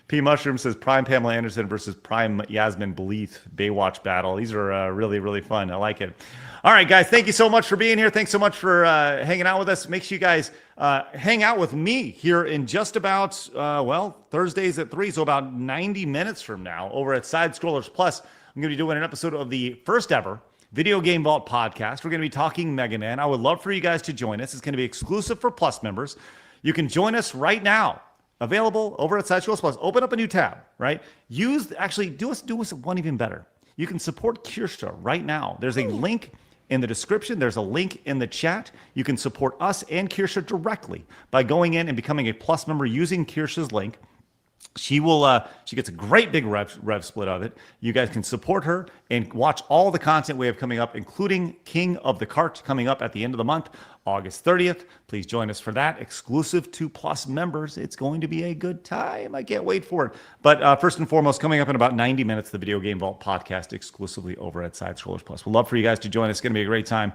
P Mushroom says Prime Pamela Anderson versus Prime Yasmin Bleeth Baywatch battle. These are really, really fun. I like it. All right, guys. Thank you so much for being here. Thanks so much for hanging out with us. Make sure you guys hang out with me here in just about, Thursdays at 3. So about 90 minutes from now over at Side Scrollers Plus. I'm going to be doing an episode of the first ever Video Game Vault podcast. We're going to be talking Mega Man. I would love for you guys to join us. It's going to be exclusive for Plus members. You can join us right now. Available over at Side Scrollers Plus. Open up a new tab, right? Do us one even better. You can support Kirsha right now. There's a link in the description. There's a link in the chat. You can support us and Kirsha directly by going in and becoming a Plus member using Kirsha's link. She gets a great big rev split of it. You guys can support her and watch all the content we have coming up, including King of the Cart coming up at the end of the month, August 30th. Please join us for that, exclusive to Plus members. It's going to be a good time. I can't wait for it. But first and foremost, coming up in about 90 minutes, the Video Game Vault podcast exclusively over at Side Scrollers Plus. We'd love for you guys to join us. It's going to be a great time.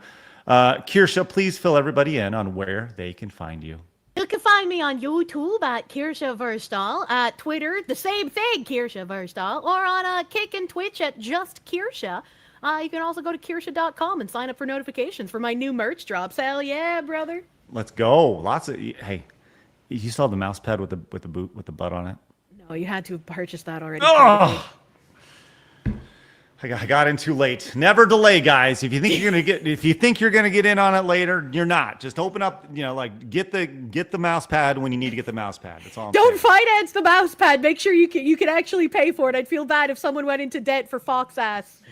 Kirsha, please fill everybody in on where they can find you. You can find me on YouTube at Kirsha Verstal, at Twitter, the same thing, Kirsha Verstal, or on Kick and Twitch at Just Kirsha. You can also go to Kirsha.com and sign up for notifications for my new merch drops. Hell yeah, brother. Let's go. Hey, you saw the mouse pad with the butt on it? No, you had to have purchased that already. Oh! I got in too late. Never delay, guys. If you think you're gonna get in on it later, you're not. Just open up, get the mouse pad when you need to get the mouse pad. That's all. Don't finance the mouse pad. Make sure you can actually pay for it. I'd feel bad if someone went into debt for Fox ass.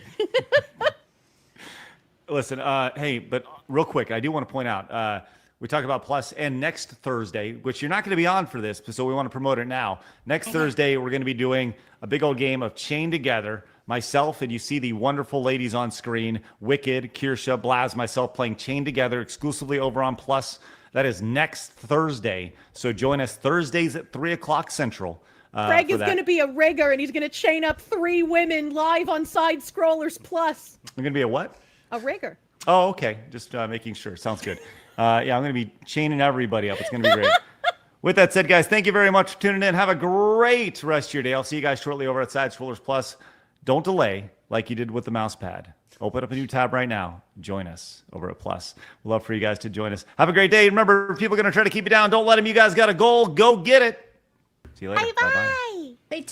Listen, hey, but real quick, I do want to point out, we talk about Plus, and next Thursday, which you're not going to be on for this, so we want to promote it now. Next Thursday, we're going to be doing a big old game of Chained Together. Myself, and you see the wonderful ladies on screen, Wicked, Kirsha, Blabs, myself playing Chained Together exclusively over on Plus. That is next Thursday. So join us Thursdays at 3 o'clock Central. Craig is going to be a rigger, and he's going to chain up 3 women live on Side Scrollers Plus. I'm going to be a what? A rigger. Oh, okay. Just making sure. Sounds good. Yeah, I'm going to be chaining everybody up. It's going to be great. With that said, guys, thank you very much for tuning in. Have a great rest of your day. I'll see you guys shortly over at Side Scrollers Plus. Don't delay like you did with the mouse pad. Open up a new tab right now. Join us over at Plus. We'd love for you guys to join us. Have a great day. Remember, people are going to try to keep you down. Don't let them. You guys got a goal. Go get it. See you later. Bye-bye. Bye-bye.